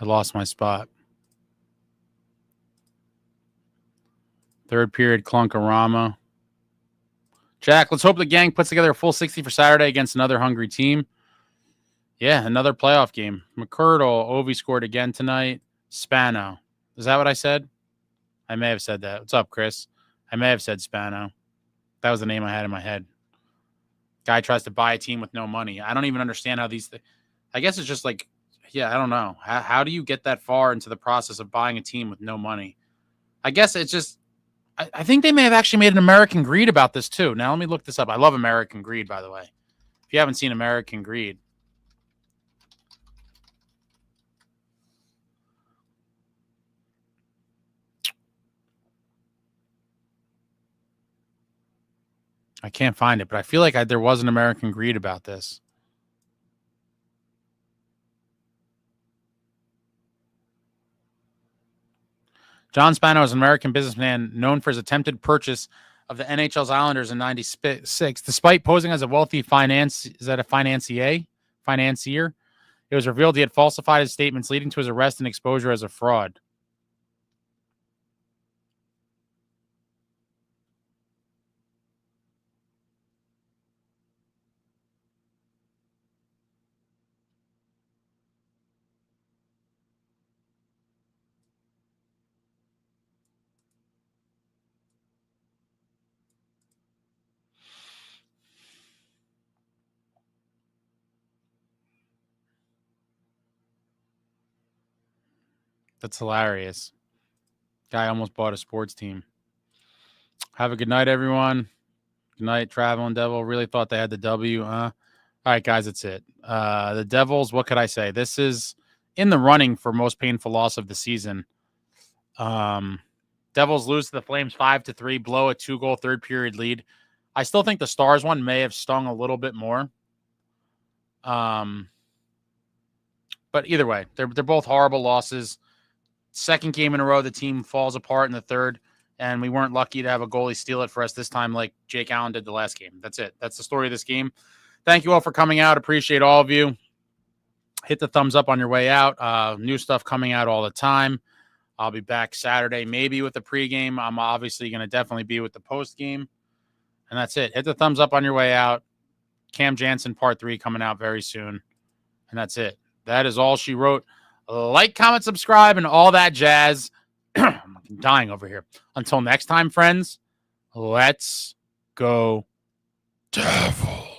I lost my spot. Third period, Clunkarama. Jack, let's hope the gang puts together a full 60 for Saturday against another hungry team. Yeah, another playoff game. McCurdle, Ovi scored again tonight. Spano. Is that what I said? I may have said that. What's up, Chris? I may have said Spano. That was the name I had in my head. Guy tries to buy a team with no money. I don't even understand how these things. I guess it's just like, yeah, I don't know. How do you get that far into the process of buying a team with no money? I guess it's just I think they may have actually made an American Greed about this too. Now let me look this up. I love American Greed, by the way. If you haven't seen American Greed. I can't find it, but I feel like there was an American Greed about this. John Spano is an American businessman known for his attempted purchase of the NHL's Islanders in '96. Despite posing as a wealthy financier? It was revealed he had falsified his statements, leading to his arrest and exposure as a fraud. That's hilarious. Guy almost bought a sports team. Have a good night, everyone. Good night, Traveling Devil. Really thought they had the W. All right, guys, that's it. The Devils, what could I say? This is in the running for most painful loss of the season. Devils lose to the Flames 5-3, blow a 2-goal third period lead. I still think the Stars one may have stung a little bit more. But either way, they're both horrible losses. Second game in a row, the team falls apart in the third, and we weren't lucky to have a goalie steal it for us this time like Jake Allen did the last game. That's it. That's the story of this game. Thank you all for coming out. Appreciate all of you. Hit the thumbs up on your way out. New stuff coming out all the time. I'll be back Saturday, maybe with the pregame. I'm obviously going to definitely be with the postgame. And that's it. Hit the thumbs up on your way out. Cam Jansen Part 3 coming out very soon. And that's it. That is all she wrote. Like, comment, subscribe, and all that jazz. I'm dying over here. Until next time, friends, let's go Devils.